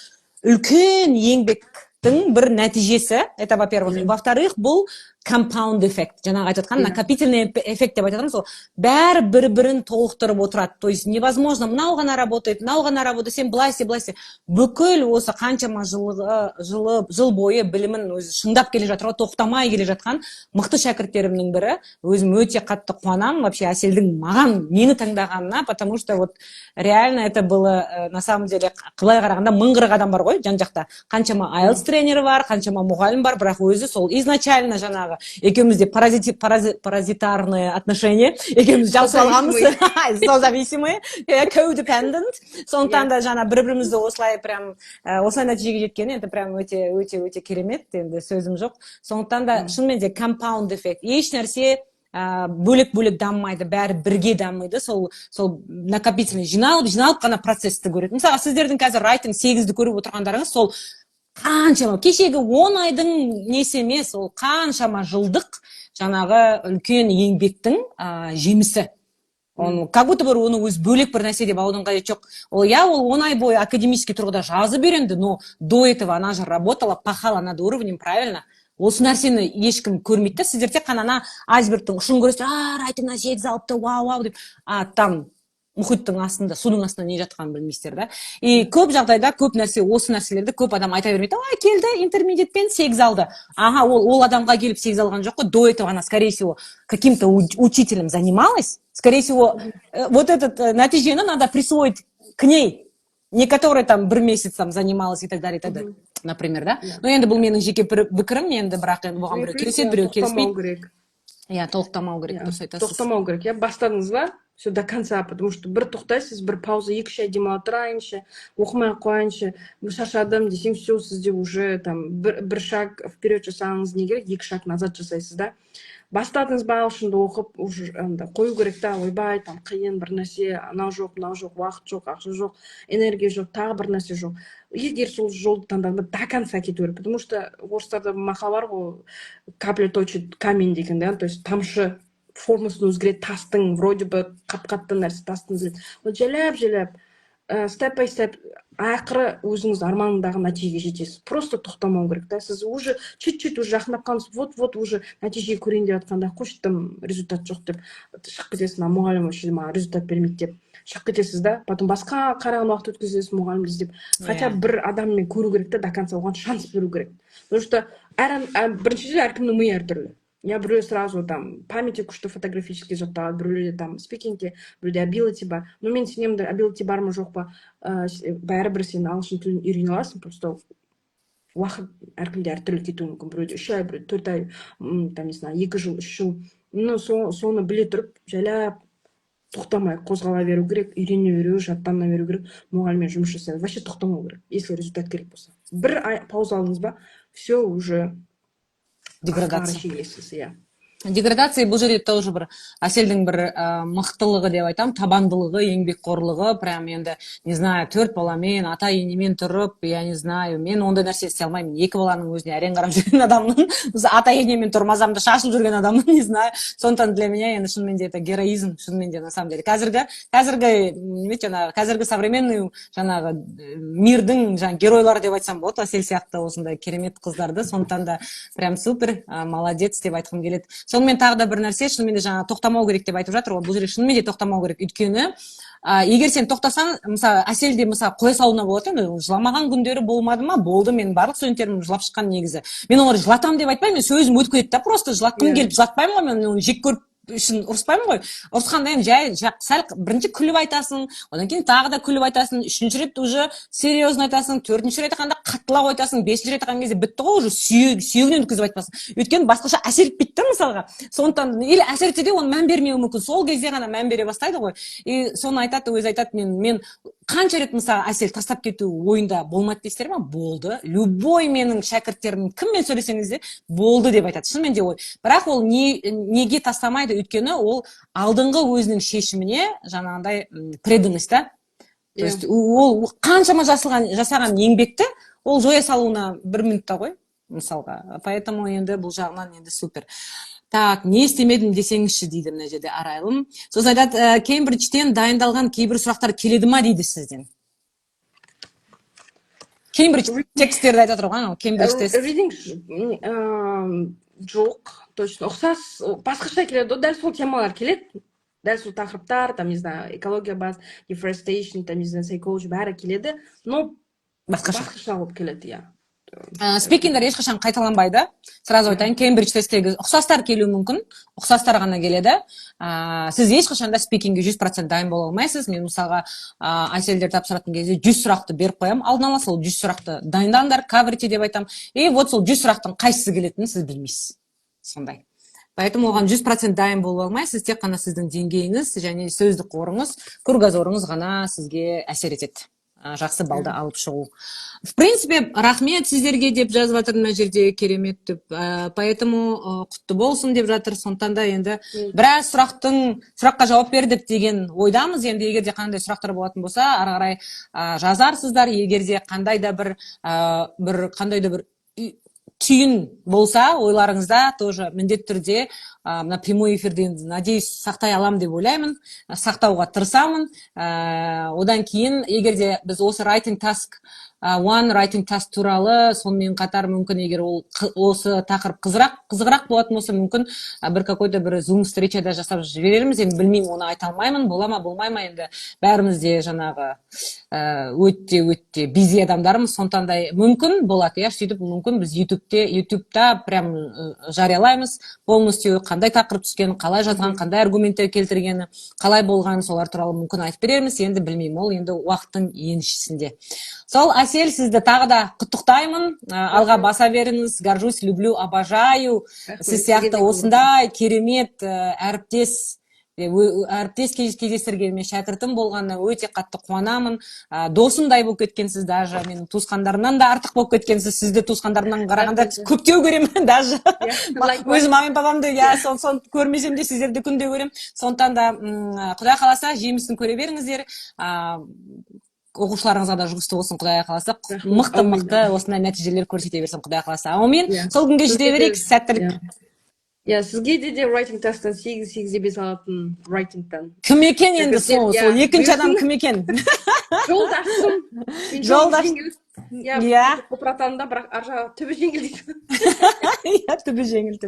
C: үлкен еңбектің бір нәтижесі. Это во-первых. Во-вторых, бұл compound эффект. Жаңағы айтып жатқан накопительный эффект деп айтып жатырмыз, ол бәрі бір-бірін толықтырып отырады. То есть невозможно, мынау ғана работает, сен былай істе. Бүкіл осы қаншама жыл бойы білімін өзі шыңдап келе жатыр, тоқтамай келе жатқан мықты шәкірттерімнің бірі. Өзім өте қатты қуанам вообще Әселдің мені таңдағанына, потому что вот реально это было на самом деле былай қарағанда 1040 адам бар ғой жан-жақта. Қаншама IELTS тренері бар, қаншама мұғалім бар, бірақ өзі сол изначально жаңағы екеумізде паразитарные отношения, екеуміз жабысып алғанбыз, созависимые, codependent. Сондықтан да жаңа бір-бірімізді осылай нәтижеге жеткені, это прям өте керемет, енді сөзім жоқ. Сондықтан да шынымен де compound эффект. Еш нәрсе бөлек-бөлек дамымайды, бәрі бірге дамиды. Сол накопительный жиналып қана процессті көреді. Мысалы, сіздердің қазір райтинг 8-ді көріп отырғандарыңыз, сол қаншама, кешегі 10 айдың несі емес, ол қаншама жылдық жаңағы үлкен еңбектің жемісі. Как будто бір оны өз бөлек бір нәрсе деп алудың қажеті жоқ. Ол 10 ай бойы академический тұрғыда жазып үйренді, но до этого она же работала, пахала над уровнем, правильно? Осы нәрсені ешкім көрмейді. Сіздер тек қана айсбергтің ұшын көресіздер, райтингнан 8 алыпты, вау деп. Там мұхиттың астында, судың астында не жатқанын білмейсіздер да. И көп жағдайда көп нәрсе, осы нәрселерді көп адам айта бермейді. Келді, интермедиатпен 8 алды. Ол адамға келіп 8 алған жоқ қой. До этого она, скорее всего, каким-то учителем занималась. Скорее всего, вот этот нәтижені надо присвоить к ней. Не которая там бір месяц занималась и так далее, например, да. Но енді бұл менің жеке пікірім, енді бірақ бұған біреу келіседі, біреу келіспейді. Толықтамау керек, дұрыс айтасыз.
B: Тоқтамау керек, бастадыңыз ба? Все до конца, потому что бір тоқтайсыз, бір пауза, 2-3 ай демала тұрайыншы, оқымай қойыншы, шаршадым десең, все, сізде уже бір шаг вперед жасаңыз не керек, 2 шаг назад жасайсыз да. Бастадыңыз ба ағылшынды оқып, уже қою керек та, ойбай, қиын бір нәрсе, анау жоқ, уақыт жоқ, ақша жоқ, энергия жоқ, тағы бір нәрсе жоқ. Егер сол жолды таңдағанда до конца кету керек, потому что орыстарда мақал бар ғой, капля точит камень деген, да, то есть тамшы формасын өзгереді, тастың, вроде бы қап-қатты нәрсе тастың өзгереді. Ол желеп, степ бай степ, ақыры өзіңіз арманыңдағы нәтижеге жетесіз. Просто тоқтамау керек та. Сіз уже чуть-чуть уже жақындап қалыңыз, вот уже нәтиже көрейін деп жатқанда, қоштым, результат жоқ деп шығып кетесің, мұғалім вообще маған результат бермейді деп. шығып кетесіз да, потом басқа қараған уақыт өткізесіз мұғалімді іздеп. Хотя бір адаммен көру керек та, до конца оған шанс беру керек. Потому что біріншіден әркімнің миы әртүрлі. Я біреу сразу там памяти күшті фотографически жатталады, біреуде там спикингке, біреуде ability бар. Но мен сенемін, ability бар ма жоқ па, бәрібір сен ағылшын тілін үйрене аласың, просто уақыт әркімде әртүрлі кетуі мүмкін. Біреуде 3 ай, біреуде 4 ай, там не знаю, 2 жыл, 3 жыл. Ну, соны біле тұрып, жайлап тоқтамай қозғала беру керек, үйрене беру, жаттана беру керек, мұғаліммен жұмыс жасайды. Вообще тоқтамау керек, если результат керек болса. Бір ай пауза алдыңыз ба, все уже
C: Деградация.
B: иә.
C: Деградация бұл жерде тоже бір Әселдің бір мықтылығы деп айтам, табандылығы, еңбекқорлығы, прям енді, не знаю, 4 баламен, ата енемен тұрып, я не знаю, мен ондай нәрсе істей алмаймын. 2 баланың өзіне әрең қарап жүрген адаммын, ата енемен тұрмазамда шашылып жүрген адаммын, не знаю. Сондықтан для меня енді шынымен де это героизм, шынымен де на самом деле. Қазіргі современный жаңағы мирдің геройлары деп айтсам болады, Әсел сияқты осындай керемет қыздарды, сондықтан да прям супер, молодец деп айтқым келеді. Сонымен тағы да бір нәрсе, шынымен де жаңа тоқтамау керек деп айтып жатыр. Бұл жерде шынымен де тоқтамау керек. Өйткені, егер сен тоқтасаң, мысалы, Әселде мысалы құлай салуына болады, жыламаған күндері болмады ма? Болды, мен барлық студенттерім жылап шыққан негізі. Мен олар жылатамын деп айтпаймын, мен сөзім өтіп кетеді да, просто жылатқым келіп жылатпаймын ғой, мен оны жек көріп үшін ұрыспаймын ғой. Ұрысқанда енді жай сәл бірінші күліп айтасың, одан кейін тағы да күліп айтасың, үшінші рет уже серьезно айтасың, төртінші рет айтқанда қаттылау айтасың, бесінші рет айтқан кезде бітті ғой, уже сүйегінен өткізіп айтпасың. Өйткені басқаша әсер етпейді да мысалға. Сондықтан или әсер етсе де оны мән бермеуі мүмкін. Сол кезде ғана мән бере бастайды ғой. И соны айтады, өзі айтады, мен қанша рет мысалы Әсел тастап кету ойында болмады дейсіздер ма? Болды. Любой менің шәкірттерім кіммен сөйлесеңіз де болды деп айтады. Шынымен де ой. Бірақ ол неге тастамайды? Өйткені ол алдыңғы өзінің шешіміне жаңағындай преданность да. То есть ол қаншама жасаған еңбекті ол жоя салуына 1 минутта ғой мысалға. Поэтому енді бұл жағынан енді супер. Так, не істемедім десеңізші дейді мына жерде Арайлым. Сосын айтады, Кембриджден дайындалған кейбір сұрақтар келеді ма дейді сізден? Кембридж тексттерді айтып отыр ғой, Кембридж тест.
B: Reading жоқ, точно. Ұқсас, басқаша келеді, дәл сол темалар келеді. Дәл сол тақырыптар, там, не знаю, экология баз, deforestation, там, не знаю, psychology бәрі келеді, но басқаша болып келеді, иә.
C: Спикингдер ешқашан қайталанбайды. Сразу айтайын, Кембридж тесттегі ұқсастар келуі мүмкін, ұқсастар ғана келеді. Сіз ешқашанда спикингге 100% дайын бола алмайсыз. Мен мысалға Әселдер тапсыратын кезде 100 сұрақты беріп қоямын. Алдын ала сол 100 сұрақты дайындаңдар, coverите деп айтам. И вот сол 100 сұрақтың қайсысы келетінін сіз білмейсіз. Сондай. Поэтому оған 100% дайын бола алмайсыз. Тек қана сіздің деңгейіңіз және сөздік қорыңыз, кругозорыңыз ғана сізге әсер етеді. Жақсы балды алып шығу. В принципе, рахмет сіздерге деп жазып жатыр мына жерде, керемет деп. Поэтому құтты болсын деп жатыр. Сондықтан да енді біраз сұраққа жауап бердік деген ойдамыз. Енді егер де қандай сұрақтар болатын болса, ары қарай жазарсыздар. Егер де қандай да бір түйін болса, ойларыңызда тоже міндетті түрде мына прямой эфирде, надеюсь, сақтай алам деп ойлаймын, сақтауға тырысамын. Одан кейін, егер де біз осы writing task туралы, сонымен қатар мүмкін, егер осы тақырып қызығырақ болатын болса, мүмкін бір какой-то бір Zoom встречада жасап жіберерміз. Енді білмеймін, оны айта алмаймын, бола ма, болмай ма, енді бәрімізде жаңағы өтте бизи адамдарымыз, сонтандай мүмкін болады, сөйтіп мүмкін біз ютубта прям жариялаймыз полностью, қандай тақырып түскен, қалай жазған, қандай аргументтер келтіргені, қалай болған, солар туралы мүмкін айтып берерміз. Енді білмеймін, ол енді уақыттың еншісінде. Сол, Әсел, сізді тағы да құттықтаймын. Алға баса беріңіз. Горжусь, люблю, обожаю. Сіз сияқты осындай керемет әріптес кездестіргеніме, шәкіртім болғанына өте қатты қуанамын. Досымдай болып кеткенсіз, даже менің туысқандарымнан да артық болып кеткенсіз. Сізді туысқандарымнан қарағанда көптеу көремін, даже. Өзім мамам папамды соны көрмесем де сіздерді күнде көрем. Сондықтан да Құдай қаласа жемісін көре беріңіздер. Оқушыларыңызға да жұғысты болсын, Құдай қаласа. Мықты осындай нәтижелер көрсете берсін, Құдай қаласа. Аумин. Сол күнге жете берейік, сәттілік.
B: Сізге де writing тесттен 8 деп алатын writing-тан.
C: Кім екен енді сол екінші адам кім екен?
B: Жолдасым.
C: иә
B: Kopratамын да, бірақ ар жағы түбі жеңіл дейді.
C: иә түбі жеңіл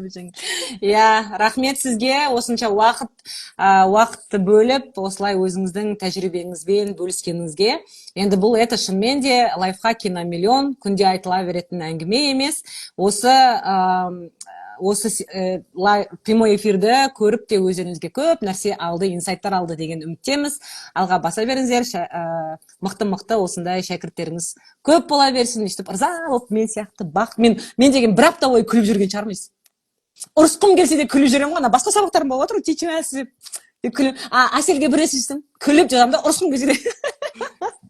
C: иә рахмет сізге осынша уақытты бөліп осылай өзіңіздің тәжірибеңізбен бөліскеніңізге. Енді бұл это шынымен де лайфхаки на миллион, күнде айтыла беретін әңгіме емес. Осы прямой эфирді көріп те өздеріңізге көп нәрсе алды, инсайттар алды деген үміттеміз. Алға баса беріңіздер, мықты осындай шәкірттеріңіз көп бола берсін. Өйстіп ырза болып мен сияқты мен деген бір апта бойы күліп жүрген шығармыз. Ұрысқым келсе де күліп жүремін ғой. Басқа сабақтарым болып отыр, течемәсіз деп күліп. Әселге бір нәрсе істедім, күліп жатамын да ұрысқым келсе де.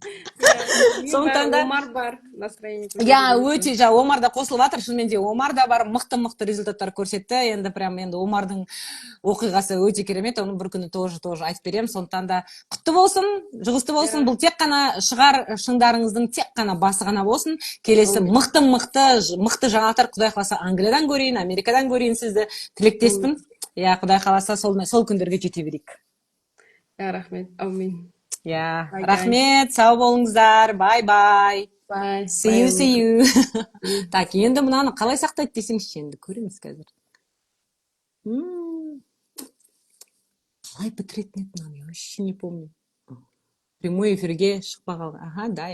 B: Сондықтан да Омар бар настроение.
C: Иә, өте Омар да қосылып жатыр. Шынымен де Омар да бар, мықты результаттар көрсетті. Енді Омардың оқиғасы өте керемет. Оны бір күні тоже айтып беремін. Сондықтан да құтты болсын, жұғысты болсын. Бұл тек қана шыңдарыңыздың тек қана басы ғана болсын. Келесі мықты жаңалықтар Құдай қаласа Англиядан көрейін, Америкадан көрейін сізді. Тілектеспін. Иә, Құдай қаласа сол күндерге жете берейік.
B: Рахмет, аумин.
C: Yeah, рахмет, сау болыңыздар, бай. See you. Так, енді мұнаны қалай сақтайды десеңізші, енді көреміз қазір. Қалай бітіретін еді мынаны, я вообще не помню. Прямой эфирге шықпа қалды. Ага, да,